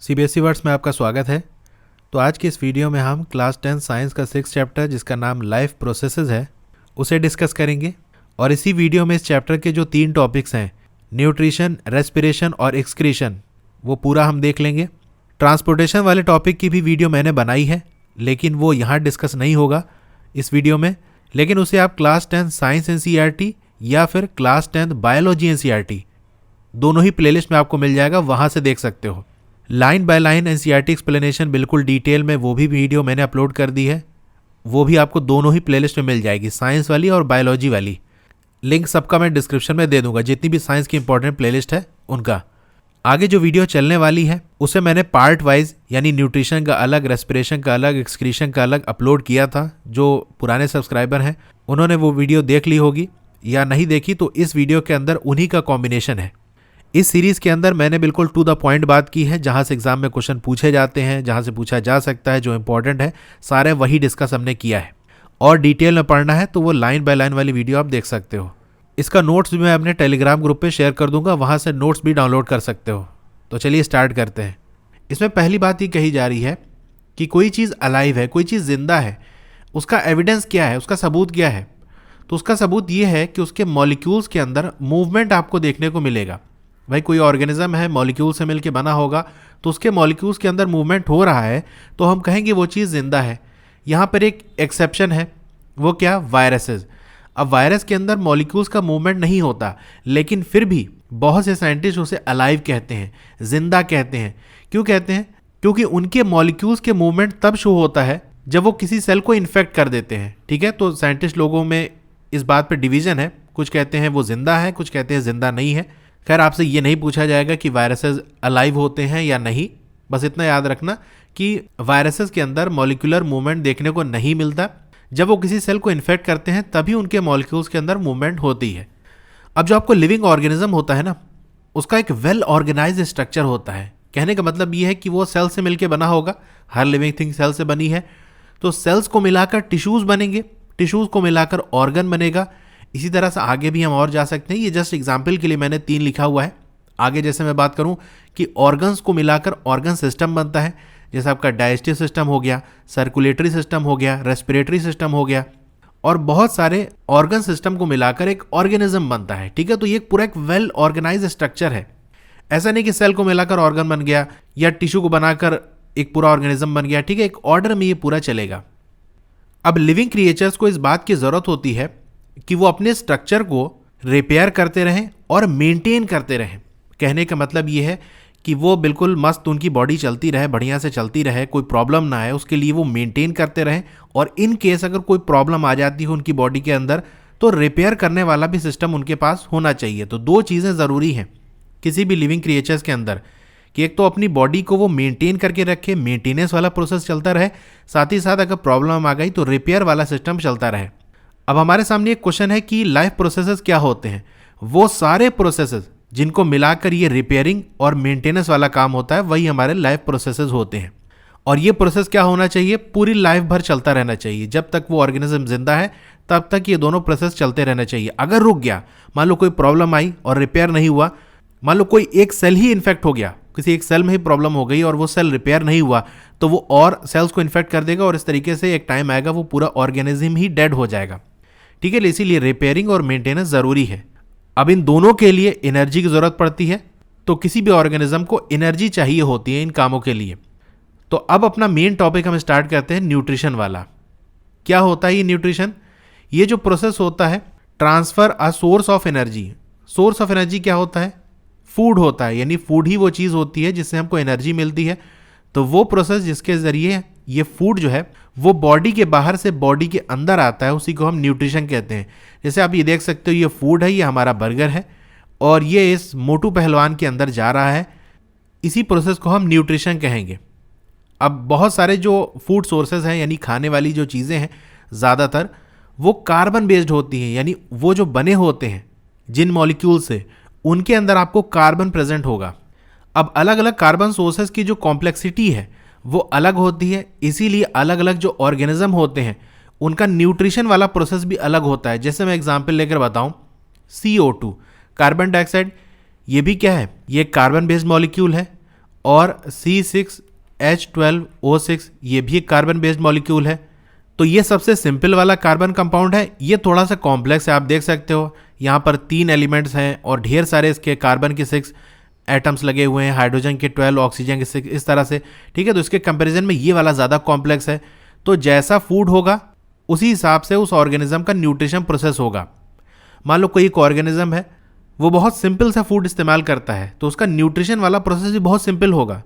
CBSE words में आपका स्वागत है। तो आज की इस वीडियो में हम क्लास 10 साइंस का 6 चैप्टर जिसका नाम लाइफ प्रोसेसेस है उसे डिस्कस करेंगे। और इसी वीडियो में इस चैप्टर के जो 3 टॉपिक्स हैं न्यूट्रिशन, रेस्पिरेशन और एक्सक्रीशन वो पूरा हम देख लेंगे। ट्रांसपोर्टेशन वाले टॉपिक की भी वीडियो मैंने बनाई है लेकिन वो यहाँ डिस्कस नहीं होगा इस वीडियो में, लेकिन उसे आप क्लास 10 साइंस एनसीईआरटी या फिर क्लास 10 बायोलॉजी एनसीईआरटी दोनों ही प्लेलिस्ट में आपको मिल जाएगा, वहाँ से देख सकते हो। Line by line NCERT explanation बिल्कुल डिटेल में वो भी वीडियो मैंने अपलोड कर दी है, वो भी आपको दोनों ही प्लेलिस्ट में मिल जाएगी, साइंस वाली और बायोलॉजी वाली। लिंक सबका मैं डिस्क्रिप्शन में दे दूंगा, जितनी भी साइंस की इंपॉर्टेंट प्लेलिस्ट है उनका। आगे जो वीडियो चलने वाली है उसे मैंने पार्ट वाइज यानी न्यूट्रिशन का अलग, रेस्पिरेशन का अलग, एक्सक्रीशन का अलग अपलोड किया था। जो पुराने सब्सक्राइबर हैं उन्होंने वो वीडियो देख ली होगी, या नहीं देखी तो इस वीडियो के अंदर उन्हीं का कॉम्बिनेशन है। इस सीरीज़ के अंदर मैंने बिल्कुल टू द पॉइंट बात की है, जहाँ से एग्जाम में क्वेश्चन पूछे जाते हैं, जहाँ से पूछा जा सकता है, जो इंपॉर्टेंट है सारे वही डिस्कस हमने किया है। और डिटेल में पढ़ना है तो वो लाइन बाय लाइन वाली वीडियो आप देख सकते हो। इसका नोट्स भी मैं अपने टेलीग्राम ग्रुप पे शेयर कर दूंगा, वहाँ से नोट्स भी डाउनलोड कर सकते हो। तो चलिए स्टार्ट करते हैं। इसमें पहली बात ये कही जा रही है कि कोई चीज़ अलाइव है, कोई चीज़ जिंदा है, उसका एविडेंस क्या है, उसका सबूत क्या है। तो उसका सबूत ये है कि उसके मॉलिक्यूल्स के अंदर मूवमेंट आपको देखने को मिलेगा। भाई कोई ऑर्गेनिज्म है, मॉलिक्यूल से मिलकर बना होगा, तो उसके मॉलिक्यूल्स के अंदर मूवमेंट हो रहा है तो हम कहेंगे वो चीज़ जिंदा है। यहाँ पर एक एक्सेप्शन है, वो क्या? वायरसेस। अब वायरस के अंदर मॉलिक्यूल्स का मूवमेंट नहीं होता, लेकिन फिर भी बहुत से साइंटिस्ट उसे अलाइव कहते हैं, जिंदा कहते हैं। क्यों कहते हैं? क्योंकि उनके मॉलिक्यूल्स के मूवमेंट तब शो होता है जब वो किसी सेल को इन्फेक्ट कर देते हैं। ठीक है, तो साइंटिस्ट लोगों में इस बात पर डिवीजन है, कुछ कहते हैं वो जिंदा है, कुछ कहते हैं जिंदा नहीं है। खैर आपसे ये नहीं पूछा जाएगा कि वायरसेस अलाइव होते हैं या नहीं, बस इतना याद रखना कि वायरसेस के अंदर मॉलिक्यूलर मूवमेंट देखने को नहीं मिलता। जब वो किसी सेल को इन्फेक्ट करते हैं तभी उनके मॉलिक्यूल्स के अंदर मूवमेंट होती है। अब जो आपको लिविंग ऑर्गेनिज्म होता है ना, उसका एक वेल ऑर्गेनाइज स्ट्रक्चर होता है। कहने का मतलब ये है कि वो सेल से मिलकर बना होगा, हर लिविंग थिंग सेल से बनी है, तो सेल्स को मिलाकर टिश्यूज बनेंगे, टिश्यूज को मिलाकर ऑर्गन बनेगा। इसी तरह से आगे भी हम और जा सकते हैं, ये जस्ट एग्जाम्पल के लिए मैंने 3 लिखा हुआ है। आगे जैसे मैं बात करूं कि ऑर्गन्स को मिलाकर ऑर्गन सिस्टम बनता है, जैसे आपका डाइजेस्टिव सिस्टम हो गया, सर्कुलेटरी सिस्टम हो गया, रेस्पिरेटरी सिस्टम हो गया, और बहुत सारे ऑर्गन सिस्टम को मिलाकर एक ऑर्गेनिज्म बनता है। ठीक है, तो ये पूरा एक वेल ऑर्गेनाइज स्ट्रक्चर है। ऐसा नहीं कि सेल को मिलाकर ऑर्गन बन गया या टिश्यू को बनाकर एक पूरा ऑर्गेनिज्म बन गया। ठीक है, एक ऑर्डर में ये पूरा चलेगा। अब लिविंग क्रिएचर्स को इस बात की जरूरत होती है कि वो अपने स्ट्रक्चर को रिपेयर करते रहें और मेंटेन करते रहें। कहने का मतलब ये है कि वो बिल्कुल मस्त उनकी बॉडी चलती रहे, बढ़िया से चलती रहे, कोई प्रॉब्लम ना आए, उसके लिए वो मेंटेन करते रहें। और इन केस अगर कोई प्रॉब्लम आ जाती है उनकी बॉडी के अंदर तो रिपेयर करने वाला भी सिस्टम उनके पास होना चाहिए। तो 2 चीज़ें ज़रूरी हैं किसी भी लिविंग क्रिएचर्स के अंदर, कि एक तो अपनी बॉडी को वो मेंटेन करके रखे, मेंटेनेंस वाला प्रोसेस चलता रहे, साथ ही साथ अगर प्रॉब्लम आ गई तो रिपेयर वाला सिस्टम चलता रहे। अब हमारे सामने एक क्वेश्चन है कि लाइफ प्रोसेसेस क्या होते हैं? वो सारे प्रोसेसेस जिनको मिलाकर ये रिपेयरिंग और मेंटेनेंस वाला काम होता है वही हमारे लाइफ प्रोसेसेस होते हैं। और ये प्रोसेस क्या होना चाहिए? पूरी लाइफ भर चलता रहना चाहिए। जब तक वो ऑर्गेनिज्म जिंदा है तब तक ये दोनों प्रोसेस चलते रहना चाहिए। अगर रुक गया, मान लो कोई प्रॉब्लम आई और रिपेयर नहीं हुआ, मान लो कोई एक सेल ही इन्फेक्ट हो गया, किसी एक सेल में ही प्रॉब्लम हो गई और वो सेल रिपेयर नहीं हुआ, तो वो और सेल्स को इन्फेक्ट कर देगा और इस तरीके से एक टाइम आएगा वो पूरा ऑर्गेनिज्म ही डेड हो जाएगा। ठीक है, इसीलिए रिपेयरिंग और मेंटेनेंस ज़रूरी है। अब इन दोनों के लिए एनर्जी की ज़रूरत पड़ती है, तो किसी भी ऑर्गेनिज्म को एनर्जी चाहिए होती है इन कामों के लिए। तो अब अपना मेन टॉपिक हम स्टार्ट करते हैं न्यूट्रिशन वाला। क्या होता है ये न्यूट्रिशन? ये जो प्रोसेस होता है transfer a source of energy. Source of energy क्या होता है? फूड होता है, यानी फूड ही वो चीज़ होती है जिससे हमको एनर्जी मिलती है। तो वो प्रोसेस जिसके ज़रिए ये फूड जो है वो बॉडी के बाहर से बॉडी के अंदर आता है, उसी को हम न्यूट्रिशन कहते हैं। जैसे आप ये देख सकते हो, ये फूड है, ये हमारा बर्गर है और ये इस मोटू पहलवान के अंदर जा रहा है। इसी प्रोसेस को हम न्यूट्रिशन कहेंगे। अब बहुत सारे जो फूड सोर्सेज हैं, यानी खाने वाली जो चीज़ें हैं, ज़्यादातर वो कार्बन बेस्ड होती हैं, यानी वो जो बने होते हैं जिन मॉलिक्यूल से, उनके अंदर आपको कार्बन प्रेजेंट होगा। अब अलग अलग कार्बन सोर्सेज की जो कॉम्प्लेक्सिटी है वो अलग होती है, इसीलिए अलग अलग जो ऑर्गेनिज्म होते हैं उनका न्यूट्रिशन वाला प्रोसेस भी अलग होता है। जैसे मैं एग्जांपल लेकर बताऊं, CO2 कार्बन डाइऑक्साइड, ये भी क्या है? ये कार्बन बेस्ड मॉलिक्यूल है और C6H12O6 ये भी एक कार्बन बेस्ड मॉलिक्यूल है। तो ये सबसे सिंपल वाला कार्बन कंपाउंड है। ये थोड़ा सा कॉम्प्लेक्स है, आप देख सकते हो यहाँ पर 3 एलिमेंट्स हैं और ढेर सारे इसके कार्बन के 6 एटम्स लगे हुए हैं, हाइड्रोजन के 12, ऑक्सीजन के 6, इस तरह से, ठीक है। तो इसके कंपैरिजन में ये वाला ज़्यादा कॉम्प्लेक्स है। तो जैसा फूड होगा उसी हिसाब से उस ऑर्गेनिज्म का न्यूट्रिशन प्रोसेस होगा। मान लो कोई एक ऑर्गेनिज्म है, वो बहुत सिंपल सा फूड इस्तेमाल करता है, तो उसका न्यूट्रिशन वाला प्रोसेस भी बहुत सिंपल होगा।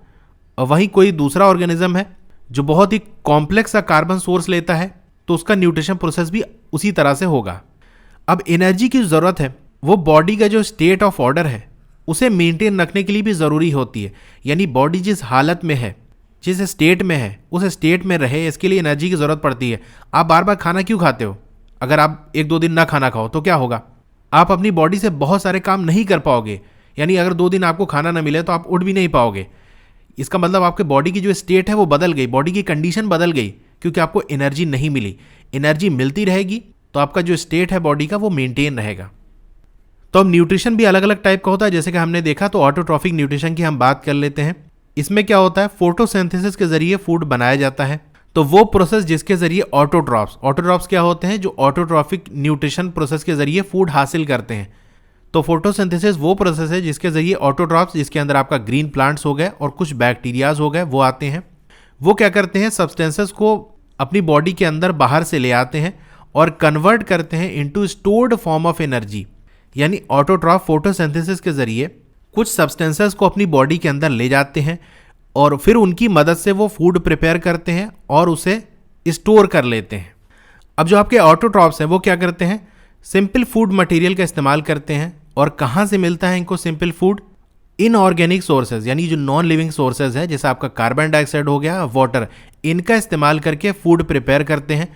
और वहीं कोई दूसरा ऑर्गेनिज्म है जो बहुत ही कॉम्प्लेक्स सा कार्बन सोर्स लेता है, तो उसका न्यूट्रिशन प्रोसेस भी उसी तरह से होगा। अब एनर्जी की ज़रूरत है वो बॉडी का जो स्टेट ऑफ ऑर्डर है उसे मेंटेन रखने के लिए भी ज़रूरी होती है। यानी बॉडी जिस हालत में है, जिस स्टेट में है, उस स्टेट में रहे, इसके लिए एनर्जी की ज़रूरत पड़ती है। आप बार बार खाना क्यों खाते हो? अगर आप 1-2 दिन ना खाना खाओ तो क्या होगा? आप अपनी बॉडी से बहुत सारे काम नहीं कर पाओगे। यानी अगर 2 दिन आपको खाना ना मिले तो आप उठ भी नहीं पाओगे। इसका मतलब आपके बॉडी की जो स्टेट है वो बदल गई, बॉडी की कंडीशन बदल गई, क्योंकि आपको एनर्जी नहीं मिली। एनर्जी मिलती रहेगी तो आपका जो स्टेट है बॉडी का वो मेंटेन रहेगा। तो अब न्यूट्रिशन भी अलग अलग टाइप का होता है। जैसे कि हमने देखा, तो ऑटोट्रॉफिक न्यूट्रिशन की हम बात कर लेते हैं। इसमें क्या होता है, फोटोसिंथेसिस के जरिए फूड बनाया जाता है। तो वो प्रोसेस जिसके जरिए ऑटोट्रॉप्स क्या होते हैं, जो ऑटोट्रॉफिक न्यूट्रिशन प्रोसेस के जरिए फूड हासिल करते हैं। तो फोटोसिंथेसिस वो प्रोसेस है जिसके जरिए ऑटोट्रॉप्स, जिसके अंदर आपका ग्रीन प्लांट्स हो गए और कुछ बैक्टीरियाज हो गए, वो आते हैं। वो क्या करते हैं, सब्सटेंसेस को अपनी बॉडी के अंदर बाहर से ले आते हैं और कन्वर्ट करते हैं into stored form of energy. यानी ऑटोट्रॉफ फोटोसिंथेसिस के जरिए कुछ सब्सटेंसेस को अपनी बॉडी के अंदर ले जाते हैं और फिर उनकी मदद से वो फूड प्रिपेयर करते हैं और उसे स्टोर कर लेते हैं। अब जो आपके ऑटोट्रॉप्स हैं वो क्या करते हैं, सिंपल फूड मटेरियल का इस्तेमाल करते हैं। और कहाँ से मिलता है इनको सिंपल फूड? इनऑर्गेनिक सोर्सेज, यानी जो नॉन लिविंग सोर्सेज है, जैसे आपका कार्बन डाइऑक्साइड हो गया, वाटर, इनका इस्तेमाल करके फूड प्रिपेयर करते हैं।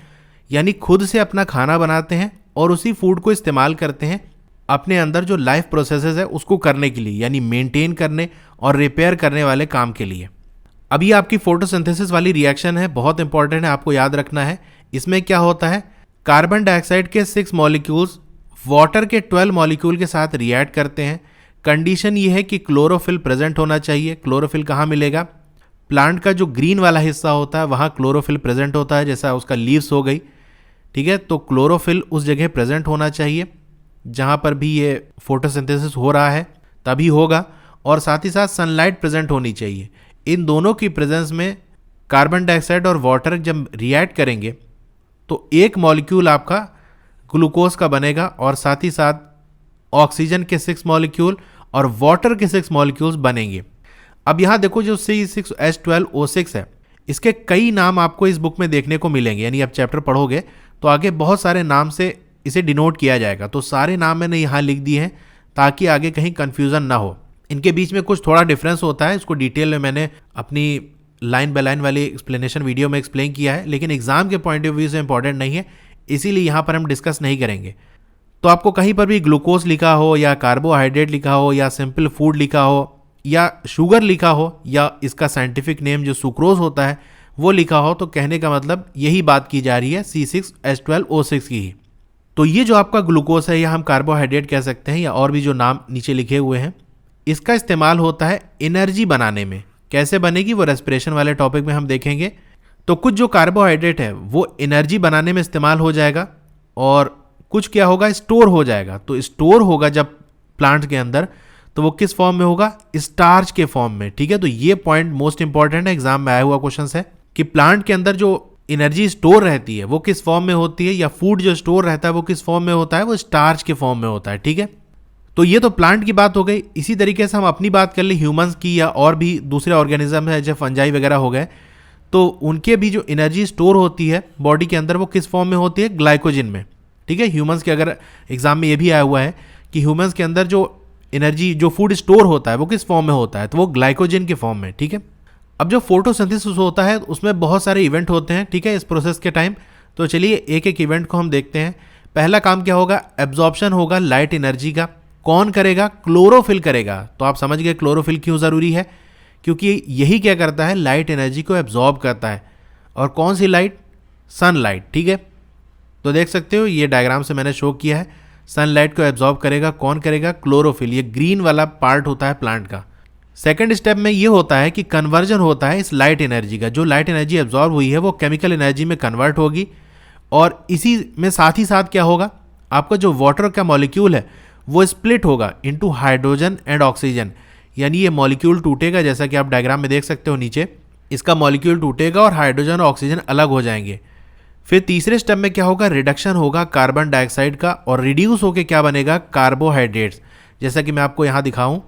यानी खुद से अपना खाना बनाते हैं और उसी फूड को इस्तेमाल करते हैं अपने अंदर जो लाइफ प्रोसेसेस है उसको करने के लिए, यानी मेंटेन करने और रिपेयर करने वाले काम के लिए। अब ये आपकी फोटोसिंथेसिस वाली रिएक्शन है, बहुत इंपॉर्टेंट है, आपको याद रखना है। इसमें क्या होता है, कार्बन डाइऑक्साइड के 6 मॉलिक्यूल्स वाटर के 12 मॉलिक्यूल के साथ रिएक्ट करते हैं। कंडीशन ये है कि क्लोरोफिल प्रेजेंट होना चाहिए। क्लोरोफिल कहाँ मिलेगा? प्लांट का जो ग्रीन वाला हिस्सा होता है वहाँ क्लोरोफिल प्रेजेंट होता है, जैसा उसका लीव्स हो गई, ठीक है। तो क्लोरोफिल उस जगह प्रेजेंट होना चाहिए जहाँ पर भी ये फोटोसिंथेसिस हो रहा है, तभी होगा। और साथ ही साथ सनलाइट प्रेजेंट होनी चाहिए। इन दोनों की प्रेजेंस में कार्बन डाइऑक्साइड और वाटर जब रिएक्ट करेंगे तो एक मॉलिक्यूल आपका ग्लूकोज का बनेगा और साथ ही साथ ऑक्सीजन के 6 मॉलिक्यूल और वाटर के 6 मॉलिक्यूल्स बनेंगे। अब यहाँ देखो, जो C6H12O6 है, इसके कई नाम आपको इस बुक में देखने को मिलेंगे। यानी आप चैप्टर पढ़ोगे तो आगे बहुत सारे नाम से इसे डिनोट किया जाएगा। तो सारे नाम मैंने यहाँ लिख दिए हैं ताकि आगे कहीं कन्फ्यूज़न ना हो। इनके बीच में कुछ थोड़ा डिफरेंस होता है, इसको डिटेल में मैंने अपनी लाइन बाय लाइन वाली एक्सप्लेनेशन वीडियो में एक्सप्लेन किया है, लेकिन एग्जाम के पॉइंट ऑफ व्यू से इंपॉर्टेंट नहीं है, इसीलिए यहाँ पर हम डिस्कस नहीं करेंगे। तो आपको कहीं पर भी ग्लूकोज लिखा हो या कार्बोहाइड्रेट लिखा हो या सिंपल फूड लिखा हो या शुगर लिखा हो या इसका साइंटिफिक नेम जो सुक्रोज होता है वो लिखा हो, तो कहने का मतलब यही बात की जा रही है C6H12O6 की ही। तो ये जो आपका ग्लूकोज है या हम कार्बोहाइड्रेट कह सकते हैं या और भी जो नाम नीचे लिखे हुए हैं, इसका इस्तेमाल होता है एनर्जी बनाने में। कैसे बनेगी वो रेस्पिरेशन वाले टॉपिक में हम देखेंगे। तो कुछ जो कार्बोहाइड्रेट है वो एनर्जी बनाने में इस्तेमाल हो जाएगा और कुछ क्या होगा, स्टोर हो जाएगा। तो स्टोर होगा जब प्लांट के अंदर, तो वो किस फॉर्म में होगा, स्टार्च के फॉर्म में, ठीक है। तो ये पॉइंट मोस्ट इंपॉर्टेंट है, एग्जाम में आया हुआ क्वेश्चन है कि प्लांट के अंदर जो एनर्जी स्टोर रहती है वो किस फॉर्म में होती है, या फूड जो स्टोर रहता है वो किस फॉर्म में होता है, वो स्टार्च के फॉर्म में होता है, ठीक है। तो ये तो प्लांट की बात हो गई। इसी तरीके से हम अपनी बात कर ले ह्यूमंस की या और भी दूसरे ऑर्गेनिज्म है जैसे फंजाई वगैरह हो गए, तो उनके भी जो एनर्जी स्टोर होती है बॉडी के अंदर वो किस फॉर्म में होती है, ग्लाइकोजन में, ठीक है। ह्यूमंस के अगर एग्जाम में ये भी आया हुआ है कि ह्यूमंस के अंदर जो एनर्जी, जो फूड स्टोर होता है वो किस फॉर्म में होता है, तो वो ग्लाइकोजन के फॉर्म में, ठीक है। अब जो फोटोसिंथेसिस होता है उसमें बहुत सारे इवेंट होते हैं, ठीक है, इस प्रोसेस के टाइम। तो चलिए एक एक इवेंट को हम देखते हैं। पहला काम क्या होगा, एब्जॉर्प्शन होगा लाइट एनर्जी का। कौन करेगा, क्लोरोफिल करेगा। तो आप समझ गए क्लोरोफिल क्यों ज़रूरी है, क्योंकि यही क्या करता है, लाइट एनर्जी को एब्जॉर्ब करता है। और कौन सी लाइट, सनलाइट, ठीक है। तो देख सकते हो ये डायग्राम से मैंने शो किया है, सनलाइट को एब्जॉर्ब करेगा। कौन करेगा, क्लोरोफिल। ये ग्रीन वाला पार्ट होता है प्लांट का, सेकंड स्टेप में ये होता है कि कन्वर्जन होता है इस लाइट एनर्जी का, जो लाइट एनर्जी एब्जॉर्ब हुई है वो केमिकल एनर्जी में कन्वर्ट होगी, और इसी में साथ ही साथ क्या होगा, आपका जो वाटर का मॉलिक्यूल है वो स्प्लिट होगा इनटू हाइड्रोजन एंड ऑक्सीजन, यानी ये मॉलिक्यूल टूटेगा, जैसा कि आप डायग्राम में देख सकते हो नीचे, इसका मॉलिक्यूल टूटेगा और हाइड्रोजन और ऑक्सीजन अलग हो जाएंगे। फिर तीसरे स्टेप में क्या होगा, रिडक्शन होगा कार्बन डाइऑक्साइड का, और रिड्यूस होकर क्या बनेगा, कार्बोहाइड्रेट्स। जैसा कि मैं आपको यहाँ दिखाऊं,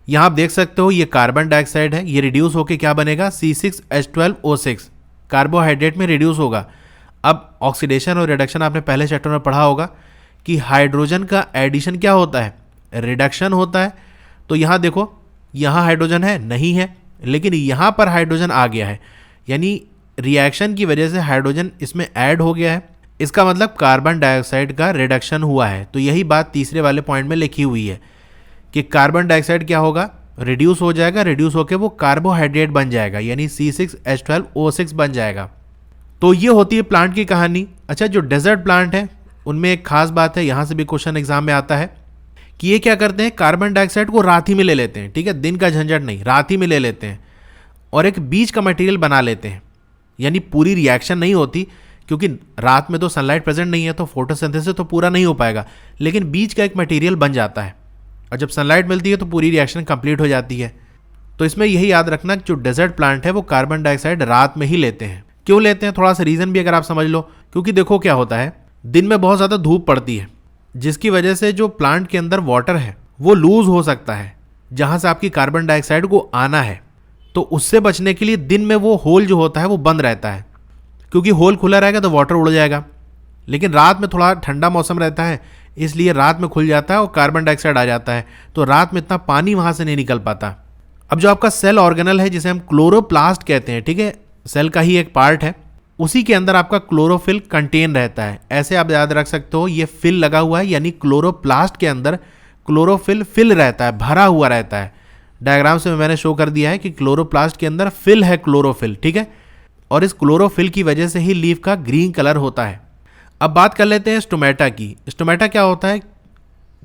यहाँ आप देख सकते हो ये कार्बन डाइऑक्साइड है, ये रिड्यूस होकर क्या बनेगा, C6H12O6 कार्बोहाइड्रेट में रिड्यूस होगा। अब ऑक्सीडेशन और रिडक्शन आपने पहले चैप्टर में पढ़ा होगा कि हाइड्रोजन का एडिशन क्या होता है, रिडक्शन होता है। तो यहाँ देखो, यहाँ हाइड्रोजन है नहीं है, लेकिन यहाँ पर हाइड्रोजन आ गया है, यानी रिएक्शन की वजह से हाइड्रोजन इसमें ऐड हो गया है, इसका मतलब कार्बन डाइऑक्साइड का रिडक्शन हुआ है। तो यही बात तीसरे वाले पॉइंट में लिखी हुई है कि कार्बन डाइऑक्साइड क्या होगा, रिड्यूस हो जाएगा, रिड्यूस होकर वो कार्बोहाइड्रेट बन जाएगा, यानी C6H12O6 बन जाएगा। तो ये होती है प्लांट की कहानी। अच्छा, जो डेजर्ट प्लांट है उनमें एक खास बात है, यहाँ से भी क्वेश्चन एग्जाम में आता है कि ये क्या करते हैं, कार्बन डाइऑक्साइड को रात ही में ले लेते हैं, ठीक है, दिन का झंझट नहीं, रात ही में ले लेते हैं और एक बीज का मटेरियल बना लेते हैं, यानी पूरी रिएक्शन नहीं होती, क्योंकि रात में तो सनलाइट प्रेजेंट नहीं है तो फोटोसिंथेसिस तो पूरा नहीं हो पाएगा, लेकिन बीज का एक मटेरियल बन जाता है और जब सनलाइट मिलती है तो पूरी रिएक्शन कंप्लीट हो जाती है। तो इसमें यही याद रखना कि जो डेजर्ट प्लांट है वो कार्बन डाइऑक्साइड रात में ही लेते हैं। क्यों लेते हैं, थोड़ा सा रीज़न भी अगर आप समझ लो, क्योंकि देखो क्या होता है, दिन में बहुत ज़्यादा धूप पड़ती है, जिसकी वजह से जो प्लांट के अंदर वाटर है वो लूज हो सकता है, जहाँ से आपकी कार्बन डाइऑक्साइड को आना है। तो उससे बचने के लिए दिन में वो होल जो होता है वो बंद रहता है, क्योंकि होल खुला रहेगा तो वाटर उड़ जाएगा। लेकिन रात में थोड़ा ठंडा मौसम रहता है, इसलिए रात में खुल जाता है और कार्बन डाइऑक्साइड आ जाता है, तो रात में इतना पानी वहाँ से नहीं निकल पाता। अब जो आपका सेल ऑर्गेनल है, जिसे हम क्लोरोप्लास्ट कहते हैं, ठीक है, सेल का ही एक पार्ट है, उसी के अंदर आपका क्लोरोफिल कंटेन रहता है। ऐसे आप याद रख सकते हो, ये फिल लगा हुआ है, यानी क्लोरोप्लास्ट के अंदर क्लोरोफिल फिल रहता है, भरा हुआ रहता है। डायग्राम से मैंने शो कर दिया है कि क्लोरोप्लास्ट के अंदर फिल है, क्लोरोफिल, ठीक है, और इस क्लोरोफिल की वजह से ही लीफ का ग्रीन कलर होता है। अब बात कर लेते हैं स्टोमेटा की। स्टोमेटा क्या होता है,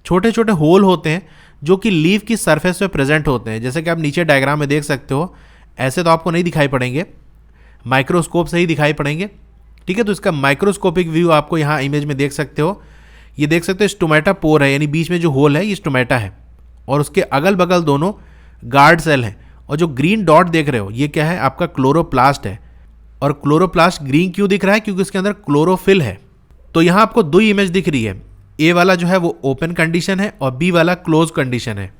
छोटे छोटे होल होते हैं जो कि लीफ की सरफेस पे प्रेजेंट होते हैं, जैसे कि आप नीचे डायग्राम में देख सकते हो। ऐसे तो आपको नहीं दिखाई पड़ेंगे, माइक्रोस्कोप से ही दिखाई पड़ेंगे, ठीक है। तो इसका माइक्रोस्कोपिक व्यू आपको यहाँ इमेज में देख सकते हो। ये देख सकते हो स्टोमेटा पोर है, यानी बीच में जो होल है ये स्टोमेटा है, और उसके अगल बगल दोनों गार्ड सेल हैं। और जो ग्रीन डॉट देख रहे हो ये क्या है, आपका क्लोरोप्लास्ट है। और क्लोरोप्लास्ट ग्रीन क्यों दिख रहा है, क्योंकि उसके अंदर क्लोरोफिल है। तो यहाँ आपको दो इमेज दिख रही है, ए वाला जो है वो ओपन कंडीशन है और बी वाला क्लोज कंडीशन है।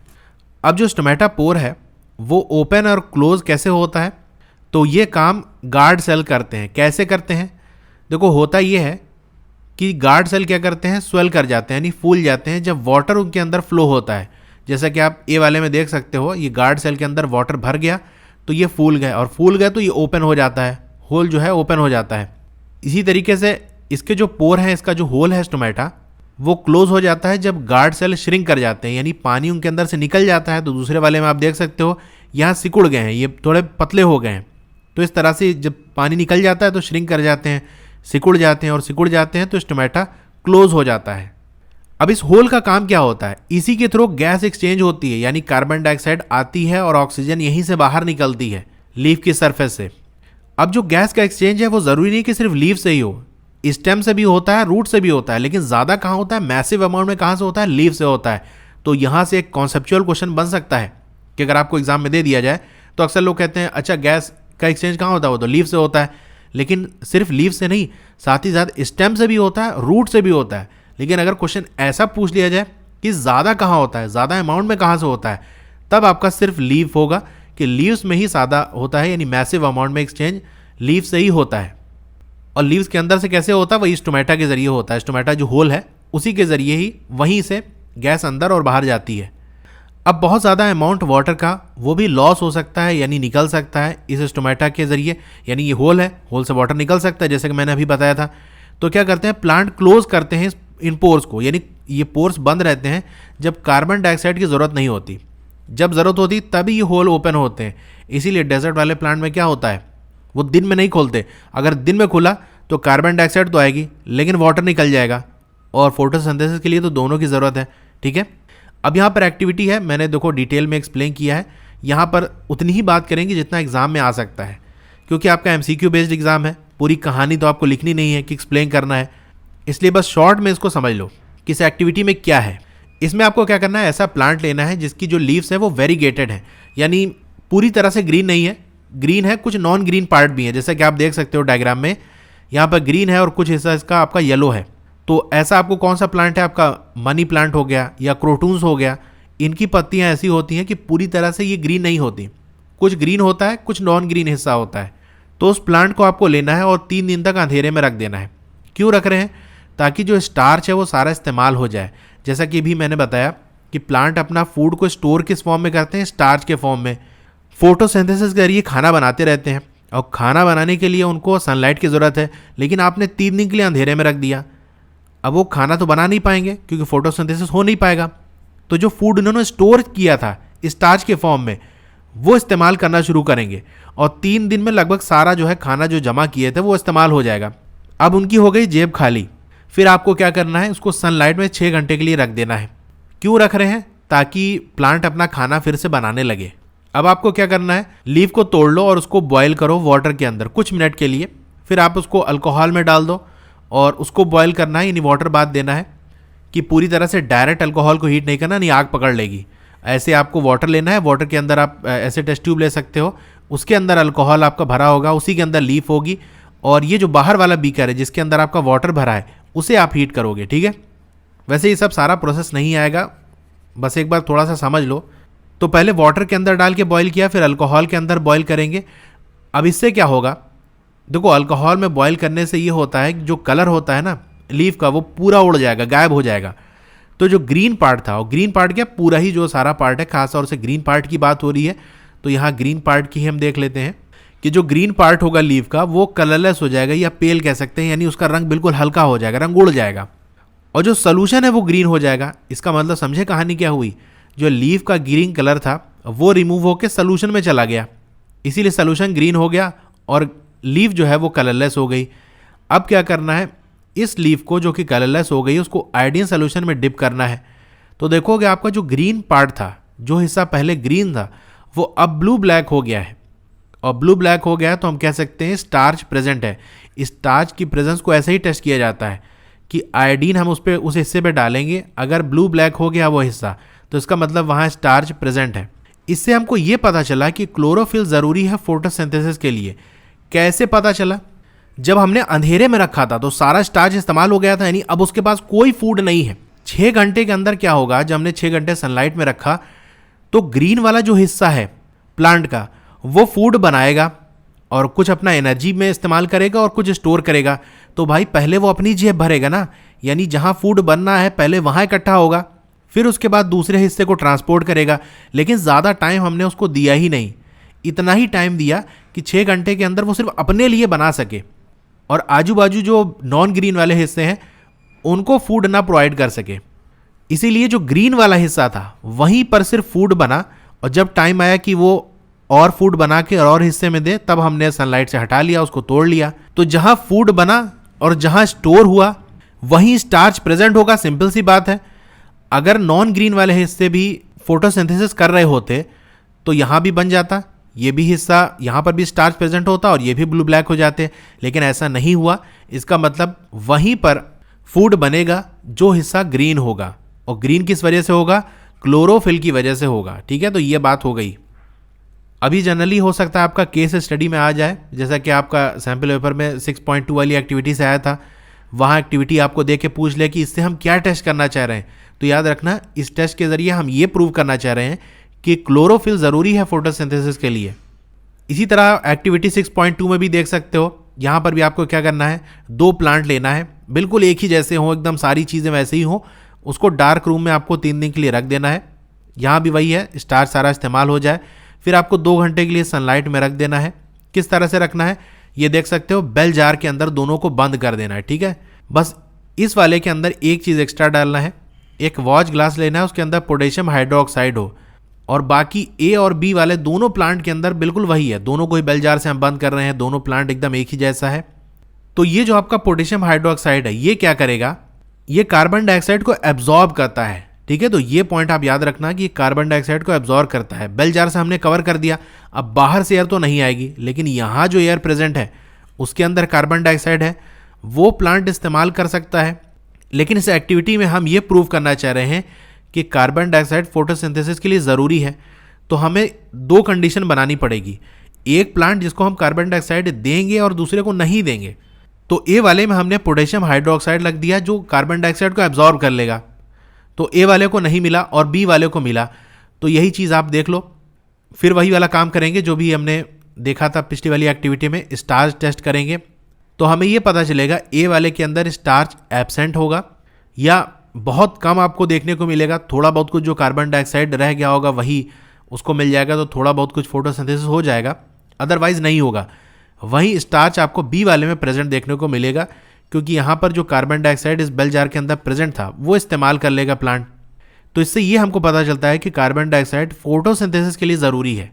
अब जो स्टोमेटा पोर है वो ओपन और क्लोज कैसे होता है, तो ये काम गार्ड सेल करते हैं। कैसे करते हैं, देखो होता ये है कि गार्ड सेल क्या करते हैं, स्वेल कर जाते हैं, यानी फूल जाते हैं जब वाटर उनके अंदर फ्लो होता है। जैसा कि आप ए वाले में देख सकते हो, ये गार्ड सेल के अंदर वाटर भर गया तो ये फूल गए, और फूल गए तो ये ओपन हो जाता है, होल जो है ओपन हो जाता है। इसी तरीके से इसके जो पोर है, इसका जो होल है स्टोमेटा, वो क्लोज हो जाता है जब गार्ड सेल श्रिंक कर जाते हैं, यानी पानी उनके अंदर से निकल जाता है। तो दूसरे वाले में आप देख सकते हो यहाँ सिकुड़ गए हैं, ये थोड़े पतले हो गए हैं। तो इस तरह से जब पानी निकल जाता है तो श्रिंक कर जाते हैं, सिकुड़ जाते हैं, और सिकुड़ जाते हैं तो स्टोमेटा क्लोज हो जाता है। अब इस होल का काम क्या होता है, इसी के थ्रू गैस एक्सचेंज होती है, यानी कार्बन डाइऑक्साइड आती है और ऑक्सीजन यहीं से बाहर निकलती है लीफ की सरफेस से। अब जो गैस का एक्सचेंज है वो ज़रूरी नहीं कि सिर्फ लीफ से ही हो, स्टेम से भी होता है, रूट से भी होता है, लेकिन ज़्यादा कहाँ होता है, मैसिव अमाउंट में कहाँ से होता है, लीफ से होता है। तो यहाँ से एक कॉन्सेप्चुअल क्वेश्चन बन सकता है कि अगर आपको एग्जाम में दे दिया जाए तो अक्सर लोग कहते हैं अच्छा गैस का एक्सचेंज कहाँ होता है, वो तो लीफ से होता है। लेकिन सिर्फ लीफ से नहीं, साथ ही साथ स्टेम से भी होता है, रूट से भी होता है। लेकिन अगर क्वेश्चन ऐसा पूछ लिया जाए कि ज़्यादा कहाँ होता है, ज़्यादा अमाउंट में कहाँ से होता है, तब आपका सिर्फ लीफ होगा कि लीव्स में ही ज़्यादा होता है, यानी मैसिव अमाउंट में एक्सचेंज लीफ से ही होता है। और लीव्स के अंदर से कैसे होता है, वही स्टोमेटा के जरिए होता है। स्टोमेटा जो होल है उसी के ज़रिए ही वहीं से गैस अंदर और बाहर जाती है। अब बहुत ज़्यादा अमाउंट वाटर का वो भी लॉस हो सकता है, यानी निकल सकता है इस स्टोमेटा के ज़रिए, यानी ये होल है, होल से वाटर निकल सकता है, जैसे कि मैंने अभी बताया था। तो क्या करते हैं, प्लांट क्लोज करते हैं इन पोर्स को, यानी ये पोर्स बंद रहते हैं जब कार्बन डाइऑक्साइड की ज़रूरत नहीं होती। जब ज़रूरत होती तभी ये होल ओपन होते हैं। इसीलिए डेजर्ट वाले प्लांट में क्या होता है, वो दिन में नहीं खोलते। अगर दिन में खुला तो कार्बन डाइऑक्साइड तो आएगी, लेकिन वाटर निकल जाएगा, और फोटोसिंथेसिस के लिए तो दोनों की ज़रूरत है, ठीक है। अब यहाँ पर एक्टिविटी है, मैंने देखो डिटेल में एक्सप्लेन किया है। यहाँ पर उतनी ही बात करेंगे जितना एग्ज़ाम में आ सकता है, क्योंकि आपका एमसीक्यू बेस्ड एग्ज़ाम है। पूरी कहानी तो आपको लिखनी नहीं है कि एक्सप्लेन करना है, इसलिए बस शॉर्ट में इसको समझ लो कि इस एक्टिविटी में क्या है। इसमें आपको क्या करना है, ऐसा प्लांट लेना है जिसकी जो लीव्स है वो वेरीगेटेड है, यानी पूरी तरह से ग्रीन नहीं है, ग्रीन है, कुछ नॉन ग्रीन पार्ट भी है, जैसा कि आप देख सकते हो डायग्राम में। यहाँ पर ग्रीन है और कुछ हिस्सा इसका आपका येलो है। तो ऐसा आपको कौन सा प्लांट है, आपका मनी प्लांट हो गया या क्रोटून्स हो गया। इनकी पत्तियाँ ऐसी होती हैं कि पूरी तरह से ये ग्रीन नहीं होती, कुछ ग्रीन होता है, कुछ नॉन ग्रीन हिस्सा होता है। तो उस प्लांट को आपको लेना है और 3 दिन तक अंधेरे में रख देना है। क्यों रख रहे हैं, ताकि जो स्टार्च है वो सारा इस्तेमाल हो जाए। जैसा कि भी मैंने बताया कि प्लांट अपना फूड को स्टोर किस फॉर्म में करते हैं, स्टार्च के फॉर्म में। फोटोसिंथेसिस के जरिए खाना बनाते रहते हैं और खाना बनाने के लिए उनको सनलाइट की ज़रूरत है, लेकिन आपने 3 दिन के लिए अंधेरे में रख दिया। अब वो खाना तो बना नहीं पाएंगे क्योंकि फोटोसिंथेसिस हो नहीं पाएगा। तो जो फूड उन्होंने स्टोर किया था स्टार्च के फॉर्म में, वो इस्तेमाल करना शुरू करेंगे और 3 दिन में लगभग सारा जो है खाना जो जमा किए थे वो इस्तेमाल हो जाएगा। अब उनकी हो गई जेब खाली। फिर आपको क्या करना है, उसको सनलाइट में 6 घंटे के लिए रख देना है। क्यों रख रहे हैं, ताकि प्लांट अपना खाना फिर से बनाने लगे। अब आपको क्या करना है, लीफ को तोड़ लो और उसको बॉयल करो वाटर के अंदर कुछ मिनट के लिए। फिर आप उसको अल्कोहल में डाल दो और उसको बॉयल करना है, यानी वाटर बाथ देना है कि पूरी तरह से डायरेक्ट अल्कोहल को हीट नहीं करना, नहीं आग पकड़ लेगी। ऐसे आपको वाटर लेना है, वाटर के अंदर आप ऐसे टेस्ट ट्यूब ले सकते हो, उसके अंदर अल्कोहल आपका भरा होगा, उसी के अंदर लीफ होगी और ये जो बाहर वाला बीकर है जिसके अंदर आपका वाटर भरा है उसे आप हीट करोगे। ठीक है, वैसे ये सब सारा प्रोसेस नहीं आएगा, बस एक बार थोड़ा सा समझ लो। तो पहले वाटर के अंदर डाल के बॉईल किया, फिर अल्कोहल के अंदर बॉईल करेंगे। अब इससे क्या होगा, देखो अल्कोहल में बॉईल करने से ये होता है कि जो कलर होता है ना लीफ का वो पूरा उड़ जाएगा, गायब हो जाएगा। तो जो ग्रीन पार्ट था, और ग्रीन पार्ट क्या पूरा ही जो सारा पार्ट है, खास तौर से ग्रीन पार्ट की बात हो रही है तो यहाँ ग्रीन पार्ट की हम देख लेते हैं कि जो ग्रीन पार्ट होगा लीफ का वो कलरलेस हो जाएगा या पेल कह सकते हैं, यानी उसका रंग बिल्कुल हल्का हो जाएगा, रंग उड़ जाएगा और जो सोल्यूशन है वो ग्रीन हो जाएगा। इसका मतलब समझे कहानी क्या हुई, जो लीफ का ग्रीन कलर था वो रिमूव होकर सोल्यूशन में चला गया, इसीलिए सोल्यूशन ग्रीन हो गया और लीफ जो है वो कलरलेस हो गई। अब क्या करना है, इस लीफ को जो कि कलरलेस हो गई उसको आयोडीन सोल्यूशन में डिप करना है। तो देखोगे आपका जो ग्रीन पार्ट था, जो हिस्सा पहले ग्रीन था, वो अब ब्लू ब्लैक हो गया है और ब्लू ब्लैक हो गया है तो हम कह सकते हैं स्टार्च प्रेजेंट है। स्टार्च की प्रेजेंस को ऐसे ही टेस्ट किया जाता है कि आयोडीन हम उस हिस्से पे डालेंगे, अगर ब्लू ब्लैक हो गया वो हिस्सा तो इसका मतलब वहाँ स्टार्च प्रेजेंट है। इससे हमको ये पता चला कि क्लोरोफिल ज़रूरी है फोटोसिंथेसिस के लिए। कैसे पता चला, जब हमने अंधेरे में रखा था तो सारा स्टार्च इस्तेमाल हो गया था, यानी अब उसके पास कोई फूड नहीं है। 6 घंटे के अंदर क्या होगा, जब हमने 6 घंटे सनलाइट में रखा तो ग्रीन वाला जो हिस्सा है प्लांट का वो फूड बनाएगा और कुछ अपना एनर्जी में इस्तेमाल करेगा और कुछ स्टोर करेगा। तो भाई पहले वो अपनी जेब भरेगा ना, यानी जहाँ फूड बनना है पहले वहाँ इकट्ठा होगा, फिर उसके बाद दूसरे हिस्से को ट्रांसपोर्ट करेगा। लेकिन ज़्यादा टाइम हमने उसको दिया ही नहीं, इतना ही टाइम दिया कि 6 घंटे के अंदर वो सिर्फ अपने लिए बना सके और आजू बाजू जो नॉन ग्रीन वाले हिस्से हैं उनको फूड ना प्रोवाइड कर सके। इसीलिए जो ग्रीन वाला हिस्सा था वहीं पर सिर्फ फूड बना और जब टाइम आया कि वो और फूड बना के और हिस्से में दे तब हमने सनलाइट से हटा लिया, उसको तोड़ लिया। तो जहां फूड बना और जहां स्टोर हुआ वहीं स्टार्च प्रेजेंट होगा, सिंपल सी बात है। अगर नॉन ग्रीन वाले हिस्से भी फोटोसिंथेसिस कर रहे होते तो यहाँ भी बन जाता, ये भी हिस्सा यहाँ पर भी स्टार्च प्रेजेंट होता और ये भी ब्लू ब्लैक हो जाते, लेकिन ऐसा नहीं हुआ। इसका मतलब वहीं पर फूड बनेगा जो हिस्सा ग्रीन होगा, और ग्रीन किस वजह से होगा, क्लोरोफिल की वजह से होगा। ठीक है, तो ये बात हो गई। अभी जनरली हो सकता है आपका केस स्टडी में आ जाए, जैसा कि आपका सैम्पल पेपर में 6.2 वाली एक्टिविटी से आया था, वहाँ एक्टिविटी आपको दे के पूछ ले कि इससे हम क्या टेस्ट करना चाह रहे हैं। तो याद रखना, इस टेस्ट के ज़रिए हम ये प्रूव करना चाह रहे हैं कि क्लोरोफिल ज़रूरी है फोटोसिंथेसिस के लिए। इसी तरह एक्टिविटी 6.2 में भी देख सकते हो, यहाँ पर भी आपको क्या करना है, 2 प्लांट लेना है, बिल्कुल एक ही जैसे हों, एकदम सारी चीज़ें वैसे ही हों, उसको डार्क रूम में आपको 3 दिन के लिए रख देना है। यहाँ भी वही है, स्टार्च सारा इस्तेमाल हो जाए, फिर आपको 2 घंटे के लिए सनलाइट में रख देना है। किस तरह से रखना है ये देख सकते हो, बेल जार के अंदर दोनों को बंद कर देना है। ठीक है, बस इस वाले के अंदर एक चीज़ एक्स्ट्रा डालना है, एक वॉच ग्लास लेना है, उसके अंदर पोटेशियम हाइड्रोक्साइड हो, और बाकी ए और बी वाले दोनों प्लांट के अंदर बिल्कुल वही है, दोनों को ही बेल जार से हम बंद कर रहे हैं, दोनों प्लांट एकदम एक ही जैसा है। तो ये जो आपका पोटेशियम हाइड्रोक्साइड है ये क्या करेगा, ये कार्बन डाइऑक्साइड को एब्जॉर्ब करता है, ठीक है, तो ये पॉइंट आप याद रखना कि कार्बन डाइऑक्साइड को एब्जॉर्ब करता है। बेल जार से हमने कवर कर दिया, अब बाहर से एयर तो नहीं आएगी, लेकिन यहाँ जो एयर प्रेजेंट है उसके अंदर कार्बन डाइऑक्साइड है, वो प्लांट इस्तेमाल कर सकता है। लेकिन इस एक्टिविटी में हम ये प्रूव करना चाह रहे हैं कि कार्बन डाइऑक्साइड फोटोसिंथेसिस के लिए ज़रूरी है, तो हमें दो कंडीशन बनानी पड़ेगी। एक प्लांट जिसको हम कार्बन डाइऑक्साइड देंगे और दूसरे को नहीं देंगे। तो ए वाले में हमने पोटेशियम हाइड्रोक्साइड लग दिया जो कार्बन डाइऑक्साइड को एब्जॉर्ब कर लेगा, तो ए वाले को नहीं मिला और बी वाले को मिला। तो यही चीज़ आप देख लो, फिर वही वाला काम करेंगे जो भी हमने देखा था पिछली वाली एक्टिविटी में। स्टार्च टेस्ट करेंगे तो हमें ये पता चलेगा ए वाले के अंदर स्टार्च एब्सेंट होगा या बहुत कम आपको देखने को मिलेगा। थोड़ा बहुत कुछ जो कार्बन डाइऑक्साइड रह गया होगा वही उसको मिल जाएगा, तो थोड़ा बहुत कुछ फोटोसिंथेसिस हो जाएगा, अदरवाइज नहीं होगा। वहीं स्टार्च आपको बी वाले में प्रेजेंट देखने को मिलेगा, क्योंकि यहाँ पर जो कार्बन डाइऑक्साइड इस बेल जार के अंदर प्रेजेंट था वो इस्तेमाल कर लेगा प्लांट। तो इससे ये हमको पता चलता है कि कार्बन डाइऑक्साइड फोटोसिंथेसिस के लिए ज़रूरी है।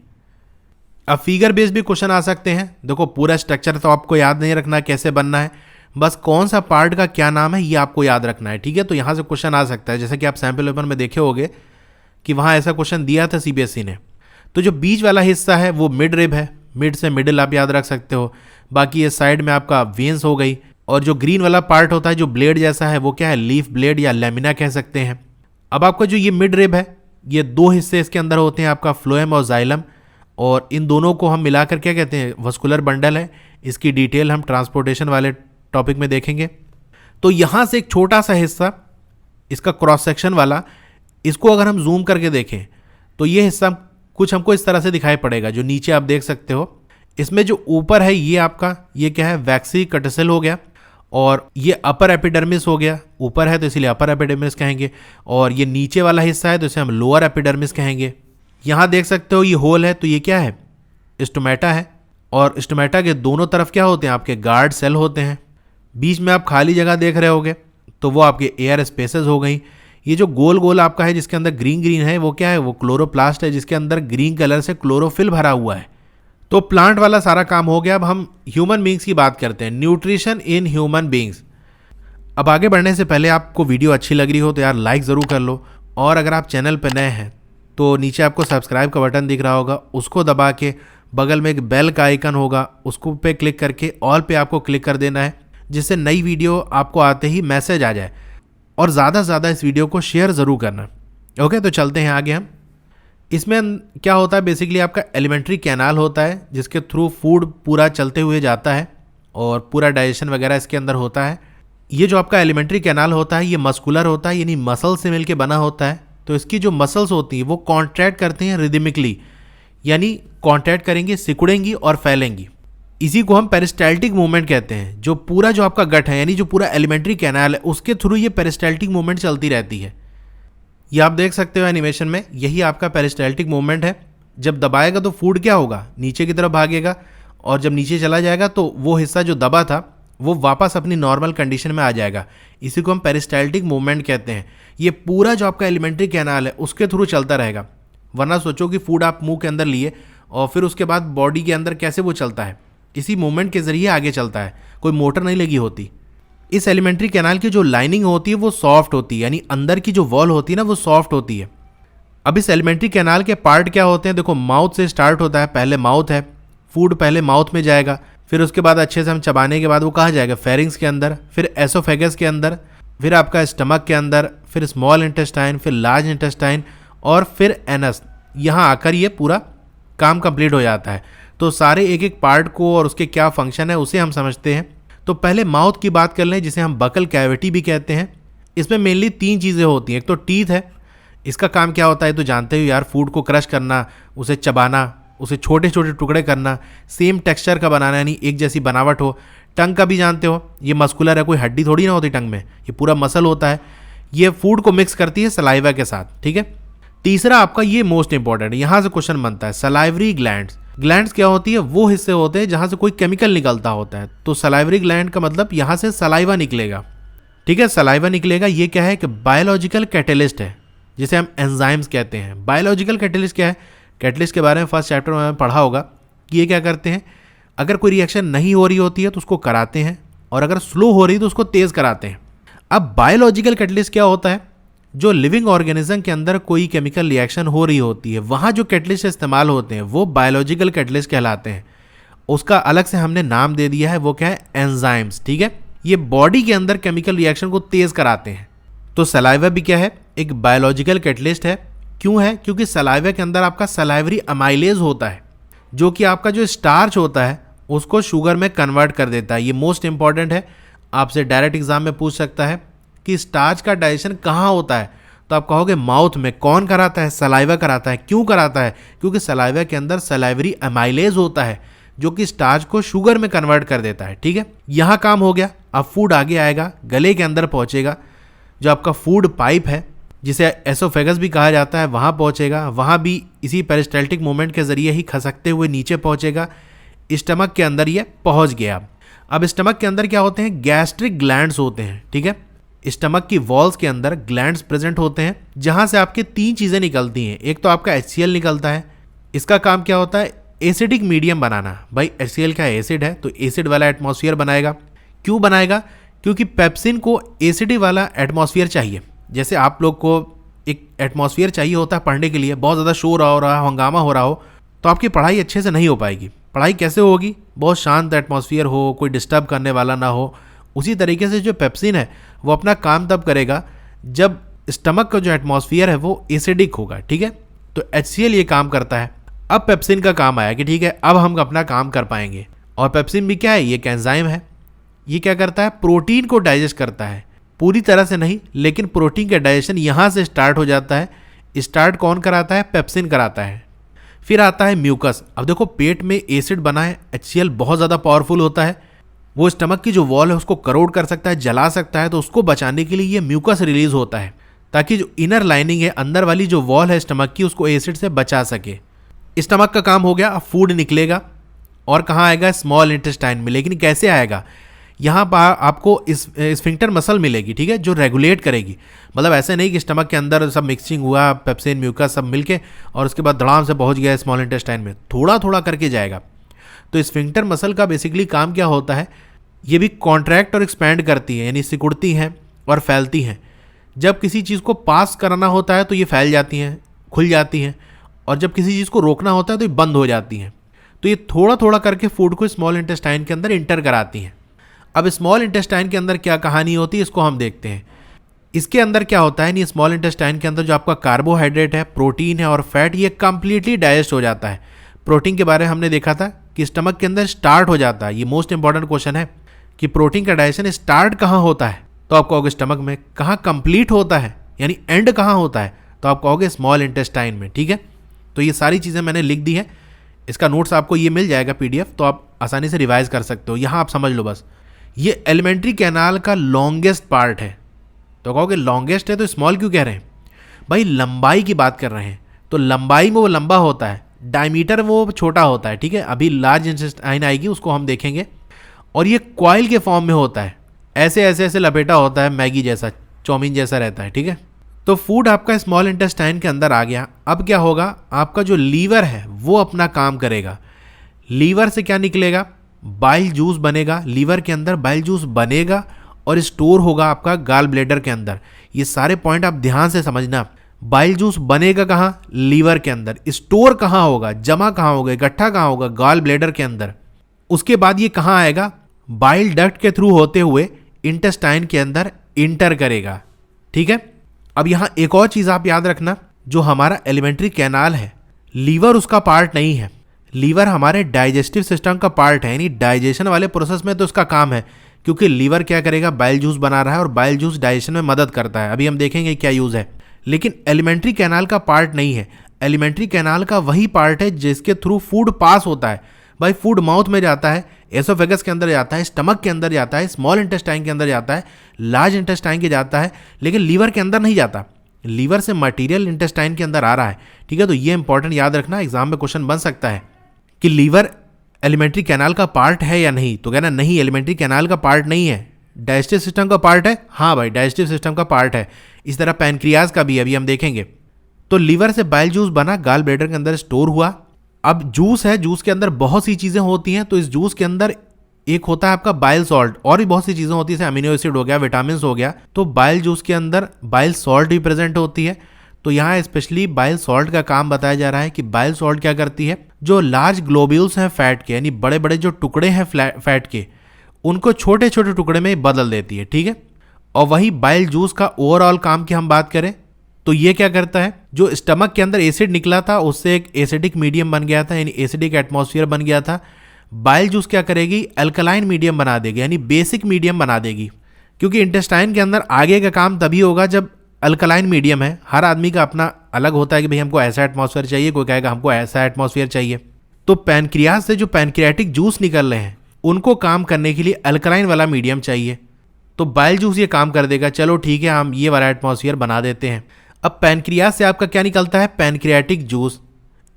अब फिगर बेस्ड भी क्वेश्चन आ सकते हैं। देखो पूरा स्ट्रक्चर तो आपको याद नहीं रखना कैसे बनना है, बस कौन सा पार्ट का क्या नाम है ये आपको याद रखना है, ठीक है। तो यहाँ से क्वेश्चन आ सकता है, जैसे कि आप सैम्पल पेपर में देखे होंगे कि वहाँ ऐसा क्वेश्चन दिया था सीबीएसई ने। तो जो बीच वाला हिस्सा है वो मिड रिब है, मिड से मिडिल आप याद रख सकते हो। बाकी ये साइड में आपका वेन्स हो गई, और जो ग्रीन वाला पार्ट होता है जो ब्लेड जैसा है वो क्या है, लीफ ब्लेड या लेमिना कह सकते हैं। अब आपका जो ये मिड रिब है, ये दो हिस्से इसके अंदर होते हैं, आपका फ्लोएम और जाइलम, और इन दोनों को हम मिलाकर क्या कहते हैं, वस्कुलर बंडल है। इसकी डिटेल हम ट्रांसपोर्टेशन वाले टॉपिक में देखेंगे। तो यहाँ से एक छोटा सा हिस्सा इसका क्रॉस सेक्शन वाला, इसको अगर हम जूम करके देखें तो ये हिस्सा कुछ हमको इस तरह से दिखाई पड़ेगा। जो नीचे आप देख सकते हो, इसमें जो ऊपर है ये आपका ये क्या है, वैक्सी कटसेल हो गया, और ये अपर एपिडर्मिस हो गया। ऊपर है तो इसीलिए अपर एपिडर्मिस कहेंगे, और ये नीचे वाला हिस्सा है तो इसे हम लोअर एपिडर्मिस कहेंगे। यहाँ देख सकते हो ये होल है, तो ये क्या है, स्टोमेटा है, और स्टोमेटा के दोनों तरफ क्या होते हैं, आपके गार्ड सेल होते हैं। बीच में आप खाली जगह देख रहे होगे तो वो आपके एयर स्पेसेस हो गई। ये जो गोल गोल आपका है जिसके अंदर ग्रीन ग्रीन है वो क्या है, वो क्लोरोप्लास्ट है, जिसके अंदर ग्रीन कलर से क्लोरोफिल भरा हुआ है। तो प्लांट वाला सारा काम हो गया। अब हम ह्यूमन बींग्स की बात करते हैं, न्यूट्रिशन इन ह्यूमन बींग्स। अब आगे बढ़ने से पहले आपको वीडियो अच्छी लग रही हो तो यार लाइक ज़रूर कर लो, और अगर आप चैनल पर नए हैं तो नीचे आपको सब्सक्राइब का बटन दिख रहा होगा, उसको दबा के बगल में एक बेल का आइकन होगा, उसको पे क्लिक करके ऑल पे आपको क्लिक कर देना है, जिससे नई वीडियो आपको आते ही मैसेज आ जाए। और ज़्यादा से ज़्यादा इस वीडियो को शेयर ज़रूर करना। ओके, तो चलते हैं आगे। हम इसमें क्या होता है, बेसिकली आपका एलिमेंट्री कैनाल होता है जिसके थ्रू फूड पूरा चलते हुए जाता है और पूरा डाइजेशन वगैरह इसके अंदर होता है। ये जो आपका एलिमेंट्री कैनाल होता है ये मस्कुलर होता है, यानी मसल से मिलके बना होता है। तो इसकी जो मसल्स होती हैं वो कॉन्ट्रैक्ट करते हैं रिदमिकली, यानी कॉन्ट्रैक्ट करेंगी, सिकुड़ेंगी और फैलेंगी। इसी को हम पेरिस्टाल्टिक मूवमेंट कहते हैं। जो पूरा जो आपका गट है, यानी जो पूरा एलिमेंट्री कैनाल है, उसके थ्रू ये पेरिस्टाल्टिक मूवमेंट चलती रहती है। ये आप देख सकते हो एनिमेशन में, यही आपका पेरिस्टाल्टिक मूवमेंट है। जब दबाएगा तो फूड क्या होगा, नीचे की तरफ भागेगा, और जब नीचे चला जाएगा तो वो हिस्सा जो दबा था वो वापस अपनी नॉर्मल कंडीशन में आ जाएगा। इसी को हम पेरिस्टाल्टिक मूवमेंट कहते हैं। ये पूरा जो आपका एलिमेंट्री कैनाल है उसके थ्रू चलता रहेगा। वरना सोचो कि फूड आप मुंह के अंदर लिए और फिर उसके बाद बॉडी के अंदर कैसे वो चलता है, इसी मूवमेंट के जरिए आगे चलता है, कोई मोटर नहीं लगी होती। इस एलिमेंट्री कैनाल की जो लाइनिंग होती है वो सॉफ्ट होती है, यानी अंदर की जो वॉल होती है ना वो सॉफ्ट होती है। अब इस एलिमेंट्री कैनाल के पार्ट क्या होते हैं, देखो माउथ से स्टार्ट होता है। पहले माउथ है, फूड पहले माउथ में जाएगा, फिर उसके बाद अच्छे से हम चबाने के बाद वो कहाँ जाएगा, फेरिंग्स के अंदर, फिर एसोफेगस के अंदर, फिर आपका स्टमक के अंदर, फिर स्मॉल इंटेस्टाइन, फिर लार्ज इंटेस्टाइन, और फिर एनस। यहाँ आकर ये पूरा काम कंप्लीट हो जाता है। तो सारे एक एक पार्ट को और उसके क्या फंक्शन है उसे हम समझते हैं। तो पहले माउथ की बात कर लें, जिसे हम बकल कैविटी भी कहते हैं। इसमें मेनली 3 चीज़ें होती हैं। एक तो टीथ है, इसका काम क्या होता है तो जानते हो यार, फूड को क्रश करना, उसे चबाना, उसे छोटे छोटे टुकड़े करना, सेम टेक्सचर का बनाना, यानी एक जैसी बनावट हो। टंग का भी जानते हो, ये मस्कुलर है, कोई हड्डी थोड़ी ना होती टंग में, ये पूरा मसल होता है। ये फूड को मिक्स करती है सलाइवा के साथ, ठीक है। तीसरा आपका ये मोस्ट इंपॉर्टेंट है, यहाँ से क्वेश्चन बनता है, सलाइवरी ग्लैंड्स। ग्लैंड्स क्या होती है, वो हिस्से होते हैं जहाँ से कोई केमिकल निकलता होता है। तो सलाइवरी ग्लैंड का मतलब यहाँ से सलाइवा निकलेगा, ठीक है, सलाइवा निकलेगा। ये क्या है कि बायोलॉजिकल कैटलिस्ट है, जिसे हम एंजाइम्स कहते हैं। बायोलॉजिकल कैटलिस्ट क्या है, कैटलिस्ट के बारे में फर्स्ट चैप्टर में पढ़ा होगा कि ये क्या करते हैं, अगर कोई रिएक्शन नहीं हो रही होती है तो उसको कराते हैं, और अगर स्लो हो रही है तो उसको तेज़ कराते हैं। अब बायोलॉजिकल कैटलिस्ट क्या होता है, जो लिविंग ऑर्गेनिज्म के अंदर कोई केमिकल रिएक्शन हो रही होती है वहाँ जो कैटलिस्ट इस्तेमाल होते हैं वो बायोलॉजिकल कैटलिस्ट कहलाते हैं। उसका अलग से हमने नाम दे दिया है, वो क्या है, एंजाइम्स। ठीक है, ये बॉडी के अंदर केमिकल रिएक्शन को तेज कराते हैं। तो सलाइवा भी क्या है, एक बायोलॉजिकल कैटलिस्ट है। क्यों है? क्योंकि सलाइवा के अंदर आपका सलाइवरी अमाइलेज होता है जो कि आपका जो स्टार्च होता है उसको शुगर में कन्वर्ट कर देता है। ये मोस्ट इंपॉर्टेंट है, आपसे डायरेक्ट एग्जाम में पूछ सकता है कि स्टार्च का डाइजेशन कहाँ होता है, तो आप कहोगे माउथ में। कौन कराता है? सलाइवा कराता है। क्यों कराता है? क्योंकि सलाइवा के अंदर सलाइवरी अमाइलेज होता है जो कि स्टार्च को शुगर में कन्वर्ट कर देता है। ठीक है, यहाँ काम हो गया। अब फूड आगे आएगा, गले के अंदर पहुँचेगा, जो आपका फूड पाइप है जिसे एसोफेगस भी कहा जाता है वहाँ पहुँचेगा। वहाँ भी इसी पेरिस्टाल्टिक मूवमेंट के जरिए ही खसकते हुए नीचे पहुँचेगा। स्टमक के अंदर ये पहुँच गया। अब स्टमक के अंदर क्या होते हैं? गैस्ट्रिक ग्लैंड्स होते हैं। ठीक है, स्टमक की वॉल्स के अंदर ग्लैंड्स प्रेजेंट होते हैं जहाँ से आपके 3 चीज़ें निकलती हैं। एक तो आपका HCl निकलता है, इसका काम क्या होता है? एसिडिक मीडियम बनाना। भाई HCl क्या एसिड है, तो एसिड वाला एटमॉस्फेयर बनाएगा। क्यों बनाएगा? क्योंकि पेप्सिन को एसिडी वाला एटमॉस्फेयर चाहिए। जैसे आप लोग को एक एटमॉस्फेयर चाहिए होता है पढ़ने के लिए, बहुत ज़्यादा शोर हो रहा हो, हंगामा हो रहा हो, तो आपकी पढ़ाई अच्छे से नहीं हो पाएगी। पढ़ाई कैसे होगी? बहुत शांत एटमॉस्फेयर हो, कोई डिस्टर्ब करने वाला ना हो। उसी तरीके से जो पेप्सिन है वो अपना काम तब करेगा जब स्टमक का जो एटमॉस्फेयर है वो एसिडिक होगा। ठीक है, तो HCl ये काम करता है। अब पेप्सिन का काम आया कि ठीक है अब हम अपना काम कर पाएंगे। और पेप्सिन भी क्या है? ये एक एंजाइम है। ये क्या करता है? प्रोटीन को डाइजेस्ट करता है। पूरी तरह से नहीं, लेकिन प्रोटीन का डाइजेशन यहाँ से स्टार्ट हो जाता है। स्टार्ट कौन कराता है? पेप्सिन कराता है। फिर आता है म्यूकस। अब देखो पेट में एसिड बना है, HCl बहुत ज़्यादा पावरफुल होता है, वो स्टमक की जो वॉल है उसको करोड कर सकता है, जला सकता है। तो उसको बचाने के लिए ये म्यूकस रिलीज होता है ताकि जो इनर लाइनिंग है, अंदर वाली जो वॉल है स्टमक की, उसको एसिड से बचा सके। स्टमक का काम हो गया। अब फूड निकलेगा और कहाँ आएगा? स्मॉल इंटेस्टाइन में। लेकिन कैसे आएगा? यहाँ पर आपको स्फिंक्टर मसल मिलेगी। ठीक है, जो रेगुलेट करेगी। मतलब ऐसे नहीं कि स्टमक के अंदर सब मिक्सिंग हुआ, पेप्सिन म्यूकस सब मिलके और उसके बाद धड़ाम से पहुँच गया स्मॉल इंटेस्टाइन में। थोड़ा थोड़ा करके जाएगा। तो स्फिंक्टर मसल का बेसिकली काम क्या होता है? ये भी कॉन्ट्रैक्ट और एक्सपैंड करती है, यानी सिकुड़ती हैं और फैलती हैं। जब किसी चीज़ को पास करना होता है तो ये फैल जाती हैं, खुल जाती हैं, और जब किसी चीज़ को रोकना होता है तो ये बंद हो जाती हैं। तो ये थोड़ा थोड़ा करके फूड को स्मॉल इंटेस्टाइन के अंदर इंटर कराती हैं। अब स्मॉल इंटेस्टाइन के अंदर क्या कहानी होती है इसको हम देखते हैं। इसके अंदर क्या होता है? नहीं, स्मॉल इंटेस्टाइन के अंदर जो आपका कार्बोहाइड्रेट है, प्रोटीन है और फैट, ये कंप्लीटली डाइजेस्ट हो जाता है। प्रोटीन के बारे में हमने देखा था कि स्टमक के अंदर स्टार्ट हो जाता है। ये मोस्ट इंपॉर्टेंट क्वेश्चन है कि प्रोटीन का डाइजेशन स्टार्ट कहाँ होता है, तो आप कहोगे स्टमक में। कहाँ कंप्लीट होता है, यानी एंड कहाँ होता है, तो आप कहोगे स्मॉल इंटेस्टाइन में। ठीक है, तो ये सारी चीज़ें मैंने लिख दी है। इसका नोट्स आपको ये मिल जाएगा PDF, तो आप आसानी से रिवाइज कर सकते हो। यहाँ आप समझ लो बस, ये एलिमेंट्री कैनाल का लॉन्गेस्ट पार्ट है। तो कहोगे लॉन्गेस्ट है तो स्मॉल क्यों कह रहे हैं? भाई लंबाई की बात कर रहे हैं, तो लंबाई में वो लंबा होता है, डायमीटर वो छोटा होता है। ठीक है, अभी लार्ज इंटेस्टाइन आएगी, उसको हम देखेंगे। और ये कॉइल के फॉर्म में होता है, ऐसे ऐसे ऐसे लपेटा होता है, मैगी जैसा, चाउमीन जैसा रहता है। ठीक है, तो फूड आपका स्मॉल इंटेस्टाइन के अंदर आ गया। अब क्या होगा? आपका जो लीवर है वो अपना काम करेगा। लीवर से क्या निकलेगा? बाइल जूस बनेगा। लीवर के अंदर बाइल जूस बनेगा और स्टोर होगा आपका गाल ब्लेडर के अंदर। ये सारे पॉइंट आप ध्यान से समझना। बाइल जूस बनेगा कहाँ? लीवर के अंदर। स्टोर कहाँ होगा? जमा कहाँ होगा? इकट्ठा कहाँ होगा? गाल ब्लेडर के अंदर। उसके बाद ये कहाँ आएगा? बाइल डक्ट के थ्रू होते हुए इंटेस्टाइन के अंदर इंटर करेगा। ठीक है, अब यहाँ एक और चीज़ आप याद रखना, जो हमारा एलिमेंट्री कैनाल है, लीवर उसका पार्ट नहीं है। लीवर हमारे डाइजेस्टिव सिस्टम का पार्ट है, यानी डाइजेशन वाले प्रोसेस में तो उसका काम है, क्योंकि लीवर क्या करेगा? बाइल जूस बना रहा है और बाइल जूस डाइजेशन में मदद करता है। अभी हम देखेंगे क्या यूज़ है। लेकिन एलिमेंट्री कैनाल का पार्ट नहीं है। एलिमेंट्री कैनाल का वही पार्ट है जिसके थ्रू फूड पास होता है। भाई फूड माउथ में जाता है, एसोफेगस के अंदर जाता है, स्टमक के अंदर जाता है, स्मॉल इंटेस्टाइन के अंदर जाता है, लार्ज इंटेस्टाइन के जाता है, लेकिन लीवर के अंदर नहीं जाता। लीवर से मटेरियल इंटेस्टाइन के अंदर आ रहा है। ठीक है, तो ये इंपॉर्टेंट याद रखना, एग्जाम में क्वेश्चन बन सकता है कि लीवर एलिमेंट्री कैनाल का पार्ट है या नहीं। तो कहना नहीं, एलिमेंट्री कैनाल का पार्ट नहीं है। डाइजेस्टिव सिस्टम का पार्ट है। हाँ भाई, डाइजेस्टिव सिस्टम का पार्ट है। इस तरह पैनक्रियाज का भी अभी हम देखेंगे। तो लीवर से बाइल जूस बना, गाल ब्लैडर के अंदर स्टोर हुआ। अब जूस है, जूस के अंदर बहुत सी चीज़ें होती हैं, तो इस जूस के अंदर एक होता है आपका बाइल सॉल्ट, और भी बहुत सी चीज़ें होती है जैसे अमीनो एसिड हो गया, विटामिन हो गया। तो बाइल जूस के अंदर बाइल सॉल्ट भी प्रेजेंट होती है। तो यहाँ स्पेशली बाइल सॉल्ट का काम बताया जा रहा है कि बाइल सॉल्ट क्या करती है, जो लार्ज ग्लोब्यूल्स हैं फैट के, यानी बड़े बड़े जो टुकड़े हैं फैट के, उनको छोटे छोटे टुकड़े में बदल देती है, ठीक है। और वही बाइल जूस का ओवरऑल काम की हम बात करें तो ये क्या करता है, जो स्टमक के अंदर एसिड निकला था उससे एक एसिडिक मीडियम बन गया था, यानी एसिडिक एटमॉस्फेयर बन गया था। बाइल जूस क्या करेगी, अल्कलाइन मीडियम बना देगी, यानी बेसिक मीडियम बना देगी। क्योंकि इंटेस्टाइन के अंदर आगे का काम तभी होगा जब अल्कलाइन मीडियम है। हर आदमी का अपना अलग होता है कि भाई हमको ऐसा एटमॉस्फेयर चाहिए, कोई कहेगा हमको ऐसा एटमॉस्फेयर चाहिए। तो पैनक्रियाज से जो पैनक्रियाटिक जूस निकल रहे हैं उनको काम करने के लिए अल्कलाइन वाला मीडियम चाहिए। तो बाइल जूस ये काम कर देगा, चलो ठीक है हम ये वाला एटमॉस्फेयर बना देते हैं। अब पैनक्रियाज से आपका क्या निकलता है, पैनक्रियाटिक जूस।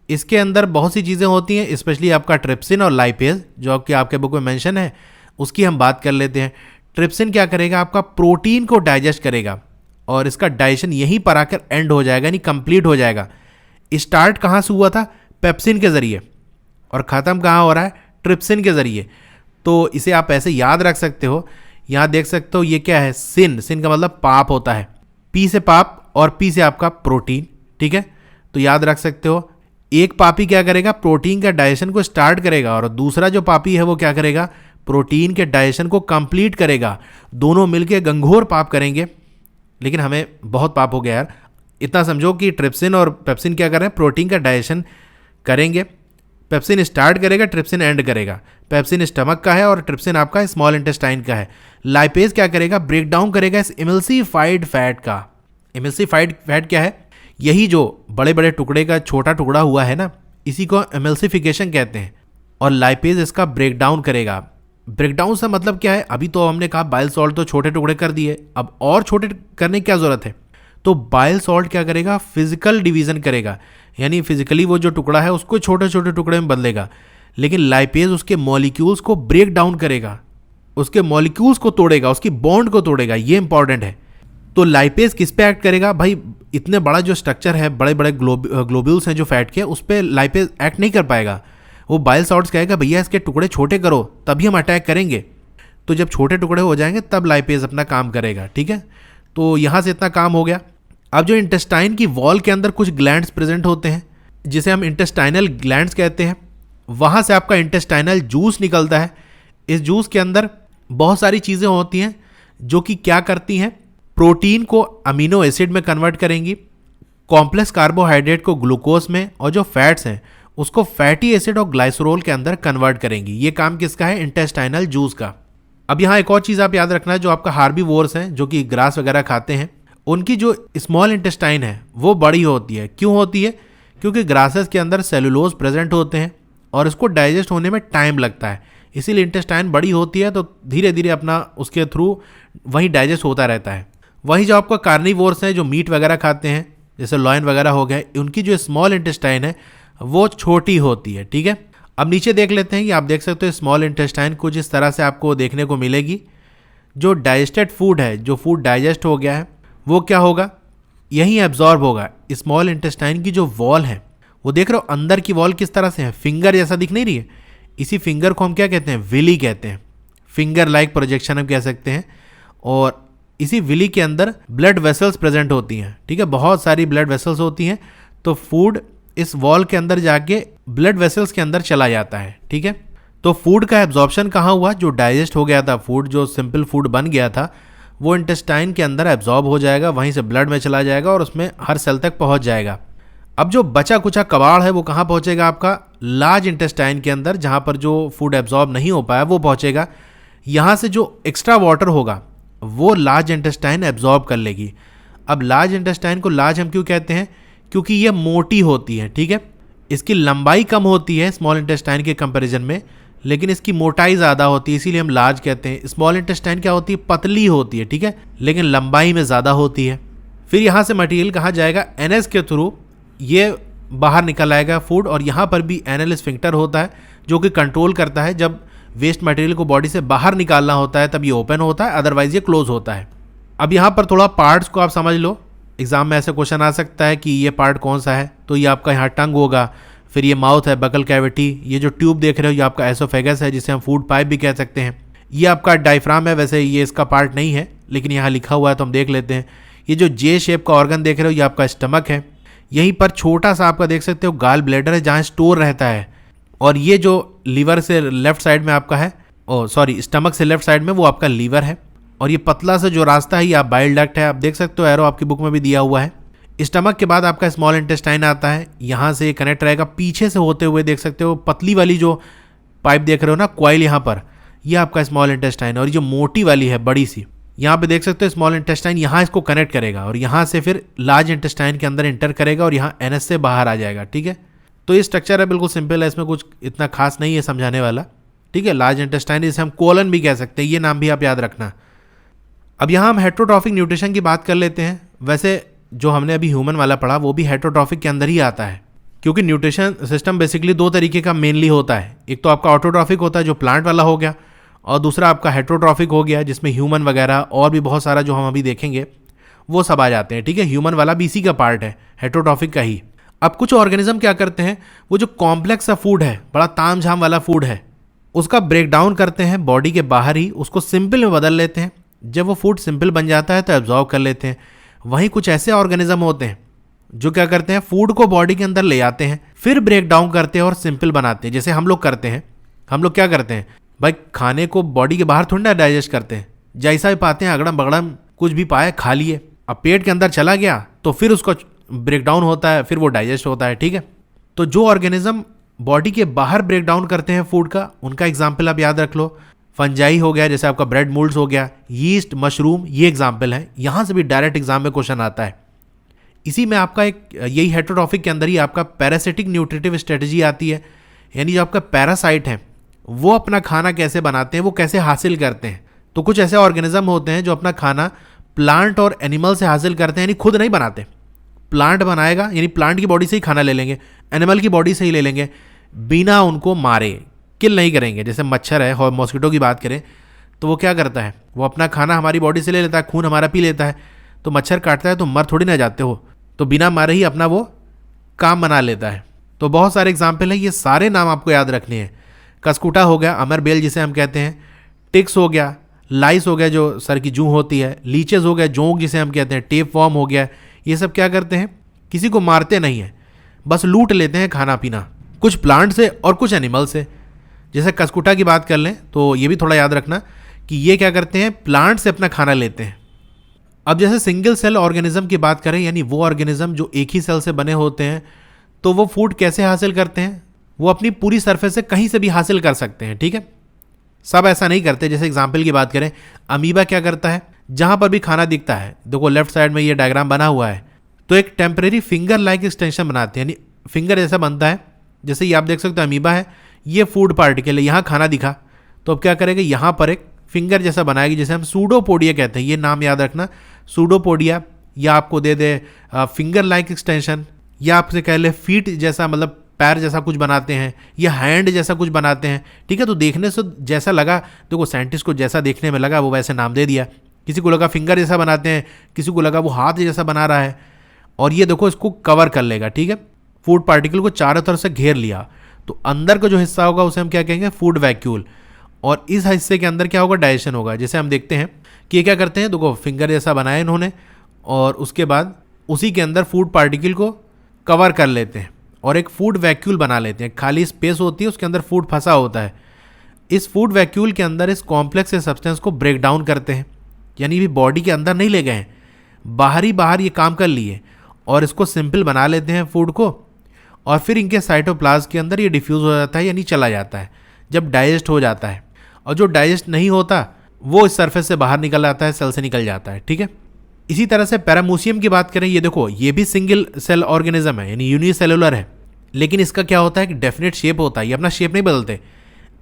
इसके अंदर बहुत सी चीज़ें होती हैं, स्पेशली आपका ट्रिप्सिन और लाइपेज जो कि आपके बुक में मेंशन है, उसकी हम बात कर लेते हैं। ट्रिप्सिन क्या करेगा, आपका प्रोटीन को डाइजेस्ट करेगा और इसका डाइजेशन यहीं पर आकर एंड हो जाएगा, यानी कंप्लीट हो जाएगा। स्टार्ट कहाँ से हुआ था, पेप्सिन के ज़रिए, और ख़त्म कहाँ हो रहा है, ट्रिप्सिन के ज़रिए। तो इसे आप ऐसे याद रख सकते हो। यहाँ देख सकते हो ये क्या है, सिन, सिन का मतलब पाप होता है, पी से पाप और पी से आपका प्रोटीन, ठीक है। तो याद रख सकते हो, एक पापी क्या करेगा, प्रोटीन का डाइजेशन को स्टार्ट करेगा, और दूसरा जो पापी है वो क्या करेगा, प्रोटीन के डाइजेशन को कंप्लीट करेगा। दोनों मिलके गंघोर पाप करेंगे। लेकिन हमें बहुत पाप हो गया यार। इतना समझो कि ट्रिप्सिन और पेप्सिन क्या कर रहे हैं, प्रोटीन का डाइजेशन करेंगे। पेप्सिन स्टार्ट करेगा, ट्रिप्सिन एंड करेगा। पेप्सिन स्टमक का है और ट्रिप्सिन आपका स्मॉल इंटेस्टाइन का है। लाइपेज क्या करेगा, ब्रेक डाउन करेगा इस इमल्सिफाइड फैट का। इमल्सिफाइड फैट क्या है, यही जो बड़े बड़े टुकड़े का छोटा टुकड़ा हुआ है ना, इसी को एमल्सिफिकेशन कहते हैं। और लाइपेज इसका ब्रेक डाउन करेगा। ब्रेक डाउन से मतलब क्या है, अभी तो हमने कहा बाइल सॉल्ट तो छोटे टुकड़े कर दिए, अब और छोटे करने की क्या जरूरत है। तो बाइल सॉल्ट क्या करेगा, फिजिकल डिवीजन करेगा, यानी फिजिकली वो जो टुकड़ा है उसको छोटे छोटे टुकड़े में बदलेगा। लेकिन लाइपेज उसके मॉलिक्यूल्स को ब्रेक डाउन करेगा, उसके मॉलिक्यूल्स को तोड़ेगा, उसकी बॉन्ड को तोड़ेगा। ये इंपॉर्टेंट है। तो लाइपेज किस पे एक्ट करेगा भाई, इतने बड़ा जो स्ट्रक्चर है, बड़े बड़े ग्लोब्यूल्स हैं जो फैट के, उस पर लाइपेज एक्ट नहीं कर पाएगा। वो बाइल सॉल्ट्स कहेगा भैया इसके टुकड़े छोटे करो तभी हम अटैक करेंगे। तो जब छोटे टुकड़े हो जाएंगे तब लाइपेज अपना काम करेगा, ठीक है। तो यहाँ से इतना काम हो गया। अब जो इंटेस्टाइन की वॉल के अंदर कुछ ग्लैंड्स प्रेजेंट होते हैं जिसे हम इंटेस्टाइनल ग्लैंड्स कहते हैं, वहाँ से आपका इंटेस्टाइनल जूस निकलता है। इस जूस के अंदर बहुत सारी चीज़ें होती हैं जो कि क्या करती हैं, प्रोटीन को अमीनो एसिड में कन्वर्ट करेंगी, कॉम्प्लेक्स कार्बोहाइड्रेट को ग्लूकोज में, और जो फैट्स हैं उसको फैटी एसिड और ग्लाइसरोल के अंदर कन्वर्ट करेंगी। ये काम किसका है, इंटेस्टाइनल जूस का। अब यहाँ एक और चीज़ आप याद रखना है, जो आपका हार्बीवोर्स हैं जो कि ग्रास वगैरह खाते हैं, उनकी जो स्मॉल इंटेस्टाइन है वो बड़ी होती है। क्यों होती है, क्योंकि ग्रासेस के अंदर सेलुलोज प्रेजेंट होते हैं और इसको डाइजेस्ट होने में टाइम लगता है, इसीलिए इंटेस्टाइन बड़ी होती है। तो धीरे धीरे अपना उसके थ्रू वही डाइजेस्ट होता रहता है। वही जो आपका कार्निवोर्स हैं जो मीट वगैरह खाते हैं जैसे लॉयन वगैरह हो गए, उनकी जो स्मॉल इंटेस्टाइन है वो छोटी होती है, ठीक है। अब नीचे देख लेते हैं कि आप देख सकते हो स्मॉल इंटेस्टाइन कुछ इस तरह से आपको देखने को मिलेगी। जो डाइजेस्टेड फूड है, जो फूड डाइजेस्ट हो गया है, वो क्या होगा, यहीं एब्जॉर्ब होगा। स्मॉल इंटेस्टाइन की जो वॉल है वो देख रहे हो, अंदर की वॉल किस तरह से है, फिंगर जैसा दिख नहीं रही है। इसी फिंगर को हम क्या कहते हैं, विली कहते हैं। फिंगर लाइक प्रोजेक्शन हम कह सकते हैं। और इसी विली के अंदर ब्लड वेसल्स प्रेजेंट होती हैं, ठीक है, बहुत सारी ब्लड वेसल्स होती हैं। तो फूड इस वॉल के अंदर जाके ब्लड वेसल्स के अंदर चला जाता है, ठीक है। तो फूड का एब्जॉर्प्शन कहाँ हुआ, जो डाइजेस्ट हो गया था फूड, जो सिंपल फूड बन गया था, वो इंटेस्टाइन के अंदर एब्जॉर्ब हो जाएगा, वहीं से ब्लड में चला जाएगा और उसमें हर सेल तक पहुंच जाएगा। अब जो बचा कुचा कबाड़ है वो कहाँ पहुंचेगा, आपका लार्ज इंटेस्टाइन के अंदर, जहाँ पर जो फूड एब्जॉर्ब नहीं हो पाया वो पहुंचेगा। यहाँ से जो एक्स्ट्रा वाटर होगा वो लार्ज इंटेस्टाइन एब्जॉर्ब कर लेगी। अब लार्ज इंटेस्टाइन को लार्ज हम क्यों कहते हैं, क्योंकि ये मोटी होती है, ठीक है। इसकी लंबाई कम होती है स्मॉल इंटेस्टाइन के कंपैरिजन में, लेकिन इसकी मोटाई ज़्यादा होती है, इसीलिए हम लार्ज कहते हैं। स्मॉल इंटेस्टाइन क्या होती है, पतली होती है, ठीक है, लेकिन लंबाई में ज़्यादा होती है। फिर यहाँ से मटेरियल कहाँ जाएगा, एनएस के थ्रू ये बाहर निकल आएगा फूड, और यहाँ पर भी एनल स्फिंक्टर होता है जो कि कंट्रोल करता है। जब वेस्ट मटेरियल को बॉडी से बाहर निकालना होता है तब ये ओपन होता है, अदरवाइज ये क्लोज होता है। अब यहाँ पर थोड़ा पार्ट्स को आप समझ लो, एग्जाम में ऐसे क्वेश्चन आ सकता है कि ये पार्ट कौन सा है। तो ये आपका यहाँ टंग होगा, फिर ये माउथ है, बकल कैविटी, ये जो ट्यूब देख रहे हो ये आपका एसोफेगस है जिसे हम फूड पाइप भी कह सकते हैं। ये आपका डायफ्राम है, वैसे ये इसका पार्ट नहीं है लेकिन यहाँ लिखा हुआ है तो हम देख लेते हैं। ये जो जे शेप का ऑर्गन देख रहे हो ये आपका स्टमक है। यहीं पर छोटा सा आपका देख सकते हो गाल ब्लैडर है जहाँ स्टोर रहता है। और ये जो लीवर से लेफ्ट साइड में आपका है, स्टमक से लेफ्ट साइड में वो आपका लीवर है। और ये पतला सा जो रास्ता है ये आप बाइल डक्ट है, आप देख सकते हो, एरो आपकी बुक में भी दिया हुआ है। स्टमक के बाद आपका स्मॉल इंटेस्टाइन आता है, यहाँ से कनेक्ट रहेगा पीछे से होते हुए, देख सकते हो पतली वाली जो पाइप देख रहे हो ना, कॉइल यहाँ पर, ये आपका स्मॉल इंटेस्टाइन। और ये जो मोटी वाली है बड़ी सी, यहाँ पे देख सकते हो स्मॉल इंटेस्टाइन यहाँ इसको कनेक्ट करेगा और यहाँ से फिर लार्ज इंटेस्टाइन के अंदर इंटर करेगा और यहाँ एनएस से बाहर आ जाएगा। ठीक है, तो ये स्ट्रक्चर है, बिल्कुल सिंपल है, इसमें कुछ इतना खास नहीं है समझाने वाला। ठीक है, लार्ज इंटेस्टाइन जिसे हम कोलन भी कह सकते हैं, ये नाम भी आप याद रखना। अब यहाँ हम हेटरोट्रॉफिक न्यूट्रिशन की बात कर लेते हैं। वैसे जो हमने अभी ह्यूमन वाला पढ़ा वो भी हेटरोट्रॉफिक के अंदर ही आता है, क्योंकि न्यूट्रिशन सिस्टम बेसिकली दो तरीके का मेनली होता है। एक तो आपका ऑटोट्रॉफिक होता है जो प्लांट वाला हो गया, और दूसरा आपका हेटरोट्रॉफिक हो गया जिसमें ह्यूमन वगैरह और भी बहुत सारा जो हम अभी देखेंगे वो सब आ जाते हैं। ठीक है, ह्यूमन वाला भी इसी का पार्ट है, हेटरोट्रॉफिक का ही। अब कुछ ऑर्गेनिज्म क्या करते हैं, वो जो कॉम्प्लेक्स सा फूड है, बड़ा ताम झाम वाला फूड है, उसका ब्रेक डाउन करते हैं बॉडी के बाहर ही, उसको सिंपल में बदल लेते हैं। जब वो फूड सिंपल बन जाता है तो एब्जॉर्व कर लेते हैं। वहीं कुछ ऐसे ऑर्गेनिज्म होते हैं जो क्या करते हैं, फूड को बॉडी के अंदर ले आते हैं, फिर ब्रेक डाउन करते हैं और सिंपल बनाते हैं, जैसे हम लोग करते हैं। हम लोग क्या करते हैं भाई, खाने को बॉडी के बाहर थोड़ी ना डाइजेस्ट करते हैं, जैसा भी पाते हैं अगड़म बगड़म कुछ भी पाए खा लिए, अब पेट के अंदर चला गया तो फिर उसको ब्रेक डाउन होता है, फिर वो डाइजेस्ट होता है। ठीक है, तो जो ऑर्गेनिज्म बॉडी के बाहर ब्रेक डाउन करते हैं फूड का, उनका एग्जाम्पल आप याद रख लो। फंजाई हो गया, जैसे आपका ब्रेड मोल्ड्स हो गया, यीस्ट, मशरूम, ये एग्जाम्पल है। यहाँ से भी डायरेक्ट एग्जाम में क्वेश्चन आता है। इसी में आपका एक यही हेटरोट्रॉफिक के अंदर ही आपका पैरासिटिक न्यूट्रिटिव स्ट्रेटजी आती है, यानी जो आपका पैरासाइट है वो अपना खाना कैसे बनाते हैं, वो कैसे हासिल करते हैं। तो कुछ ऐसे ऑर्गेनिज्म होते हैं जो अपना खाना प्लांट और एनिमल से हासिल करते हैं, यानी खुद नहीं बनाते। प्लांट बनाएगा यानी प्लांट की बॉडी से ही खाना ले लेंगे, एनिमल की बॉडी से ही ले लेंगे, बिना उनको मारे, किल नहीं करेंगे। जैसे मच्छर है और मॉस्किटो की बात करें तो वो क्या करता है, वो अपना खाना हमारी बॉडी से ले लेता है, खून हमारा पी लेता है। तो मच्छर काटता है तो मर थोड़ी ना जाते हो, तो बिना मारे ही अपना वो काम बना लेता है। तो बहुत सारे एग्जाम्पल हैं, ये सारे नाम आपको याद रखने हैं। कस्कुटा हो गया, अमर बेल जिसे हम कहते हैं, टिक्स हो गया, लाइस हो गया जो सर की जूं होती है, लीचेस हो गया, जोंक जिसे हम कहते हैं, टेप वॉर्म हो गया, ये सब क्या करते हैं, किसी को मारते नहीं है, बस लूट लेते हैं खाना पीना, कुछ प्लांट से और कुछ एनिमल से। जैसे कस्कुटा की बात कर लें तो ये भी थोड़ा याद रखना कि ये क्या करते हैं, प्लांट से अपना खाना लेते हैं। अब जैसे सिंगल सेल ऑर्गेनिज्म की बात करें, यानी वो ऑर्गेनिज्म जो एक ही सेल से बने होते हैं, तो वो फूड कैसे हासिल करते हैं, वो अपनी पूरी सरफेस से कहीं से भी हासिल कर सकते हैं। ठीक है, सब ऐसा नहीं करते। जैसे एग्जाम्पल की बात करें, अमीबा क्या करता है, जहां पर भी खाना दिखता है, देखो लेफ्ट साइड में ये डायग्राम बना हुआ है, तो एक टेम्परेरी फिंगर लाइक एक्सटेंशन बनाते हैं, यानी फिंगर जैसा बनता है। जैसे ये आप देख सकते हो अमीबा है, ये फूड पार्टिकल है, यहाँ खाना दिखा तो अब क्या करेगा, यहाँ पर एक फिंगर जैसा बनाएगी, जैसे हम सूडोपोडिया कहते हैं, ये नाम याद रखना, सूडोपोडिया, या आपको दे दे फिंगर लाइक एक्सटेंशन, या आपसे कह ले फीट जैसा, मतलब पैर जैसा कुछ बनाते हैं, या हैंड जैसा कुछ बनाते हैं। ठीक है, तो देखने से जैसा लगा, देखो साइंटिस्ट को जैसा देखने में लगा वो वैसे नाम दे दिया। किसी को लगा फिंगर जैसा बनाते हैं, किसी को लगा वो हाथ जैसा बना रहा है, और ये देखो इसको कवर कर लेगा। ठीक है, फूड पार्टिकल को चारों तरफ से घेर लिया, तो अंदर का जो हिस्सा होगा उसे हम क्या कहेंगे, फूड वैक्यूल, और इस हिस्से के अंदर क्या होगा, डाइजेशन होगा। जैसे हम देखते हैं कि ये क्या करते हैं, देखो फिंगर जैसा बनाया इन्होंने, और उसके बाद उसी के अंदर फूड पार्टिकल को कवर कर लेते हैं और एक फूड वैक्यूल बना लेते हैं। खाली स्पेस होती है, उसके अंदर फूड फंसा होता है। इस फूड वैक्यूल के अंदर इस कॉम्प्लेक्स से सब्सटेंस को ब्रेक डाउन करते हैं, यानी भी बॉडी के अंदर नहीं ले गए हैं, बाहर ही बाहर ये काम कर लिए, और इसको सिंपल बना लेते हैं फूड को, और फिर इनके साइटोप्लाज्म के अंदर ये डिफ्यूज़ हो जाता है, यानी चला जाता है जब डाइजेस्ट हो जाता है। और जो डाइजेस्ट नहीं होता वो इस सरफेस से बाहर निकल आता है, सेल से निकल जाता है। ठीक है, इसी तरह से पैरामोसियम की बात करें, ये देखो ये भी सिंगल सेल ऑर्गेनिज्म है, यानी यूनिसेलुलर है, लेकिन इसका क्या होता है कि डेफिनेट शेप होता है, ये अपना शेप नहीं बदलते।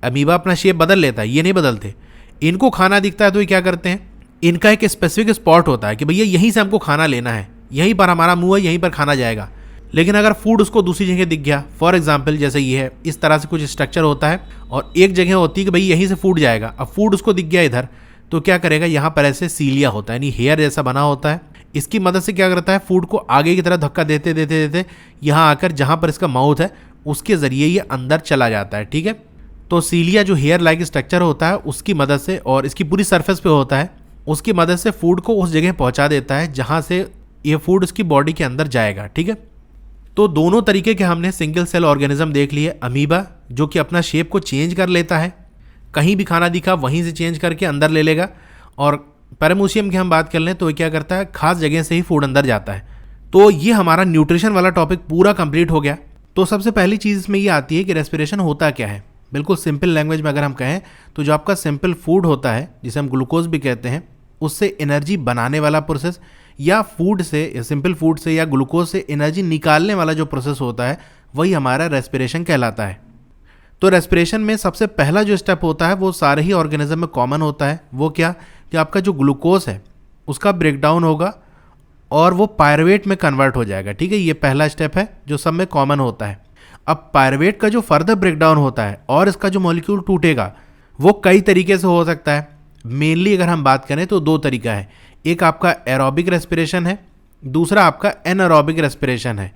अमीबा अपना शेप बदल लेता है, ये नहीं बदलते। इनको खाना दिखता है तो ये क्या करते हैं, इनका एक स्पेसिफिक स्पॉट होता है कि भैया यहीं से हमको खाना लेना है, यहीं पर हमारा मुंह है, यहीं पर खाना जाएगा। लेकिन अगर फूड उसको दूसरी जगह दिख गया, फॉर एग्जाम्पल जैसे ये है, इस तरह से कुछ स्ट्रक्चर होता है, और एक जगह होती है कि भाई यहीं से फूड जाएगा। अब फूड उसको दिख गया इधर, तो क्या करेगा, यहाँ पर ऐसे सीलिया होता है, यानी हेयर जैसा बना होता है, इसकी मदद से क्या करता है, फूड को आगे की तरफ धक्का देते देते देते यहाँ आकर जहाँ पर इसका माउथ है उसके ज़रिए ये अंदर चला जाता है। ठीक है, तो सीलिया जो हेयर लाइक स्ट्रक्चर होता है उसकी मदद से, और इसकी पूरी सरफेस पे होता है, उसकी मदद से फूड को उस जगह पहुंचा देता है जहां से ये फूड उसकी बॉडी के अंदर जाएगा। ठीक है, तो दोनों तरीके के हमने सिंगल सेल ऑर्गेनिज्म देख लिए। अमीबा जो कि अपना शेप को चेंज कर लेता है, कहीं भी खाना दिखा वहीं से चेंज करके अंदर ले लेगा। और पैरामीशियम की हम बात कर लें तो ये क्या करता है, खास जगह से ही फूड अंदर जाता है। तो ये हमारा न्यूट्रिशन वाला टॉपिक पूरा कंप्लीट हो गया। तो सबसे पहली चीज़ इसमें ये आती है कि रेस्पिरेशन होता क्या है। बिल्कुल सिंपल लैंग्वेज में अगर हम कहें तो जो आपका सिंपल फूड होता है, जिसे हम ग्लूकोज भी कहते हैं, उससे एनर्जी बनाने वाला प्रोसेस, या फूड से, या सिंपल फूड से या ग्लूकोज से एनर्जी निकालने वाला जो प्रोसेस होता है, वही हमारा रेस्पिरेशन कहलाता है। तो रेस्पिरेशन में सबसे पहला जो स्टेप होता है वो सारे ही ऑर्गेनिज्म में कॉमन होता है। वो क्या, कि आपका जो ग्लूकोज है उसका ब्रेकडाउन होगा और वो पायरुवेट में कन्वर्ट हो जाएगा। ठीक है, ये पहला स्टेप है जो सब में कॉमन होता है। अब पायरुवेट का जो फर्दर ब्रेकडाउन होता है और इसका जो मॉलिक्यूल टूटेगा वो कई तरीके से हो सकता है। मेनली अगर हम बात करें तो दो तरीका है, एक आपका एरोबिक रेस्पिरेशन है, दूसरा आपका एनारोबिक रेस्पिरेशन है।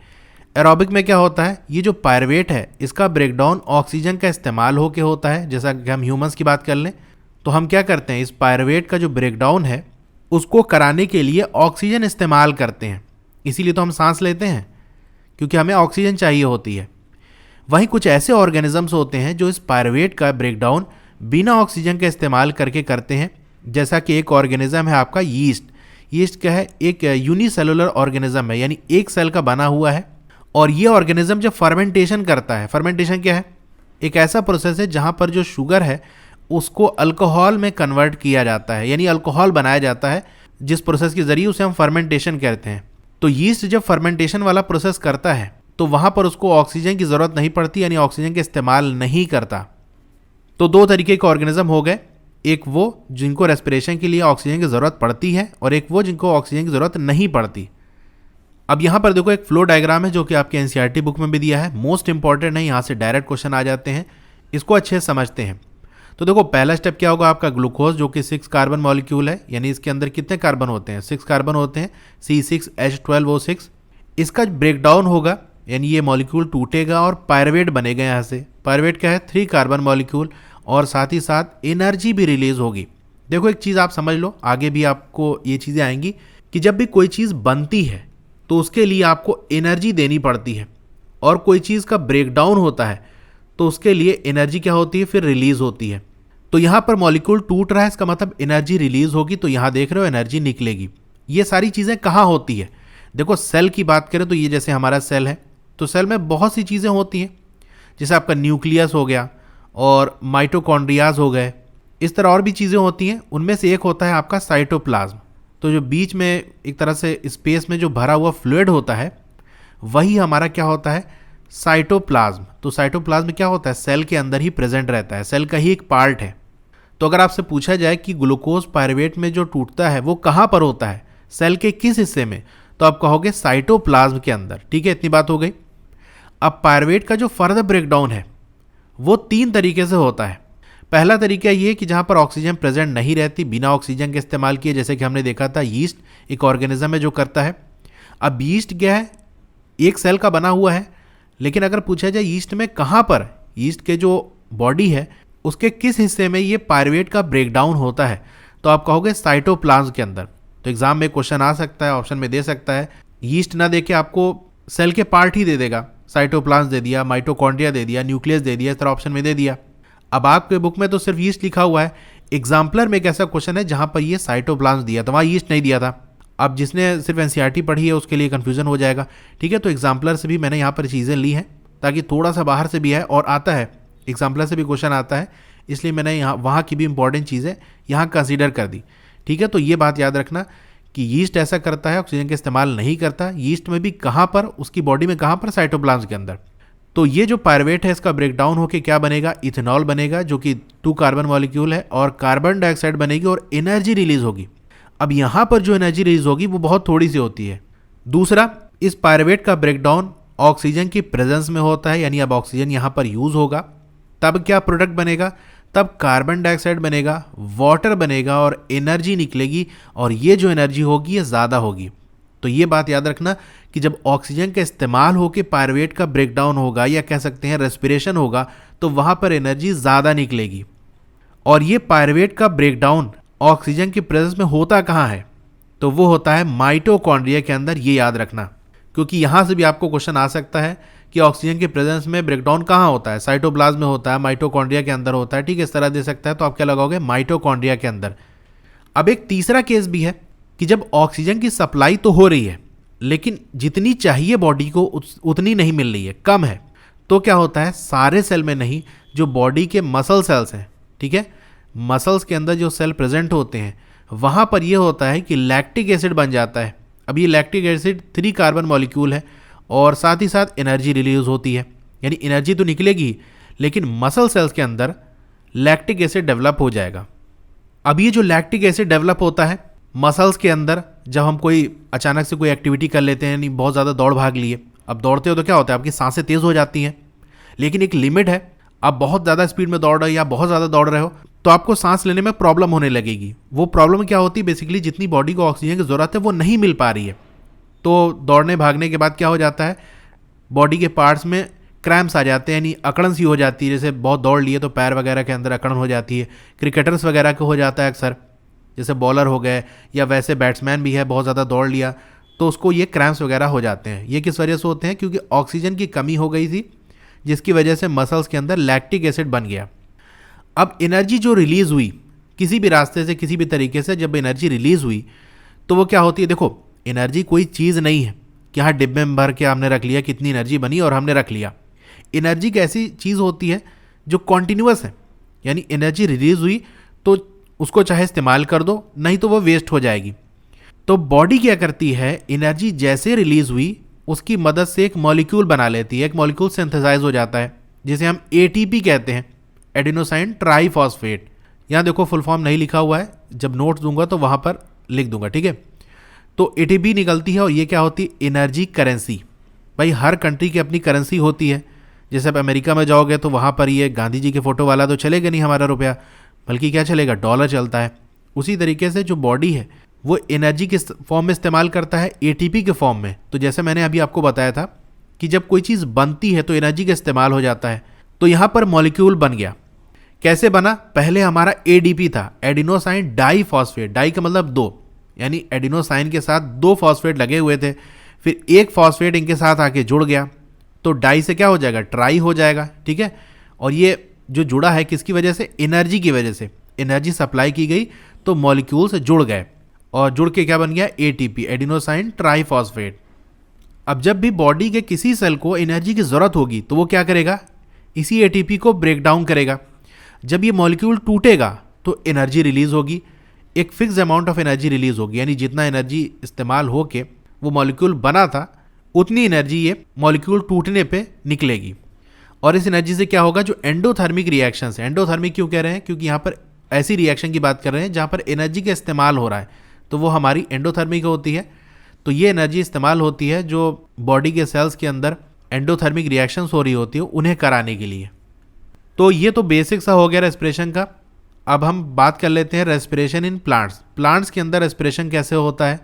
एरोबिक में क्या होता है, ये जो पायरुवेट है इसका ब्रेकडाउन ऑक्सीजन का इस्तेमाल होकर होता है। जैसा कि हम ह्यूमंस की बात कर लें तो हम क्या करते हैं, इस पायरुवेट का जो ब्रेकडाउन है उसको कराने के लिए ऑक्सीजन इस्तेमाल करते हैं। इसीलिए तो हम सांस लेते हैं, क्योंकि हमें ऑक्सीजन चाहिए होती है। वहीं कुछ ऐसे ऑर्गेनिजम्स होते हैं जो इस पायरुवेट का ब्रेकडाउन बिना ऑक्सीजन के इस्तेमाल करके करते हैं। जैसा कि एक ऑर्गेनिज्म है आपका यीस्ट। यीस्ट क्या है, एक यूनिसेलुलर ऑर्गेनिज्म है, यानी एक सेल का बना हुआ है। और ये ऑर्गेनिज्म जब फर्मेंटेशन करता है, फर्मेंटेशन क्या है, एक ऐसा प्रोसेस है जहाँ पर जो शुगर है उसको अल्कोहल में कन्वर्ट किया जाता है, यानी अल्कोहल बनाया जाता है, जिस प्रोसेस के जरिए उसे हम फर्मेंटेशन कहते हैं। तो यीस्ट जब फर्मेंटेशन वाला प्रोसेस करता है तो वहाँ पर उसको ऑक्सीजन की ज़रूरत नहीं पड़ती, यानी ऑक्सीजन का इस्तेमाल नहीं करता। तो दो तरीके के ऑर्गेनिज्म हो गए, एक वो जिनको रेस्पिरेशन के लिए ऑक्सीजन की ज़रूरत पड़ती है और एक वो जिनको ऑक्सीजन की ज़रूरत नहीं पड़ती। अब यहाँ पर देखो एक फ्लो डायग्राम है जो कि आपके एनसीईआरटी बुक में भी दिया है, मोस्ट इंपॉर्टेंट है, यहाँ से डायरेक्ट क्वेश्चन आ जाते हैं, इसको अच्छे से समझते हैं। तो देखो पहला स्टेप क्या होगा आपका, ग्लूकोज जो कि 6 कार्बन मॉलिक्यूल है, यानी इसके अंदर कितने कार्बन होते हैं, 6 कार्बन होते हैं, C6H12O6। इसका ब्रेकडाउन होगा, यानी ये मॉलिक्यूल टूटेगा और पायरुवेट बनेगा। यहाँ से पायरुवेट क्या है, 3 कार्बन मॉलिक्यूल, और साथ ही साथ एनर्जी भी रिलीज होगी। देखो एक चीज़ आप समझ लो, आगे भी आपको ये चीज़ें आएंगी कि जब भी कोई चीज़ बनती है तो उसके लिए आपको एनर्जी देनी पड़ती है, और कोई चीज़ का ब्रेकडाउन होता है तो उसके लिए एनर्जी क्या होती है, फिर रिलीज होती है। तो यहाँ पर मॉलिक्यूल टूट रहा है, इसका मतलब एनर्जी रिलीज होगी, तो यहाँ देख रहे हो एनर्जी निकलेगी। ये सारी चीज़ें कहाँ होती है, देखो सेल की बात करें तो ये जैसे हमारा सेल है, तो सेल में बहुत सी चीज़ें होती हैं, जैसे आपका न्यूक्लियस हो गया और माइटोकॉन्ड्रियाज हो गए, इस तरह और भी चीज़ें होती हैं। उनमें से एक होता है आपका साइटोप्लाज्म। तो जो बीच में एक तरह से स्पेस में जो भरा हुआ फ्लूइड होता है वही हमारा क्या होता है, साइटोप्लाज्म। तो साइटोप्लाज्म क्या होता है, सेल के अंदर ही प्रेजेंट रहता है, सेल का ही एक पार्ट है। तो अगर आपसे पूछा जाए कि ग्लूकोज पायरुवेट में जो टूटता है वो कहाँ पर होता है, सेल के किस हिस्से में, तो आप कहोगे साइटोप्लाज्म के अंदर। ठीक है, इतनी बात हो गई। अब पायरुवेट का जो फर्दर ब्रेकडाउन है वो 3 तरीके से होता है। पहला तरीका ये कि जहाँ पर ऑक्सीजन प्रेजेंट नहीं रहती, बिना ऑक्सीजन के इस्तेमाल किए, जैसे कि हमने देखा था यीस्ट एक ऑर्गेनिज्म है जो करता है। अब यीस्ट क्या है, एक सेल का बना हुआ है, लेकिन अगर पूछा जाए यीस्ट में कहाँ पर, यीस्ट के जो बॉडी है उसके किस हिस्से में ये पायरुवेट का ब्रेकडाउन होता है, तो आप कहोगे साइटोप्लाज्म के अंदर। तो एग्जाम में क्वेश्चन आ सकता है, ऑप्शन में दे सकता है, यीस्ट ना दे के आपको सेल के पार्ट ही दे देगा, साइटोप्लाज्म दे दिया, माइटोकॉन्ड्रिया दे दिया, न्यूक्लियस दे दिया, इस तरह ऑप्शन में दे दिया। अब आपके बुक में तो सिर्फ यीस्ट लिखा हुआ है, एग्जाम्पलर में एक ऐसा क्वेश्चन है जहां पर ये साइटोप्लाज्म दिया था, वहां यीस्ट नहीं दिया था। अब जिसने सिर्फ एनसीईआरटी पढ़ी है उसके लिए कंफ्यूजन हो जाएगा। ठीक है, तो एग्जाम्पलर से भी मैंने यहाँ पर चीज़ें ली हैं ताकि थोड़ा सा बाहर से भी है और आता है, एग्जाम्पलर से भी क्वेश्चन आता है, इसलिए मैंने यहाँ वहाँ की भी इंपॉर्टेंट चीज़ें यहाँ कंसीडर कर दी। ठीक है, तो ये बात याद रखना कि यीस्ट ऐसा करता है, ऑक्सीजन का इस्तेमाल नहीं करता। यीस्ट में भी कहाँ पर, उसकी बॉडी में कहाँ पर, साइटोप्लाज्म के अंदर। तो ये जो पायरुवेट है इसका ब्रेकडाउन होकर क्या बनेगा, इथेनॉल बनेगा, जो कि 2 कार्बन मॉलिक्यूल है, और कार्बन डाइऑक्साइड बनेगी और एनर्जी रिलीज होगी। अब यहाँ पर जो एनर्जी रिलीज होगी वो बहुत थोड़ी सी होती है। दूसरा, इस पायरुवेट का ब्रेकडाउन ऑक्सीजन की प्रेजेंस में होता है, यानी अब ऑक्सीजन यहाँ पर यूज होगा, तब क्या प्रोडक्ट बनेगा, तब कार्बन डाइऑक्साइड बनेगा, वाटर बनेगा और एनर्जी निकलेगी, और ये जो एनर्जी होगी ये ज़्यादा होगी। तो ये बात याद रखना कि जब ऑक्सीजन का इस्तेमाल होकर पायरुवेट का ब्रेकडाउन होगा या कह सकते हैं रेस्पिरेशन होगा तो वहां पर एनर्जी ज़्यादा निकलेगी। और ये पायरुवेट का ब्रेकडाउन ऑक्सीजन की प्रेजेंस में होता कहाँ है, तो वो होता है माइटोकॉन्ड्रिया के अंदर। ये याद रखना, क्योंकि यहाँ से भी आपको क्वेश्चन आ सकता है कि ऑक्सीजन के प्रेजेंस में ब्रेकडाउन कहाँ होता है, साइटोप्लाज्म में होता है, माइटोकॉन्ड्रिया के अंदर होता है। ठीक है, इस तरह दे सकता है, तो आप क्या लगाओगे, माइटोकॉन्ड्रिया के अंदर। अब एक तीसरा केस भी है कि जब ऑक्सीजन की सप्लाई तो हो रही है लेकिन जितनी चाहिए बॉडी को उतनी नहीं मिल रही है, कम है, तो क्या होता है, सारे सेल में नहीं, जो बॉडी के मसल सेल्स हैं, ठीक है, मसल्स के अंदर जो सेल प्रेजेंट होते हैं वहाँ पर यह होता है कि लैक्टिक एसिड बन जाता है। अब ये लैक्टिक एसिड 3 कार्बन मॉलिक्यूल है और साथ ही साथ एनर्जी रिलीज होती है, यानी एनर्जी तो निकलेगी लेकिन मसल सेल्स के अंदर लैक्टिक एसिड डेवलप हो जाएगा। अब ये जो लैक्टिक एसिड डेवलप होता है मसल्स के अंदर, जब हम कोई अचानक से कोई एक्टिविटी कर लेते हैं, यानी बहुत ज़्यादा दौड़ भाग लिए, अब दौड़ते हो तो क्या होता है, आपकी सांसें तेज़ हो जाती हैं, लेकिन एक लिमिट है। आप बहुत ज़्यादा स्पीड में दौड़ रहे हो या बहुत ज़्यादा दौड़ रहे हो तो आपको सांस लेने में प्रॉब्लम होने लगेगी। वो प्रॉब्लम क्या होती है, बेसिकली जितनी बॉडी को ऑक्सीजन की ज़रूरत है वो नहीं मिल पा रही है। तो दौड़ने भागने के बाद क्या हो जाता है, बॉडी के पार्ट्स में क्रैम्प्स आ जाते हैं, यानी अकड़न सी हो जाती है। जैसे बहुत दौड़ लिए तो पैर वगैरह के अंदर अकड़न हो जाती है। क्रिकेटर्स वगैरह को हो जाता है अक्सर, जैसे बॉलर हो गए या वैसे बैट्समैन भी है, बहुत ज़्यादा दौड़ लिया तो उसको ये क्रैम्प्स वगैरह हो जाते हैं। ये किस वजह से होते हैं, क्योंकि ऑक्सीजन की कमी हो गई थी जिसकी वजह से मसल्स के अंदर लैक्टिक एसिड बन गया। अब एनर्जी जो रिलीज़ हुई किसी भी रास्ते से, किसी भी तरीके से, जब एनर्जी रिलीज़ हुई तो वो क्या होती है, देखो एनर्जी कोई चीज़ नहीं है कि हाँ डिब्बे में भर के हमने रख लिया, कितनी एनर्जी बनी और हमने रख लिया। एनर्जी एक ऐसी चीज़ होती है जो कॉन्टिन्यूअस है, यानी एनर्जी रिलीज़ हुई तो उसको चाहे इस्तेमाल कर दो, नहीं तो वो वेस्ट हो जाएगी। तो बॉडी क्या करती है, एनर्जी जैसे रिलीज़ हुई उसकी मदद से एक मॉलिक्यूल बना लेती है, एक मॉलिक्यूल सिंथेसाइज हो जाता है जिसे हम एटीपी कहते हैं, एडिनोसाइन ट्राईफॉस्फेट। यहाँ देखो फुल फॉर्म नहीं लिखा हुआ है, जब नोट्स दूंगा तो वहाँ पर लिख दूंगा, ठीक है। तो एटीपी निकलती है और ये क्या होती है, एनर्जी करेंसी। भाई हर कंट्री की अपनी करेंसी होती है। जैसे आप अमेरिका में जाओगे तो वहाँ पर ये गांधी जी के फ़ोटो वाला तो चलेगा नहीं हमारा रुपया, बल्कि क्या चलेगा, डॉलर चलता है। उसी तरीके से जो बॉडी है वो एनर्जी के फॉर्म में इस्तेमाल करता है, एटीपी के फॉर्म में। तो जैसे मैंने अभी आपको बताया था कि जब कोई चीज़ बनती है तो एनर्जी का इस्तेमाल हो जाता है। तो यहाँ पर मॉलिक्यूल बन गया। कैसे बना, पहले हमारा एडीपी था, एडिनोसाइन डाईफॉस्फेट। डाई का मतलब 2, यानी एडिनोसाइन के साथ 2 फॉस्फेट लगे हुए थे, फिर एक फॉस्फेट इनके साथ आके जुड़ गया तो डाई से क्या हो जाएगा, ट्राई हो जाएगा, ठीक है। और ये जो जुड़ा है किसकी वजह से, एनर्जी की वजह से। एनर्जी सप्लाई की गई तो मॉलिक्यूल से जुड़ गए और जुड़ के क्या बन गया, एटीपी, एडिनोसाइन ट्राईफॉस्फेट। अब जब भी बॉडी के किसी सेल को एनर्जी की ज़रूरत होगी तो वो क्या करेगा, इसी एटीपी को ब्रेक डाउन करेगा। जब ये मॉलिक्यूल टूटेगा तो एनर्जी रिलीज होगी, एक fix amount of energy release होगी, यानी जितना एनर्जी इस्तेमाल होके वो मॉलिक्यूल बना था उतनी एनर्जी ये मॉलिक्यूल टूटने पे निकलेगी। और इस एनर्जी से क्या होगा, जो एंडोथर्मिक रिएक्शंस है, एंडोथर्मिक क्यों कह रहे हैं, क्योंकि यहाँ पर ऐसी रिएक्शन की बात कर रहे हैं जहाँ पर एनर्जी का इस्तेमाल हो रहा है, तो वो हमारी एंडोथर्मिक होती है। तो ये एनर्जी इस्तेमाल होती है जो बॉडी के सेल्स के अंदर एंडोथर्मिक रिएक्शंस हो रही होती है उन्हें कराने के लिए। तो ये तो बेसिक सा हो गया रेस्पिरेशन का। अब हम बात कर लेते हैं रेस्पिरेशन इन प्लांट्स। प्लांट्स के अंदर रेस्पिरेशन कैसे होता है।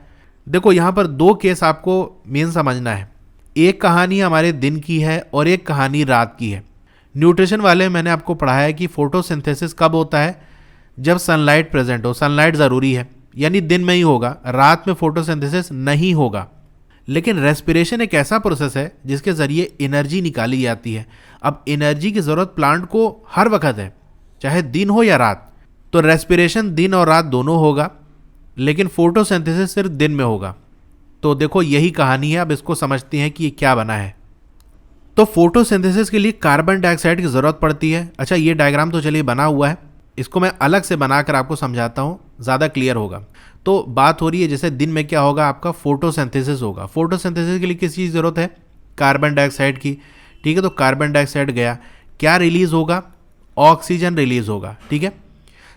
देखो यहाँ पर 2 केस आपको मेन समझना है। एक कहानी हमारे दिन की है और एक कहानी रात की है। न्यूट्रिशन वाले मैंने आपको पढ़ाया है कि फोटोसिंथेसिस कब होता है, जब सनलाइट प्रेजेंट हो। सनलाइट ज़रूरी है, यानी दिन में ही होगा, रात में फोटोसिंथेसिस नहीं होगा। लेकिन रेस्पिरेशन एक ऐसा प्रोसेस है जिसके ज़रिए एनर्जी निकाली जाती है। अब एनर्जी की ज़रूरत प्लांट को हर वक्त है, चाहे दिन हो या रात। तो रेस्पिरेशन दिन और रात दोनों होगा, लेकिन फोटोसिंथेसिस सिर्फ दिन में होगा। तो देखो यही कहानी है। अब इसको समझते हैं कि ये क्या बना है। तो फोटोसिंथेसिस के लिए कार्बन डाइऑक्साइड की ज़रूरत पड़ती है। अच्छा, ये डायग्राम तो चलिए बना हुआ है, इसको मैं अलग से बनाकर आपको समझाता हूँ, ज़्यादा क्लियर होगा। तो बात हो रही है जैसे दिन में क्या होगा, आपका फोटोसिंथेसिस होगा। फोटोसिंथेसिस के लिए किस चीज़ की ज़रूरत है, कार्बन डाइऑक्साइड की, ठीक है। तो कार्बन डाइऑक्साइड गया, क्या रिलीज़ होगा, ऑक्सीजन रिलीज़ होगा, ठीक है।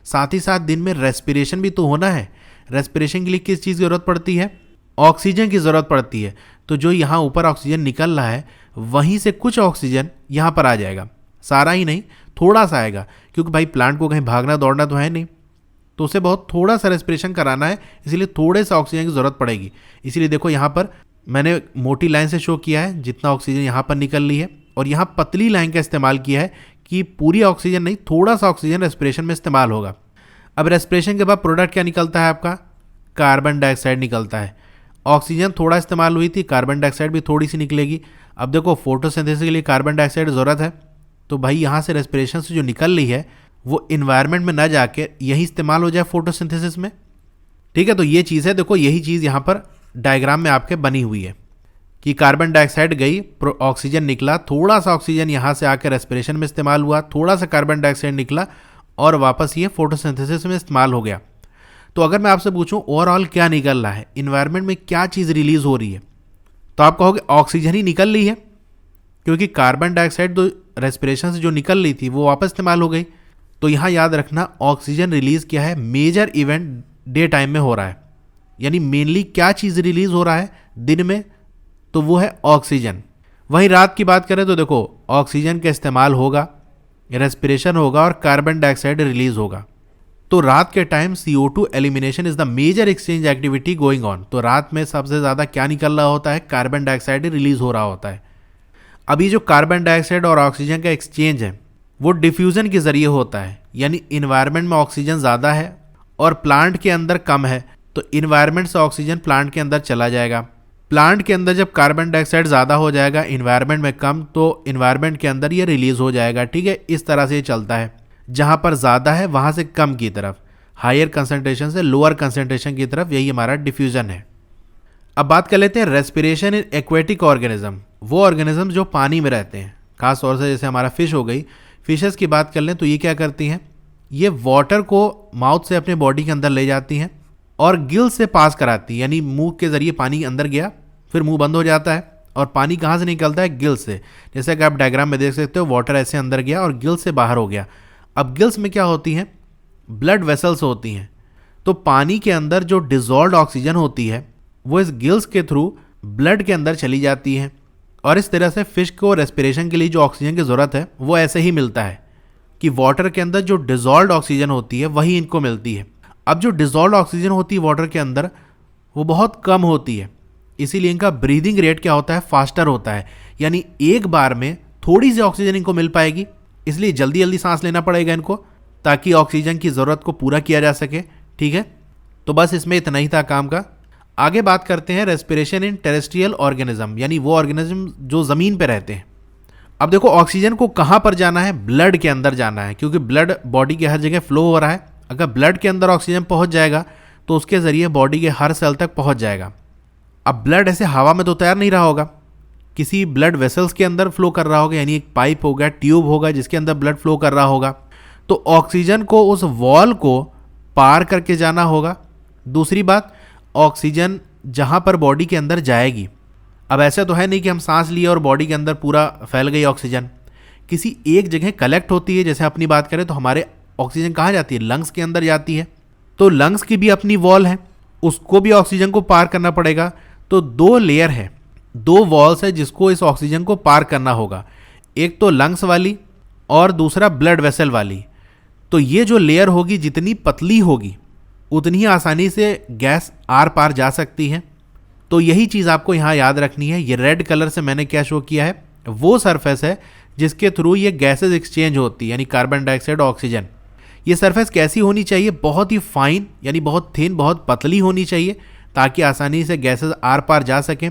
साथ ही साथ दिन में रेस्पिरेशन भी तो होना है। रेस्पिरेशन के लिए किस चीज़ की ज़रूरत पड़ती है, ऑक्सीजन की ज़रूरत पड़ती है। तो जो यहाँ ऊपर ऑक्सीजन निकल रहा है वहीं से कुछ ऑक्सीजन यहाँ पर आ जाएगा, सारा ही नहीं, थोड़ा सा आएगा, क्योंकि भाई प्लांट को कहीं भागना दौड़ना तो है नहीं, तो उसे बहुत थोड़ा सा रेस्पिरेशन कराना है, इसलिए थोड़े सा ऑक्सीजन की ज़रूरत पड़ेगी। इसीलिए देखो यहाँ पर मैंने मोटी लाइन से शो किया है जितना ऑक्सीजन यहाँ पर निकल रही है, और यहाँ पतली लाइन का इस्तेमाल किया है कि पूरी ऑक्सीजन नहीं, थोड़ा सा ऑक्सीजन रेस्पिरेशन में इस्तेमाल होगा। अब रेस्पिरेशन के बाद प्रोडक्ट क्या निकलता है आपका, कार्बन डाइऑक्साइड निकलता है। ऑक्सीजन थोड़ा इस्तेमाल हुई थी, कार्बन डाइऑक्साइड भी थोड़ी सी निकलेगी। अब देखो फोटोसिंथेसिस के लिए कार्बन डाइऑक्साइड ज़रूरत है, तो भाई यहाँ से रेस्पिरेशन से जो निकल रही है वो इन्वायरमेंट में ना जाके यही इस्तेमाल हो जाए फोटोसिंथेसिस में। ठीक है, तो ये चीज़ है, देखो यही चीज़ यहाँ पर डायग्राम में आपके बनी हुई है कि कार्बन डाइऑक्साइड गई, ऑक्सीजन निकला, थोड़ा सा ऑक्सीजन यहाँ से आकर रेस्पिरेशन में इस्तेमाल हुआ, थोड़ा सा कार्बन डाइऑक्साइड निकला और वापस ये फोटोसिंथेसिस में इस्तेमाल हो गया। तो अगर मैं आपसे पूछूं ओवरऑल क्या निकल रहा है, इन्वायरमेंट में क्या चीज़ रिलीज हो रही है, तो आप कहोगे ऑक्सीजन ही निकल रही है, क्योंकि कार्बन डाइऑक्साइड तो रेस्पिरेशन से जो निकल रही थी वो वापस इस्तेमाल हो गई। तो यहाँ याद रखना ऑक्सीजन रिलीज क्या है, मेजर इवेंट डे टाइम में हो रहा है, यानी मेनली क्या चीज़ रिलीज हो रहा है दिन में, तो वो है ऑक्सीजन। वहीं रात की बात करें तो देखो ऑक्सीजन का इस्तेमाल होगा, रेस्पिरेशन होगा और कार्बन डाइऑक्साइड रिलीज होगा। तो रात के time CO2 elimination is the major exchange activity going on. तो रात में सबसे ज़्यादा क्या निकल रहा होता है, कार्बन डाइऑक्साइड रिलीज हो रहा होता है। अभी जो कार्बन डाइऑक्साइड और ऑक्सीजन का एक्सचेंज है वो डिफ्यूज़न के ज़रिए होता है, यानी इन्वायरमेंट में ऑक्सीजन ज़्यादा है और प्लांट के अंदर कम है, तो इन्वायरमेंट से ऑक्सीजन प्लांट के अंदर चला जाएगा। प्लांट के अंदर जब कार्बन डाइऑक्साइड ज़्यादा हो जाएगा, इन्वायरमेंट में कम, तो इन्वायरमेंट के अंदर ये रिलीज़ हो जाएगा। ठीक है, इस तरह से ये चलता है, जहाँ पर ज़्यादा है वहाँ से कम की तरफ, हायर कंसंट्रेशन से लोअर कंसंट्रेशन की तरफ, यही हमारा डिफ्यूज़न है। अब बात कर लेते हैं रेस्पिरेशन इन एक्वेटिक ऑर्गेनिज्म, वो ऑर्गेनिज्म जो पानी में रहते हैं, खास तौर से जैसे हमारा फिश हो गई। फिशेस की बात कर लें तो ये क्या करती हैं, ये वाटर को माउथ से अपने बॉडी के अंदर ले जाती हैं और गिल से पास कराती है, यानी मुंह के ज़रिए पानी अंदर गया, फिर मुंह बंद हो जाता है और पानी कहाँ से निकलता है, गिल से। जैसे कि आप डायग्राम में देख सकते हो, वाटर ऐसे अंदर गया और गिल से बाहर हो गया। अब गिल्स में क्या होती हैं, ब्लड वेसल्स होती हैं, तो पानी के अंदर जो डिजॉल्व्ड ऑक्सीजन होती है वो इस गिल्स के थ्रू ब्लड के अंदर चली जाती है, और इस तरह से फिश को रेस्पिरेशन के लिए जो ऑक्सीजन की ज़रूरत है वो ऐसे ही मिलता है कि वाटर के अंदर जो डिजॉल्व्ड ऑक्सीजन होती है वही इनको मिलती है। अब जो डिजॉल्व्ड ऑक्सीजन होती है वाटर के अंदर वो बहुत कम होती है, इसीलिए इनका ब्रीदिंग रेट क्या होता है, फास्टर होता है, यानी एक बार में थोड़ी सी ऑक्सीजन इनको मिल पाएगी, इसलिए जल्दी जल्दी सांस लेना पड़ेगा इनको ताकि ऑक्सीजन की ज़रूरत को पूरा किया जा सके। ठीक है, तो बस इसमें इतना ही था काम का। आगे बात करते हैं रेस्पिरेशन इन टेरेस्ट्रियल ऑर्गेनिज्म, यानी वो ऑर्गेनिज्म जो ज़मीन पे रहते हैं। अब देखो ऑक्सीजन को कहाँ पर जाना है, ब्लड के अंदर जाना है, क्योंकि ब्लड बॉडी के हर जगह फ्लो हो रहा है। अगर ब्लड के अंदर ऑक्सीजन पहुँच जाएगा तो उसके ज़रिए बॉडी के हर सेल तक पहुँच जाएगा। अब ब्लड ऐसे हवा में तो तैर नहीं रहा होगा, किसी ब्लड वेसल्स के अंदर फ्लो कर रहा होगा, यानी एक पाइप होगा, ट्यूब होगा जिसके अंदर ब्लड फ्लो कर रहा होगा। तो ऑक्सीजन को उस वॉल को पार करके जाना होगा। दूसरी बात, ऑक्सीजन जहाँ पर बॉडी के अंदर जाएगी, अब ऐसा तो है नहीं कि हम सांस लिए और बॉडी के अंदर पूरा फैल गई ऑक्सीजन, किसी एक जगह कलेक्ट होती है। जैसे अपनी बात करें तो हमारे ऑक्सीजन कहाँ जाती है, लंग्स के अंदर जाती है, तो लंग्स की भी अपनी वॉल है, उसको भी ऑक्सीजन को पार करना पड़ेगा। तो दो लेयर है, दो वॉल्स है जिसको इस ऑक्सीजन को पार करना होगा, एक तो लंग्स वाली और दूसरा ब्लड वेसल वाली। तो ये जो लेयर होगी जितनी पतली होगी उतनी ही आसानी से गैस आर पार जा सकती है। तो यही चीज़ आपको यहाँ याद रखनी है। ये रेड कलर से मैंने क्या शो किया है, वो सरफेस है जिसके थ्रू ये गैसेज एक्सचेंज होती है, यानी कार्बन डाइऑक्साइड ऑक्सीजन। ये सरफेस कैसी होनी चाहिए, बहुत ही फाइन, यानी बहुत थिन, बहुत पतली होनी चाहिए ताकि आसानी से गैसेज आर पार जा सकें।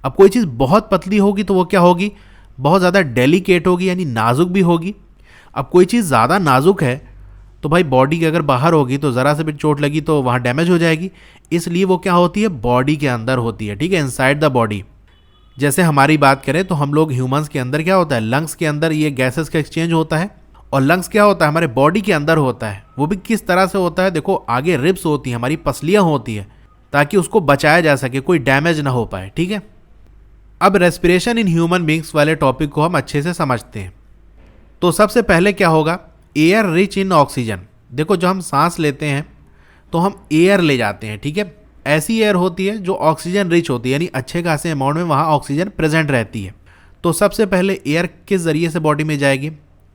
अब कोई चीज़ बहुत पतली होगी तो वो क्या होगी, बहुत ज़्यादा डेलिकेट होगी, यानी नाजुक भी होगी। अब कोई चीज़ ज़्यादा नाजुक है तो भाई बॉडी के अगर बाहर होगी तो ज़रा से भी चोट लगी तो वहाँ डैमेज हो जाएगी, इसलिए वो क्या होती है, बॉडी के अंदर होती है। ठीक है, इनसाइड द बॉडी। जैसे हमारी बात करें तो हम लोग ह्यूमंस के अंदर क्या होता है, लंग्स के अंदर ये गैसेस का एक्सचेंज होता है, और लंग्स क्या होता है, हमारे बॉडी के अंदर होता है। वो भी किस तरह से होता है, देखो आगे रिब्स होती हैं, हमारी पसलियाँ होती हैं, ताकि उसको बचाया जा सके, कोई डैमेज ना हो पाए। ठीक है, अब रेस्पिरेशन इन ह्यूमन बींग्स वाले टॉपिक को हम अच्छे से समझते हैं। तो सबसे पहले क्या होगा, एयर रिच इन ऑक्सीजन। देखो जो हम सांस लेते हैं तो हम एयर ले जाते हैं, ठीक है, ऐसी एयर होती है जो ऑक्सीजन रिच होती है, यानी अच्छे खासे अमाउंट में वहाँ ऑक्सीजन प्रेजेंट रहती है। तो सबसे पहले एयर किस ज़रिए से बॉडी में जाएगी,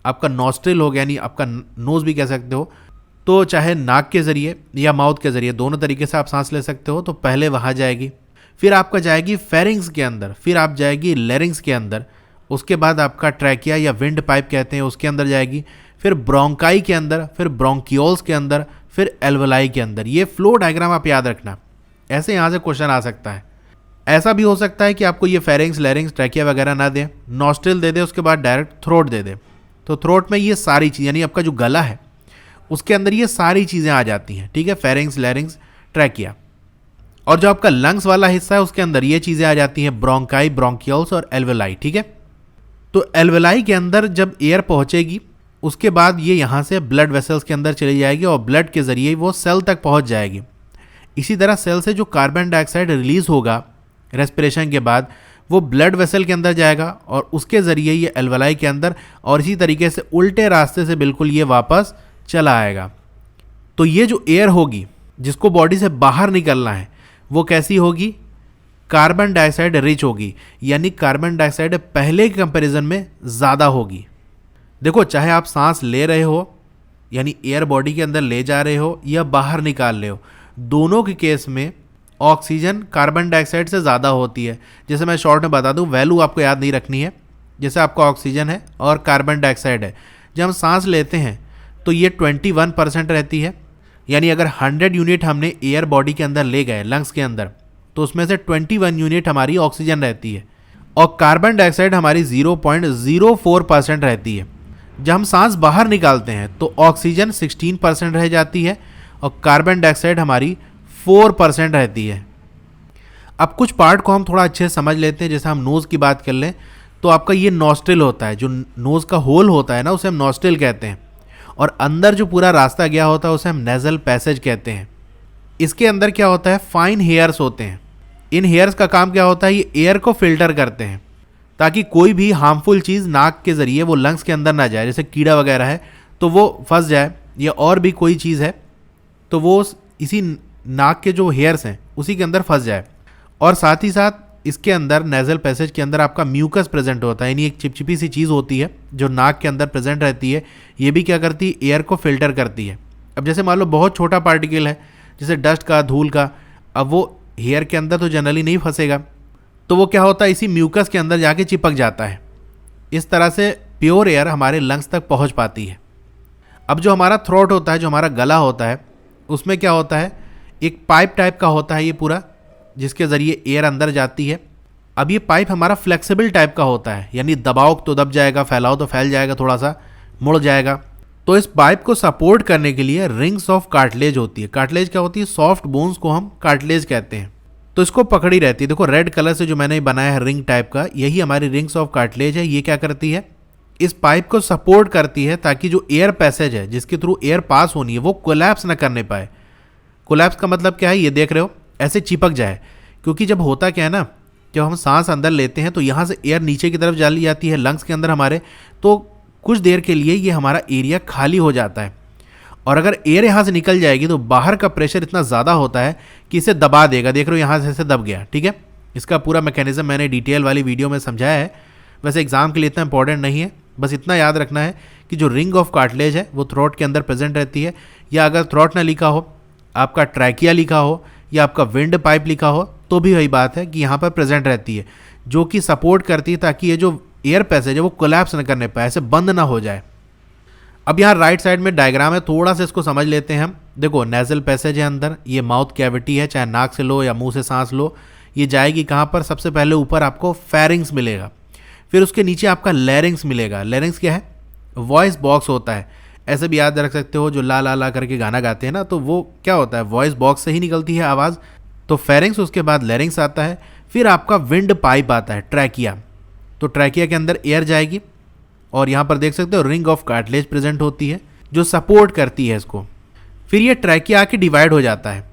आपका नॉस्ट्रिल हो गया, यानी आपका नोज़ भी कह सकते हो, तो चाहे नाक के ज़रिए या माउथ के ज़रिए, दोनों तरीके से आप सांस ले सकते हो। तो पहले वहाँ जाएगी, फिर आपका जाएगी फेरिंग्स के अंदर, फिर आप जाएगी लेरिंग्स के अंदर, उसके बाद आपका ट्रैकिया या विंड पाइप कहते हैं उसके अंदर जाएगी, फिर ब्रोंकाई के अंदर, फिर ब्रोंकियोल्स के अंदर, फिर एल्वलाई के अंदर। ये फ्लो डायग्राम आप याद रखना, ऐसे यहाँ से क्वेश्चन आ सकता है। ऐसा भी हो सकता है कि आपको ये फेरिंग्स, लेरिंग्स, ट्रैकिया वगैरह ना दे, नॉस्ट्रिल दे दे, उसके बाद डायरेक्ट थ्रोट दे दे। तो थ्रोट में ये सारी चीज़ यानी आपका जो गला है उसके अंदर ये सारी चीज़ें आ जाती हैं, ठीक है, फेरिंग्स, लेरिंग्स, ट्रैकिया। और जो आपका लंग्स वाला हिस्सा है उसके अंदर ये चीज़ें आ जाती हैं, ब्रोंकाई, ब्रोंकियोल्स और एल्वेलाई, ठीक है। तो एल्वेलाई के अंदर जब एयर पहुंचेगी उसके बाद ये यहाँ से ब्लड वेसल्स के अंदर चली जाएगी और ब्लड के ज़रिए वो सेल तक पहुँच जाएगी। इसी तरह सेल से जो कार्बन डाइऑक्साइड रिलीज़ होगा रेस्पिरेशन के बाद वो ब्लड वेसल के अंदर जाएगा और उसके ज़रिए ये एल्वेलाई के अंदर, और इसी तरीके से उल्टे रास्ते से बिल्कुल ये वापस चला आएगा। तो ये जो एयर होगी जिसको बॉडी से बाहर निकलना है वो कैसी होगी? कार्बन डाइऑक्साइड रिच होगी, यानी कार्बन डाइऑक्साइड पहले के कंपैरिजन में ज़्यादा होगी। देखो, चाहे आप सांस ले रहे हो यानी एयर बॉडी के अंदर ले जा रहे हो या बाहर निकाल रहे हो, दोनों के केस में ऑक्सीजन कार्बन डाइऑक्साइड से ज़्यादा होती है। जैसे मैं शॉर्ट में बता दूं, वैल्यू आपको याद नहीं रखनी है। जैसे आपका ऑक्सीजन है और कार्बन डाइऑक्साइड है, जब हम सांस लेते हैं तो ये 21% रहती है, यानी अगर 100 यूनिट हमने एयर बॉडी के अंदर ले गए लंग्स के अंदर, तो उसमें से 21 यूनिट हमारी ऑक्सीजन रहती है और कार्बन डाइऑक्साइड हमारी 0.04% रहती है। जब हम सांस बाहर निकालते हैं तो ऑक्सीजन 16% रह जाती है और कार्बन डाइऑक्साइड हमारी 4% रहती है। अब कुछ पार्ट को हम थोड़ा अच्छे से समझ लेते हैं। जैसे हम नोज़ की बात कर लें तो आपका ये नॉस्ट्रिल होता है, जो नोज़ का होल होता है ना, उसे हम नॉस्ट्रिल कहते हैं, और अंदर जो पूरा रास्ता गया होता है उसे हम नेज़ल पैसेज कहते हैं। इसके अंदर क्या होता है? फाइन हेयर्स होते हैं। इन हेयर्स का काम क्या होता है? ये एयर को फिल्टर करते हैं ताकि कोई भी हार्मफुल चीज़ नाक के ज़रिए वो लंग्स के अंदर ना जाए। जैसे कीड़ा वगैरह है तो वो फंस जाए, या और भी कोई चीज़ है तो वो इसी नाक के जो हेयर्स हैं उसी के अंदर फंस जाए। और साथ ही साथ इसके अंदर नेज़ल पैसेज के अंदर आपका म्यूकस प्रेजेंट होता है, यानी एक चिपचिपी सी चीज़ होती है जो नाक के अंदर प्रेजेंट रहती है। ये भी क्या करती है? एयर को फिल्टर करती है। अब जैसे मान लो बहुत छोटा पार्टिकल है जैसे डस्ट का, धूल का, अब वो हेयर के अंदर तो जनरली नहीं फंसेगा, तो वो क्या होता है? इसी म्यूकस के अंदर जाके चिपक जाता है। इस तरह से प्योर एयर हमारे लंग्स तक पहुंच पाती है। अब जो हमारा थ्रोट होता है, जो हमारा गला होता है, उसमें क्या होता है? एक पाइप टाइप का होता है ये पूरा, जिसके ज़रिए एयर अंदर जाती है। अब ये पाइप हमारा फ्लेक्सिबल टाइप का होता है, यानी दबाओ तो दब जाएगा, फैलाओ तो फैल जाएगा, थोड़ा सा मुड़ जाएगा। तो इस पाइप को सपोर्ट करने के लिए रिंग्स ऑफ कार्टिलेज होती है। कार्टिलेज क्या होती है? सॉफ्ट बोन्स को हम कार्टिलेज कहते हैं। तो इसको पकड़ी रहती है। देखो रेड कलर से जो मैंने बनाया है रिंग टाइप का, यही हमारी रिंग्स ऑफ कार्टिलेज है। ये क्या करती है? इस पाइप को सपोर्ट करती है ताकि जो एयर पैसेज है जिसके थ्रू एयर पास होनी है वो कोलैप्स ना करने पाए। कोलैप्स का मतलब क्या है? ये देख रहे हो, ऐसे चिपक जाए। क्योंकि जब होता क्या है ना, जब हम सांस अंदर लेते हैं तो यहाँ से एयर नीचे की तरफ चली जाती है लंग्स के अंदर हमारे, तो कुछ देर के लिए ये हमारा एरिया खाली हो जाता है। और अगर एयर यहाँ से निकल जाएगी तो बाहर का प्रेशर इतना ज़्यादा होता है कि इसे दबा देगा। देख रहे हो यहाँ से ऐसे दब गया, ठीक है। इसका पूरा मैकेनिज्म मैंने डिटेल वाली वीडियो में समझाया है। वैसे एग्जाम के लिए इतना इंपॉर्टेंट नहीं है, बस इतना याद रखना है कि जो रिंग ऑफ कार्टिलेज है वो थ्रोट के अंदर प्रेजेंट रहती है, या अगर थ्रोट ना लिखा हो, आपका ट्रैकिया लिखा हो या आपका विंड पाइप लिखा हो, तो भी वही बात है कि यहाँ पर प्रेजेंट रहती है, जो कि सपोर्ट करती है ताकि ये जो एयर पैसेज है वो कोलैप्स न करने पाए, ऐसे बंद ना हो जाए। अब यहाँ राइट साइड में डायग्राम है, थोड़ा सा इसको समझ लेते हैं हम। देखो नेज़ल पैसेज है अंदर, ये माउथ कैविटी है, चाहे नाक से लो या मुंह से सांस लो, ये जाएगी कहाँ पर? सबसे पहले ऊपर आपको फेरिंग्स मिलेगा, फिर उसके नीचे आपका लैरिंग्स मिलेगा। लैरिंग्स क्या है? वॉइस बॉक्स होता है। ऐसे भी याद रख सकते हो, जो ला ला ला करके गाना गाते हैं ना, तो वो क्या होता है? वॉइस बॉक्स से ही निकलती है आवाज़। तो फेरिंग्स, उसके बाद लैरिंग्स आता है, फिर आपका विंड पाइप आता है, ट्रैकिया। तो ट्रैकिया के अंदर एयर जाएगी और यहाँ पर देख सकते हो रिंग ऑफ कार्टिलेज प्रेजेंट होती है जो सपोर्ट करती है इसको। फिर ये ट्रैकिया आके डिवाइड हो जाता है,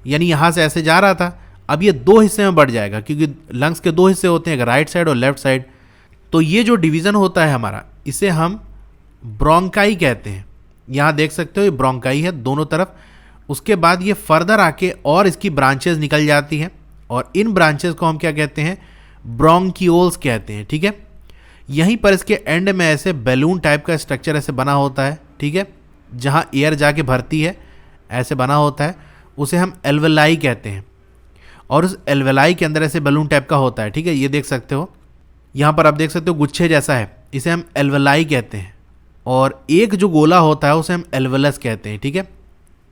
यानी यहाँ से ऐसे जा रहा था, अब ये दो हिस्से में बढ़ जाएगा, क्योंकि लंग्स के दो हिस्से होते हैं, एक राइट साइड और लेफ्ट साइड। तो ये जो डिवीज़न होता है हमारा, इसे हम ब्रोंकाई कहते हैं। यहाँ देख सकते हो ये ब्रोंकाई है दोनों तरफ। उसके बाद ये फर्दर आके और इसकी ब्रांचेस निकल जाती हैं, और इन ब्रांचेस को हम क्या कहते हैं? ब्रोंकियोल्स कहते हैं, ठीक है। यहीं पर इसके एंड में ऐसे बैलून टाइप का स्ट्रक्चर ऐसे बना होता है, ठीक है, जहाँ एयर जाके भरती है, ऐसे बना होता है, उसे हम एल्वेलाई कहते हैं। और उस एल्वेलाई के अंदर ऐसे बलून टाइप का होता है, ठीक है, ये देख सकते हो, यहाँ पर आप देख सकते हो गुच्छे जैसा है, इसे हम एल्वेलाई कहते हैं। और एक जो गोला होता है उसे हम एल्वेलस कहते हैं, ठीक है।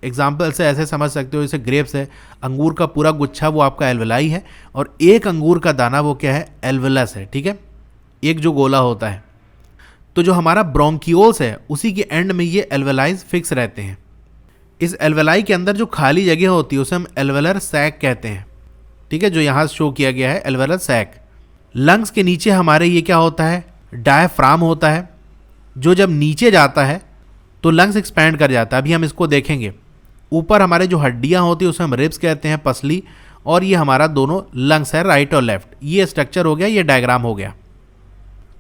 एग्जाम्पल से ऐसे समझ सकते हो, जैसे ग्रेप्स है, अंगूर का पूरा गुच्छा वो आपका एल्वेलाई है, और एक अंगूर का दाना वो क्या है, एल्वेलस है, ठीक है, एक जो गोला होता है। तो जो हमारा ब्रोंकियोल्स है उसी के एंड में ये एल्वेलाइज फिक्स रहते हैं। इस एल्वेलाई के अंदर जो खाली जगह होती है उसे हम एल्वेलर सैक कहते हैं, ठीक है, जो यहाँ शो किया गया है एल्वेलर सैक। लंग्स के नीचे हमारे ये क्या होता है, डायफ्राम होता है, जो जब नीचे जाता है तो लंग्स एक्सपैंड कर जाता है। अभी हम इसको देखेंगे। ऊपर हमारे जो हड्डियाँ होती है उसे हम रिब्स कहते हैं, पसली, और ये हमारा दोनों लंग्स है, राइट और लेफ्ट। ये स्ट्रक्चर हो गया, ये डायग्राम हो गया।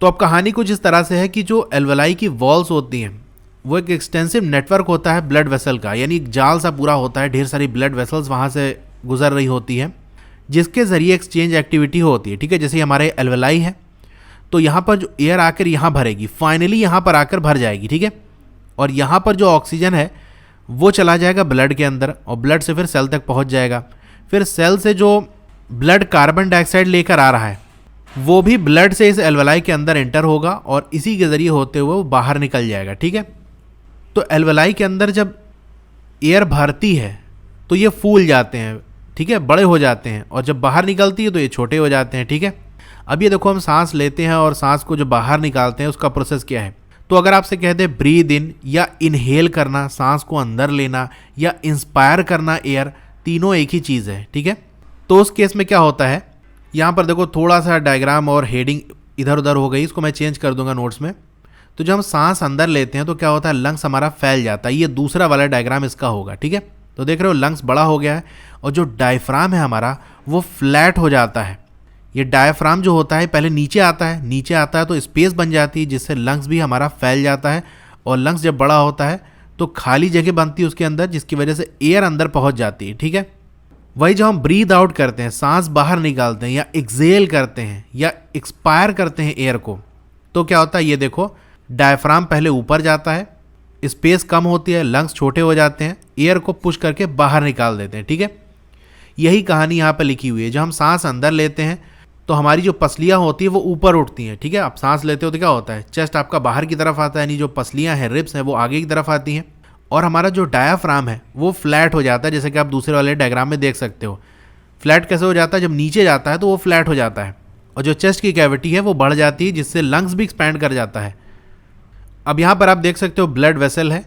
तो अब कहानी कुछ इस तरह से है कि जो एल्वेलाई की वॉल्स होती हैं वो एक एक्सटेंसिव नेटवर्क होता है ब्लड वेसल का, यानी एक जाल सा पूरा होता है, ढेर सारी ब्लड वेसल्स वहाँ से गुजर रही होती हैं, जिसके ज़रिए एक्सचेंज एक्टिविटी होती है, ठीक है। जैसे हमारे एल्वेलाई है तो यहाँ पर जो एयर आकर यहाँ भरेगी, फाइनली यहाँ पर आकर भर जाएगी, ठीक है, और यहाँ पर जो ऑक्सीजन है वो चला जाएगा ब्लड के अंदर, और ब्लड से फिर सेल तक पहुँच जाएगा। फिर सेल से जो ब्लड कार्बन डाइऑक्साइड लेकर आ रहा है वो भी ब्लड से इस एल्वेलाई के अंदर एंटर होगा, और इसी के ज़रिए होते हुए वो बाहर निकल जाएगा, ठीक है। तो एल्वेलाई के अंदर जब एयर भरती है तो ये फूल जाते हैं, ठीक है, बड़े हो जाते हैं, और जब बाहर निकलती है तो ये छोटे हो जाते हैं, ठीक है। अब ये देखो, हम सांस लेते हैं और सांस को जो बाहर निकालते हैं उसका प्रोसेस क्या है। तो अगर आपसे कहते हैं ब्रीद इन या इनहेल करना, सांस को अंदर लेना, या इंस्पायर करना एयर, तीनों एक ही चीज़ है, ठीक है। तो उस केस में क्या होता है, यहाँ पर देखो थोड़ा सा डायग्राम और हेडिंग इधर उधर हो गई, इसको मैं चेंज कर दूंगा नोट्स में। तो जब हम सांस अंदर लेते हैं तो क्या होता है, लंग्स हमारा फैल जाता है। ये दूसरा वाला डायग्राम इसका होगा, ठीक है। तो देख रहे हो, लंग्स बड़ा हो गया है, और जो डायफ्राम है हमारा वो फ्लैट हो जाता है। ये डायफ्राम जो होता है पहले नीचे आता है, नीचे आता है तो स्पेस बन जाती है, जिससे लंग्स भी हमारा फैल जाता है, और लंग्स जब बड़ा होता है तो खाली जगह बनती है उसके अंदर, जिसकी वजह से एयर अंदर पहुंच जाती है, ठीक है। वही जब हम ब्रीद आउट करते हैं, सांस बाहर निकालते हैं, या एक्सेल करते हैं, या एक्सपायर करते हैं एयर को, तो क्या होता है, ये देखो, डायफ्राम पहले ऊपर जाता है, स्पेस कम होती है, लंग्स छोटे हो जाते हैं, एयर को पुश करके बाहर निकाल देते हैं, ठीक है। यही कहानी यहाँ पर लिखी हुई है। जब हम सांस अंदर लेते हैं तो हमारी जो पसलियाँ होती है वो ऊपर उठती हैं, ठीक है। आप सांस लेते हो तो क्या होता है, चेस्ट आपका बाहर की तरफ आता है, यानी जो पसलियाँ हैं, रिब्स हैं, वो आगे की तरफ आती हैं, और हमारा जो डायाफ्राम है वो फ्लैट हो जाता है, जैसे कि आप दूसरे वाले डायग्राम में देख सकते हो। फ्लैट कैसे हो जाता है, जब नीचे जाता है तो वो फ्लैट हो जाता है, और जो चेस्ट की कैविटी है वो बढ़ जाती है, जिससे लंग्स भी एक्सपैंड कर जाता है। अब यहाँ पर आप देख सकते हो ब्लड वेसल है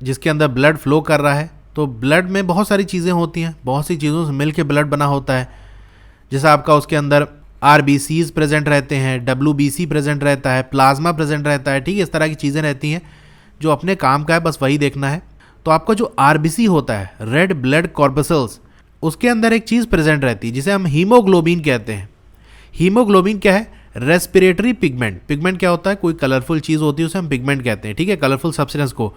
जिसके अंदर ब्लड फ्लो कर रहा है। तो ब्लड में बहुत सारी चीज़ें होती हैं, बहुत सी चीज़ों से मिल के ब्लड बना होता है। जैसे आपका उसके अंदर RBCs प्रेजेंट रहते हैं, WBC प्रेजेंट रहता है, प्लाज्मा प्रेजेंट रहता है, ठीक है, इस तरह की चीज़ें रहती हैं जो अपने काम का है, बस वही देखना है। तो आपका जो RBC होता है, रेड ब्लड कॉर्पसल्स, उसके अंदर एक चीज़ प्रेजेंट रहती है जिसे हम हीमोग्लोबिन कहते हैं। हीमोग्लोबिन क्या है, रेस्पिरेटरी पिगमेंट। पिगमेंट क्या होता है, कोई कलरफुल चीज़ होती है उसे हम पिगमेंट कहते हैं, ठीक है, कलरफुल सब्सटेंस को।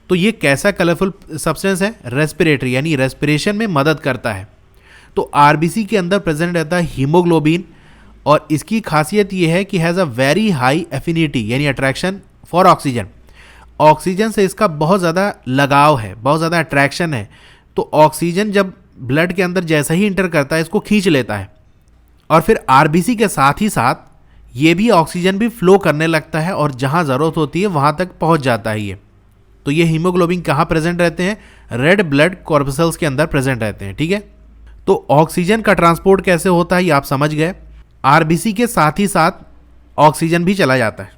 तो ये कैसा कलरफुल सब्सटेंस है, रेस्पिरेटरी, यानी रेस्पिरेशन में मदद करता है। तो RBC के अंदर प्रेजेंट रहता है हीमोग्लोबिन, और इसकी खासियत ये है कि has a very high affinity, यानी अट्रैक्शन फॉर ऑक्सीजन। ऑक्सीजन से इसका बहुत ज़्यादा लगाव है, बहुत ज़्यादा अट्रैक्शन है। तो ऑक्सीजन जब ब्लड के अंदर जैसा ही इंटर करता है इसको खींच लेता है, और फिर RBC के साथ ही साथ ये भी ऑक्सीजन भी फ्लो करने लगता है, और जहाँ ज़रूरत होती है वहाँ तक पहुँच जाता है ये। तो ये हीमोग्लोबिन कहाँ प्रेजेंट रहते हैं, रेड ब्लड कॉर्पसल्स के अंदर प्रेजेंट रहते हैं, ठीक है। तो ऑक्सीजन का ट्रांसपोर्ट कैसे होता है ये आप समझ गए। RBC के साथ ही साथ ऑक्सीजन भी चला जाता है।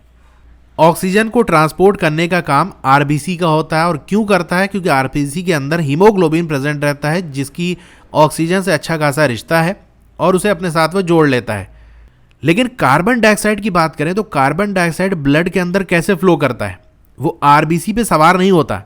ऑक्सीजन को ट्रांसपोर्ट करने का काम RBC का होता है, और क्यों करता है, क्योंकि RBC के अंदर हीमोग्लोबिन प्रेजेंट रहता है, जिसकी ऑक्सीजन से अच्छा खासा रिश्ता है और उसे अपने साथ वो जोड़ लेता है। लेकिन कार्बन डाइऑक्साइड की बात करें तो कार्बन डाइऑक्साइड ब्लड के अंदर कैसे फ्लो करता है, वो RBC पे सवार नहीं होता,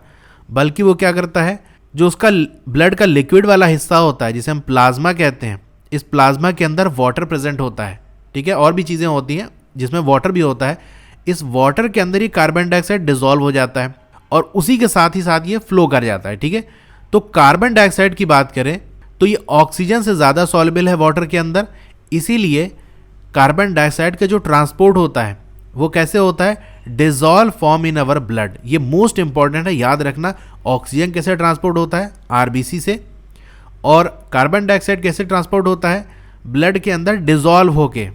बल्कि वो क्या करता है, जो उसका ब्लड का लिक्विड वाला हिस्सा होता है जिसे हम प्लाज्मा कहते हैं, इस प्लाज्मा के अंदर वाटर प्रेजेंट होता है, ठीक है, और भी चीज़ें होती हैं जिसमें वाटर भी होता है। इस वाटर के अंदर ही कार्बन डाइऑक्साइड डिसॉल्व हो जाता है, और उसी के साथ ही साथ ये फ्लो कर जाता है, ठीक है। तो कार्बन डाइऑक्साइड की बात करें तो ये ऑक्सीजन से ज़्यादा सॉल्युबल है वाटर के अंदर, इसीलिए कार्बन डाइऑक्साइड का जो ट्रांसपोर्ट होता है वो कैसे होता है, dissolve form in our blood. ये मोस्ट इंपॉर्टेंट है, याद रखना। ऑक्सीजन कैसे ट्रांसपोर्ट होता है, RBC से, और कार्बन डाइऑक्साइड कैसे ट्रांसपोर्ट होता है, ब्लड के अंदर डिजॉल्व होके।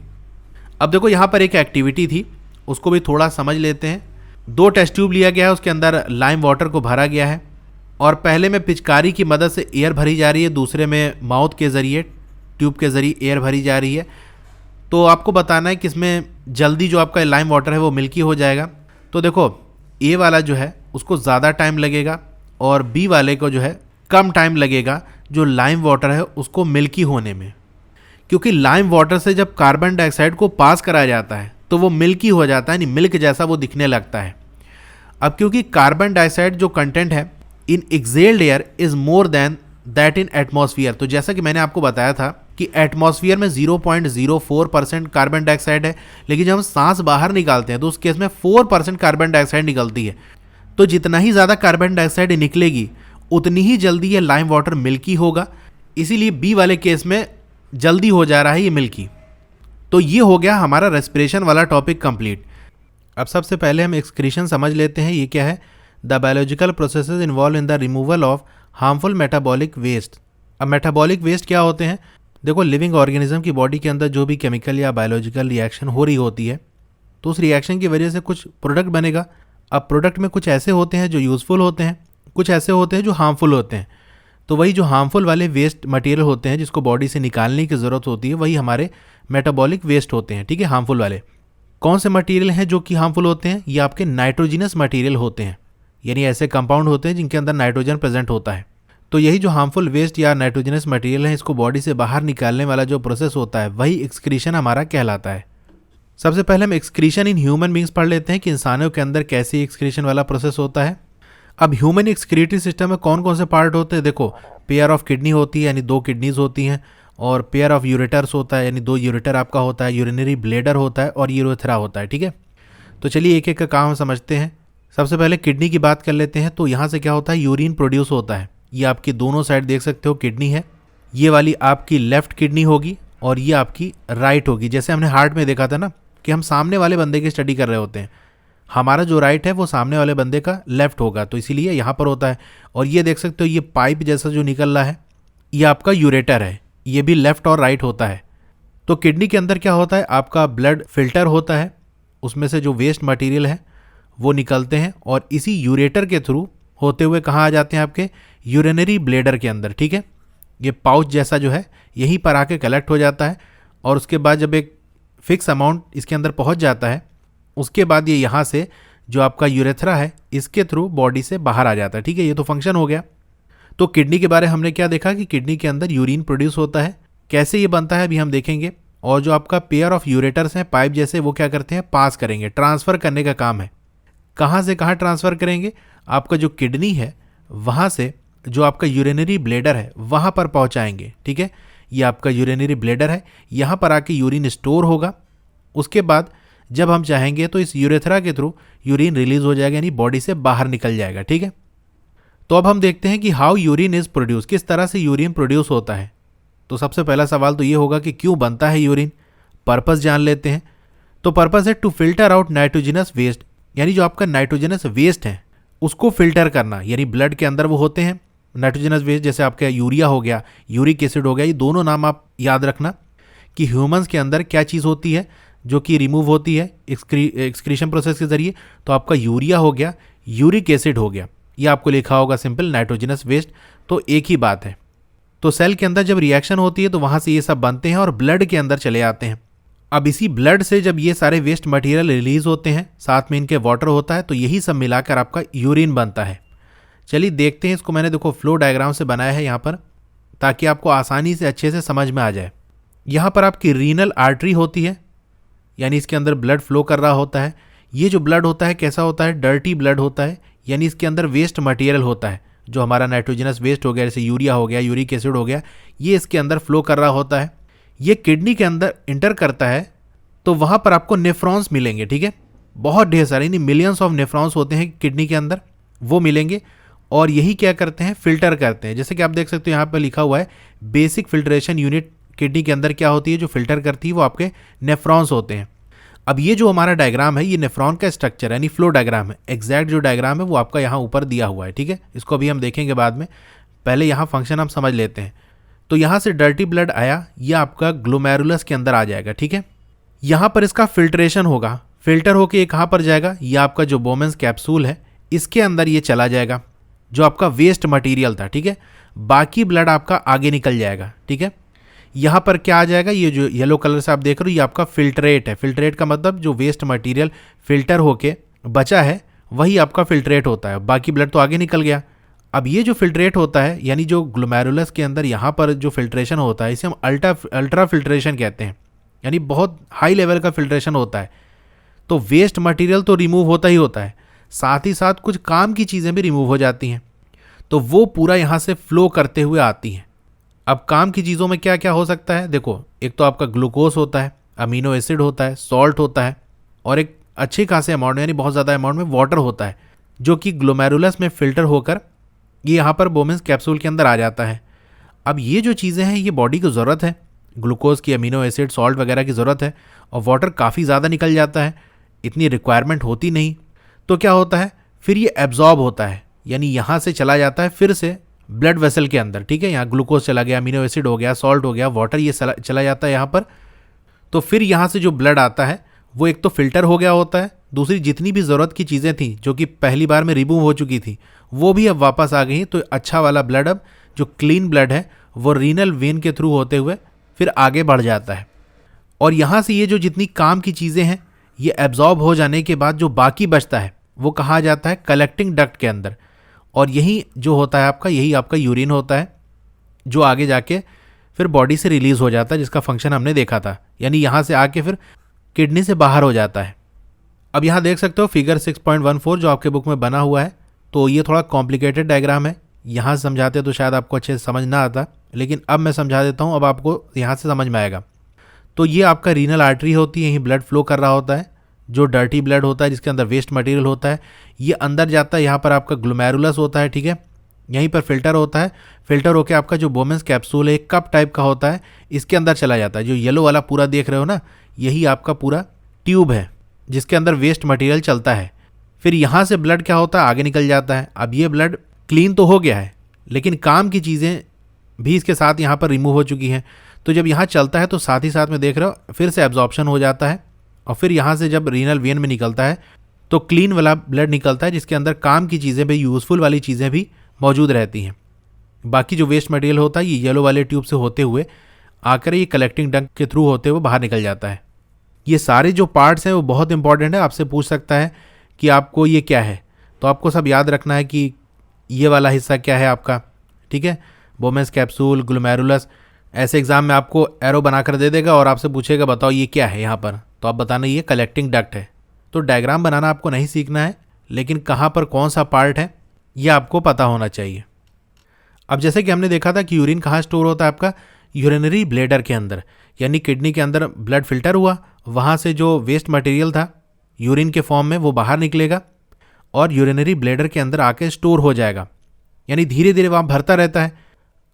अब देखो यहाँ पर एक एक्टिविटी थी, उसको भी थोड़ा समझ लेते हैं। 2 टेस्ट ट्यूब लिया गया है, उसके अंदर लाइम वाटर को भरा गया है और पहले में पिचकारी की मदद से एयर भरी जा रही है, दूसरे में माउथ के ज़रिए ट्यूब के ज़रिए एयर भरी जा रही है। तो आपको बताना है कि इसमें जल्दी जो आपका लाइम वाटर है वो मिल्की हो जाएगा। तो देखो ए वाला जो है उसको ज़्यादा टाइम लगेगा और बी वाले को जो है कम टाइम लगेगा जो लाइम वाटर है उसको मिल्की होने में, क्योंकि लाइम वाटर से जब कार्बन डाइऑक्साइड को पास कराया जाता है तो वो मिल्की हो जाता है, यानी मिल्क जैसा वो दिखने लगता है। अब क्योंकि कार्बन डाइऑक्साइड जो कंटेंट है in exhaled air is more than that in atmosphere, तो जैसा कि मैंने आपको बताया था कि एटमॉस्फेयर में 0.04% कार्बन डाइऑक्साइड है, लेकिन जब हम सांस बाहर निकालते हैं तो उस केस में 4% कार्बन डाइऑक्साइड निकलती है। तो जितना ही ज़्यादा कार्बन डाइऑक्साइड निकलेगी उतनी ही जल्दी ये लाइम वाटर मिल्की होगा, इसीलिए बी वाले केस में जल्दी हो जा रहा है ये मिल्की। तो ये हो गया हमारा रेस्पिरेशन वाला टॉपिक कंप्लीट। अब सबसे पहले हम एक्सक्रीशन समझ लेते हैं, ये क्या है। The biological processes involve in the removal of harmful metabolic waste. अब मेटाबॉलिक वेस्ट क्या होते हैं, देखो लिविंग ऑर्गेनिज्म की बॉडी के अंदर जो भी केमिकल या बायोलॉजिकल रिएक्शन हो रही होती है तो उस रिएक्शन की वजह से कुछ प्रोडक्ट बनेगा। अब प्रोडक्ट में कुछ ऐसे होते हैं जो यूज़फुल होते हैं, कुछ ऐसे होते हैं जो हार्मफुल होते हैं। तो वही जो हार्मफुल वाले वेस्ट मटेरियल होते हैं जिसको बॉडी से निकालने की ज़रूरत होती है वही हमारे मेटाबॉलिक वेस्ट होते हैं, ठीक है। हार्मफुल वाले कौन से मटेरियल हैं जो कि हार्मफुल होते हैं, ये आपके नाइट्रोजिनस मटेरियल होते हैं, यानी ऐसे कंपाउंड होते हैं जिनके अंदर नाइट्रोजन प्रेजेंट होता है। तो यही जो हार्मफुल वेस्ट या नाइट्रोजनस मटेरियल है इसको बॉडी से बाहर निकालने वाला जो प्रोसेस होता है वही एक्सक्रीशन हमारा कहलाता है। सबसे पहले हम एक्सक्रीशन इन ह्यूमन बींग्स पढ़ लेते हैं कि इंसानों के अंदर कैसे एक्सक्रीशन वाला प्रोसेस होता है। अब ह्यूमन एक्सक्रीटरी सिस्टम में कौन कौन से पार्ट होते हैं, देखो पेयर ऑफ किडनी होती है यानी 2 किडनीज होती हैं, और पेयर ऑफ यूरेटर्स होता है यानी 2 यूरेटर आपका होता है, यूरिनरी ब्लेडर होता है और यूरेथ्रा होता है, ठीक है। तो चलिए एक एक का काम हम समझते हैं। सबसे पहले किडनी की बात कर लेते हैं। तो यहाँ से क्या होता है, यूरिन प्रोड्यूस होता है। ये आपकी दोनों साइड देख सकते हो किडनी है, ये वाली आपकी लेफ्ट किडनी होगी और ये आपकी राइट होगी। जैसे हमने हार्ट में देखा था ना कि हम सामने वाले बंदे की स्टडी कर रहे होते हैं, हमारा जो राइट है वो सामने वाले बंदे का लेफ्ट होगा, तो इसीलिए यहाँ पर होता है। और ये देख सकते हो ये पाइप जैसा जो निकल रहा है ये आपका यूरेटर है, ये भी लेफ्ट और राइट होता है। तो किडनी के अंदर क्या होता है, आपका ब्लड फिल्टर होता है, उसमें से जो वेस्ट मटेरियल है वो निकलते हैं और इसी यूरेटर के थ्रू होते हुए कहाँ आ जाते हैं, आपके यूरिनरी ब्लेडर के अंदर, ठीक है। ये पाउच जैसा जो है यहीं पर आके कलेक्ट हो जाता है और उसके बाद जब एक फिक्स अमाउंट इसके अंदर पहुंच जाता है उसके बाद ये यहाँ से जो आपका यूरेथ्रा है इसके थ्रू बॉडी से बाहर आ जाता है, ठीक है। ये तो फंक्शन हो गया। तो किडनी के बारे में हमने क्या देखा कि किडनी के अंदर यूरिन प्रोड्यूस होता है, कैसे ये बनता है अभी हम देखेंगे। और जो आपका पेयर ऑफ यूरेटर्स हैं पाइप जैसे, वो क्या करते हैं, पास करेंगे, ट्रांसफ़र करने का काम है। कहाँ से कहाँ ट्रांसफ़र करेंगे, आपका जो किडनी है वहाँ से जो आपका यूरिनरी ब्लेडर है वहाँ पर पहुँचाएंगे, ठीक है। ये आपका यूरिनरी ब्लेडर है, यहाँ पर आके यूरिन स्टोर होगा। उसके बाद जब हम चाहेंगे तो इस यूरेथ्रा के थ्रू यूरिन रिलीज हो जाएगा, यानी बॉडी से बाहर निकल जाएगा, ठीक है। तो अब हम देखते हैं कि हाउ यूरिन इज प्रोड्यूस, किस तरह से यूरिन प्रोड्यूस होता है। तो सबसे पहला सवाल तो ये होगा कि क्यों बनता है यूरिन, पर्पस जान लेते हैं। तो पर्पस है to filter out nitrogenous waste, यानी जो आपका नाइट्रोजनस वेस्ट है उसको फिल्टर करना, यानी ब्लड के अंदर वो होते हैं नाइट्रोजनस वेस्ट, जैसे आपका यूरिया हो गया, यूरिक एसिड हो गया, ये दोनों नाम आप याद रखना कि ह्यूमंस के अंदर क्या चीज़ होती है जो कि रिमूव होती है एक्सक्रीशन प्रोसेस के जरिए। तो आपका यूरिया हो गया, यूरिक एसिड हो गया, ये आपको लिखा होगा सिंपल, नाइट्रोजनस वेस्ट, तो एक ही बात है। तो सेल के अंदर जब रिएक्शन होती है तो वहाँ से ये सब बनते हैं और ब्लड के अंदर चले आते हैं। अब इसी ब्लड से जब ये सारे वेस्ट मटेरियल रिलीज होते हैं, साथ में इनके वाटर होता है, तो यही सब मिलाकर आपका यूरिन बनता है। चलिए देखते हैं इसको, मैंने देखो फ्लो डायग्राम से बनाया है यहाँ पर ताकि आपको आसानी से अच्छे से समझ में आ जाए। यहाँ पर आपकी रीनल आर्टरी होती है, यानी इसके अंदर ब्लड फ्लो कर रहा होता है। ये जो ब्लड होता है कैसा होता है, डर्टी ब्लड होता है, यानी इसके अंदर वेस्ट मटेरियल होता है, जो हमारा नाइट्रोजनस वेस्ट हो गया, जैसे यूरिया हो गया, यूरिक एसिड हो गया, ये इसके अंदर फ्लो कर रहा होता है। ये किडनी के अंदर इंटर करता है तो वहाँ पर आपको नेफ्रॉन्स मिलेंगे, ठीक है। बहुत ढेर सारे, यानी मिलियंस ऑफ नेफ्रॉन्स होते हैं किडनी के अंदर, वो मिलेंगे और यही क्या करते हैं, फिल्टर करते हैं। जैसे कि आप देख सकते हो यहाँ पर लिखा हुआ है बेसिक फिल्ट्रेशन यूनिट किडनी के अंदर क्या होती है, जो फिल्टर करती है वो आपके नेफ्रॉन्स होते हैं। अब ये जो हमारा डायग्राम है ये नेफ्रॉन का स्ट्रक्चर यानी फ्लो डायग्राम है। एग्जैक्ट जो डायग्राम है वो आपका यहाँ ऊपर दिया हुआ है, ठीक है। इसको अभी हम देखेंगे बाद में, पहले यहाँ फंक्शन हम समझ लेते हैं। तो यहाँ से डर्टी ब्लड आया, ये आपका ग्लोमेरुलस के अंदर आ जाएगा, ठीक है। यहाँ पर इसका फिल्ट्रेशन होगा, फिल्टर होके ये कहाँ पर जाएगा, ये आपका जो बोमेंस कैप्सूल है इसके अंदर ये चला जाएगा, जो आपका वेस्ट मटेरियल था, ठीक है। बाकी ब्लड आपका आगे निकल जाएगा, ठीक है। यहाँ पर क्या आ जाएगा, ये जो येलो कलर से आप देख रहे हो ये आपका फिल्ट्रेट है। फिल्ट्रेट का मतलब जो वेस्ट मटेरियल फिल्टर होके बचा है वही आपका फिल्ट्रेट होता है, बाकी ब्लड तो आगे निकल गया। अब ये जो फिल्ट्रेट होता है, यानी जो ग्लोमेरुलस के अंदर यहाँ पर जो फिल्ट्रेशन होता है, इसे हम अल्ट्रा फिल्ट्रेशन कहते हैं, यानी बहुत हाई लेवल का फिल्ट्रेशन होता है। तो वेस्ट मटेरियल तो रिमूव होता ही होता है, साथ ही साथ कुछ काम की चीज़ें भी रिमूव हो जाती हैं, तो वो पूरा यहाँ से फ्लो करते हुए आती हैं। अब काम की चीज़ों में क्या क्या हो सकता है, देखो एक तो आपका ग्लूकोज होता है, अमीनो एसिड होता है, सॉल्ट होता है, और एक अच्छी खासे अमाउंट में यानी बहुत ज़्यादा अमाउंट में वाटर होता है, जो कि ग्लोमेरुलस में फिल्टर होकर ये यहाँ पर बोमेंस कैप्सूल के अंदर आ जाता है। अब ये जो चीज़ें हैं ये बॉडी को ज़रूरत है, ग्लूकोज की, अमीनो एसिड, सॉल्ट वगैरह की ज़रूरत है, और वाटर काफ़ी ज़्यादा निकल जाता है, इतनी रिक्वायरमेंट होती नहीं। तो क्या होता है, फिर ये एब्जॉर्ब होता है, यानी यहाँ से चला जाता है फिर से ब्लड वेसल के अंदर, ठीक है। यहाँ ग्लूकोज चला गया, अमीनो एसिड हो गया, सॉल्ट हो गया, वाटर ये चला जाता है यहाँ पर। तो फिर यहाँ से जो ब्लड आता है वो एक तो फिल्टर हो गया होता है, दूसरी जितनी भी ज़रूरत की चीज़ें थी जो कि पहली बार में रिमूव हो चुकी थी वो भी अब वापस आ गई। तो अच्छा वाला ब्लड, अब जो क्लीन ब्लड है वो रीनल वेन के थ्रू होते हुए फिर आगे बढ़ जाता है। और यहाँ से ये जो जितनी काम की चीज़ें हैं ये एब्जॉर्ब हो जाने के बाद जो बाकी बचता है वो कहा जाता है कलेक्टिंग डक्ट के अंदर, और यही जो होता है आपका, यही आपका यूरिन होता है, जो आगे जाके फिर बॉडी से रिलीज़ हो जाता है, जिसका फंक्शन हमने देखा था, यानी यहाँ से आके फिर किडनी से बाहर हो जाता है। अब यहाँ देख सकते हो फिगर 6.14 जो आपके बुक में बना हुआ है, तो ये थोड़ा कॉम्प्लिकेटेड डायग्राम है, यहाँ से समझाते तो शायद आपको अच्छे से समझ ना आता, लेकिन अब मैं समझा देता हूँ, अब आपको यहाँ से समझ में आएगा। तो ये आपका रीनल आर्टरी होती है, यहीं ब्लड फ्लो कर रहा होता है, जो डर्टी ब्लड होता है जिसके अंदर वेस्ट मटेरियल होता है ये अंदर जाता है, यहाँ पर आपका ग्लोमेरुलस होता है, ठीक है। यहीं पर फिल्टर होता है, फिल्टर होकर आपका जो बोमेंस कैप्सूल है एक कप टाइप का होता है, इसके अंदर चला जाता है। जो येलो वाला पूरा देख रहे हो ना, यही आपका पूरा ट्यूब है जिसके अंदर वेस्ट मटेरियल चलता है। फिर यहाँ से ब्लड क्या होता है, आगे निकल जाता है। अब ये ब्लड क्लीन तो हो गया है, लेकिन काम की चीज़ें भी इसके साथ यहाँ पर रिमूव हो चुकी हैं। तो जब यहाँ चलता है तो साथ ही साथ में देख रहे हो फिर से एब्जॉर्प्शन हो जाता है, और फिर यहाँ से जब रीनल वेन में निकलता है तो क्लीन वाला ब्लड निकलता है, जिसके अंदर काम की चीज़ें भी, यूज़फुल वाली चीज़ें भी मौजूद रहती हैं। बाकी जो वेस्ट मटेरियल होता है ये येलो वाले ट्यूब से होते हुए आकर ये कलेक्टिंग डक्ट के थ्रू होते हुए बाहर निकल जाता है। ये सारे जो पार्ट्स हैं वो बहुत इंपॉर्टेंट है, आपसे पूछ सकता है कि आपको ये क्या है, तो आपको सब याद रखना है कि ये वाला हिस्सा क्या है आपका, ठीक है। बोमेंस कैप्सूल, ग्लोमेरुलस, ऐसे एग्जाम में आपको एरो बनाकर दे देगा और आपसे पूछेगा बताओ ये क्या है यहाँ पर, तो आप बताना ये कलेक्टिंग डक्ट है। तो डायग्राम बनाना आपको नहीं सीखना है, लेकिन कहाँ पर कौन सा पार्ट है ये आपको पता होना चाहिए। अब जैसे कि हमने देखा था कि यूरिन कहाँ स्टोर होता है आपका, यूरिनरी ब्लैडर के अंदर, यानी किडनी के अंदर ब्लड फिल्टर हुआ, वहाँ से जो वेस्ट मटेरियल था यूरिन के फॉर्म में वो बाहर निकलेगा और यूरिनरी ब्लैडर के अंदर आके स्टोर हो जाएगा, यानी धीरे धीरे वहाँ भरता रहता है।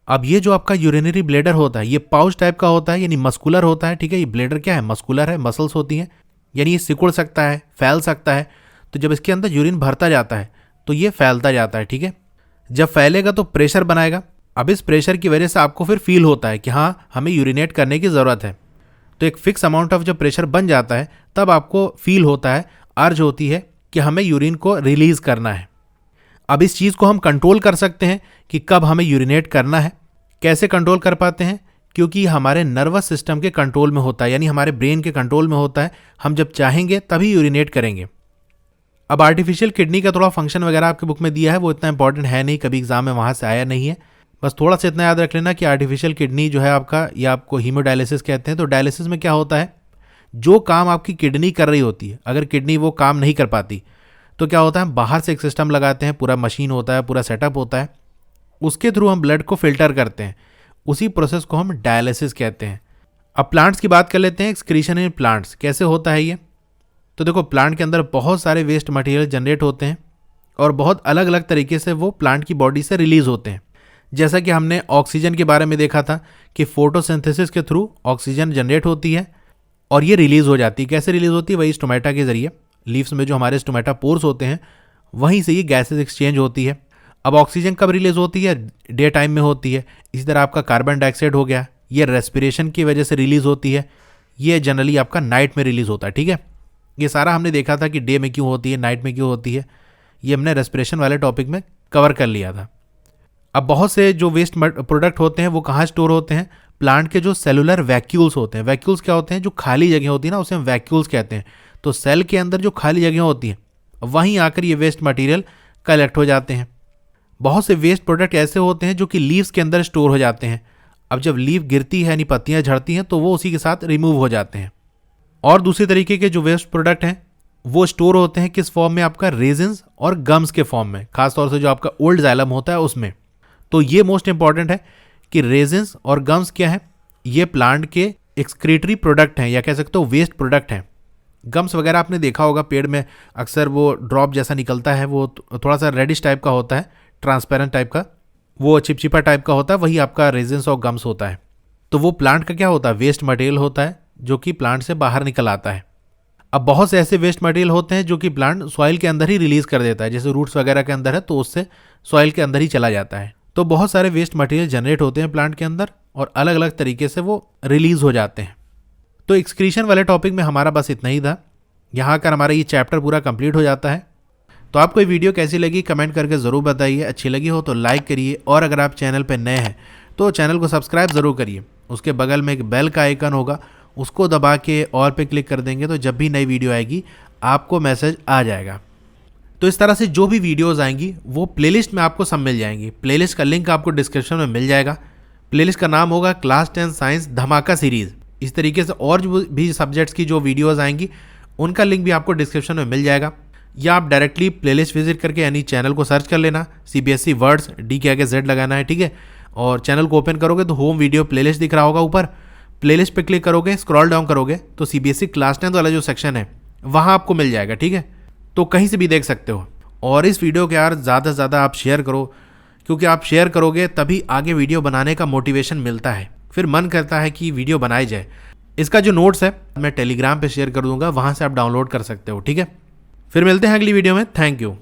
अब ये जो आपका यूरिनरी ब्लैडर होता है ये पाउच टाइप का होता है, यानी मस्कुलर होता है, ठीक है। ये ब्लैडर क्या है, मस्कुलर है, मसल्स होती हैं, यानी ये सिकुड़ सकता है, फैल सकता है। तो जब इसके अंदर यूरिन भरता जाता है तो ये फैलता जाता है, ठीक है। जब फैलेगा तो प्रेशर बनाएगा। अब इस प्रेशर की वजह से आपको फिर फील होता है कि हाँ हमें यूरिनेट करने की ज़रूरत है। तो एक फिक्स अमाउंट ऑफ जब प्रेशर बन जाता है तब आपको फील होता है, अर्ज होती है कि हमें यूरिन को रिलीज़ करना है। अब इस चीज़ को हम कंट्रोल कर सकते हैं कि कब हमें यूरिनेट करना है। कैसे कंट्रोल कर पाते हैं, क्योंकि हमारे नर्वस सिस्टम के कंट्रोल में होता है, यानी हमारे ब्रेन के कंट्रोल में होता है। हम जब चाहेंगे तभी यूरिनेट करेंगे। अब आर्टिफिशियल किडनी का थोड़ा फंक्शन वगैरह आपके बुक में दिया है, वो इतना इंपॉर्टेंट है नहीं, कभी एग्जाम में वहाँ से आया नहीं है। बस थोड़ा सा इतना याद रख लेना कि आर्टिफिशियल किडनी जो है आपका, या आपको हीमोडायलिसिस कहते हैं। तो डायलिसिस में क्या होता है, जो काम आपकी किडनी कर रही होती है, अगर किडनी वो काम नहीं कर पाती तो क्या होता है, बाहर से एक सिस्टम लगाते हैं, पूरा मशीन होता है, पूरा सेटअप होता है, उसके थ्रू हम ब्लड को फिल्टर करते हैं। उसी प्रोसेस को हम डायलिसिस कहते हैं। अब प्लांट्स की बात कर लेते हैं, एक्सक्रीशन इन प्लांट्स कैसे होता है ये। तो देखो प्लांट के अंदर बहुत सारे वेस्ट मटेरियल जनरेट होते हैं और बहुत अलग अलग तरीके से वो प्लांट की बॉडी से रिलीज़ होते हैं। जैसा कि हमने ऑक्सीजन के बारे में देखा था कि फोटोसिंथेसिस के थ्रू ऑक्सीजन जनरेट होती है और ये रिलीज़ हो जाती है। कैसे रिलीज़ होती है, वही स्टोमेटा के जरिए, लीव्स में जो हमारे स्टोमेटा पोर्स होते हैं वहीं से ये गैसेस एक्सचेंज होती है। अब ऑक्सीजन कब रिलीज होती है? डे टाइम में होती है। इसी तरह आपका कार्बन डाइऑक्साइड हो गया, ये रेस्पिरेशन की वजह से रिलीज होती है, ये जनरली आपका नाइट में रिलीज होता है। ठीक है, ये सारा हमने देखा था कि डे में क्यों होती है, नाइट में क्यों होती है, ये हमने रेस्पिरेशन वाले टॉपिक में कवर कर लिया था। अब बहुत से जो वेस्ट प्रोडक्ट होते हैं वो कहाँ स्टोर होते हैं? प्लांट के जो सेलुलर वैक्यूल्स होते हैं। वैक्यूल्स क्या होते हैं? जो खाली जगह होती है ना, उसे हम वैक्यूल्स कहते हैं। तो सेल के अंदर जो खाली जगह होती हैं वहीं आकर ये वेस्ट मटेरियल कलेक्ट हो जाते हैं। बहुत से वेस्ट प्रोडक्ट ऐसे होते हैं जो कि लीव्स के अंदर स्टोर हो जाते हैं। अब जब लीव गिरती है यानी पत्तियां झड़ती हैं तो वो उसी के साथ रिमूव हो जाते हैं। और दूसरे तरीके के जो वेस्ट प्रोडक्ट हैं वो स्टोर होते हैं किस फॉर्म में? आपका रेजिन्स और गम्स के फॉर्म में, खासतौर से जो आपका ओल्ड जाइलम होता है उसमें। तो ये मोस्ट इंपॉर्टेंट है कि रेजिन्स और गम्स क्या है? ये प्लांट के एक्सक्रीटरी प्रोडक्ट हैं या कह सकते हो वेस्ट प्रोडक्ट हैं। गम्स वगैरह आपने देखा होगा पेड़ में अक्सर वो ड्रॉप जैसा निकलता है, वो थोड़ा सा रेडिश टाइप का होता है, ट्रांसपेरेंट टाइप का, वो चिपचिपा टाइप का होता है, वही आपका रेजिन्स और गम्स होता है। तो वो प्लांट का क्या होता है? वेस्ट मटेरियल होता है जो कि प्लांट से बाहर निकल आता है। अब बहुत से ऐसे वेस्ट मटेरियल होते हैं जो कि प्लांट सॉइल के अंदर ही रिलीज कर देता है, जैसे रूट्स वगैरह के अंदर है तो उससे सॉइल के अंदर ही चला जाता है। तो बहुत सारे वेस्ट मटेरियल जनरेट होते हैं प्लांट के अंदर और अलग अलग तरीके से वो रिलीज हो जाते हैं। तो एक्सक्रीशन वाले टॉपिक में हमारा बस इतना ही था। यहाँ आकर हमारा ये चैप्टर पूरा कंप्लीट हो जाता है। तो आपको ये वीडियो कैसी लगी कमेंट करके ज़रूर बताइए। अच्छी लगी हो तो लाइक करिए और अगर आप चैनल पर नए हैं तो चैनल को सब्सक्राइब ज़रूर करिए। उसके बगल में एक बेल का आइकन होगा, उसको दबा के ऑल पे क्लिक कर देंगे तो जब भी नई वीडियो आएगी आपको मैसेज आ जाएगा। तो इस तरह से जो भी वीडियोस आएंगी वो प्लेलिस्ट में आपको सब मिल जाएंगी। प्लेलिस्ट का लिंक आपको डिस्क्रिप्शन में मिल जाएगा। प्लेलिस्ट का नाम होगा क्लास 10 साइंस धमाका सीरीज़। इस तरीके से और जो भी सब्जेक्ट्स की जो वीडियोज़ आएंगी उनका लिंक भी आपको डिस्क्रिप्शन में मिल जाएगा, या आप डायरेक्टली प्लेलिस्ट विजिट करके यानी चैनल को सर्च कर लेना, CBSE वर्ड्स डी के आगे Z लगाना है। ठीक है, और चैनल को ओपन करोगे तो होम वीडियो प्लेलिस्ट दिख रहा होगा ऊपर, प्लेलिस्ट पे क्लिक करोगे, स्क्रॉल डाउन करोगे तो CBSE क्लास 10 वाला जो सेक्शन है वहाँ आपको मिल जाएगा। ठीक है, तो कहीं से भी देख सकते हो। और इस वीडियो को यार ज़्यादा से ज़्यादा आप शेयर करो, क्योंकि आप शेयर करोगे तभी आगे वीडियो बनाने का मोटिवेशन मिलता है, फिर मन करता है कि वीडियो बनाई जाए। इसका जो नोट्स है मैं टेलीग्राम पे शेयर कर दूंगा, वहाँ से आप डाउनलोड कर सकते हो। ठीक है, फिर मिलते हैं अगली वीडियो में। Thank you.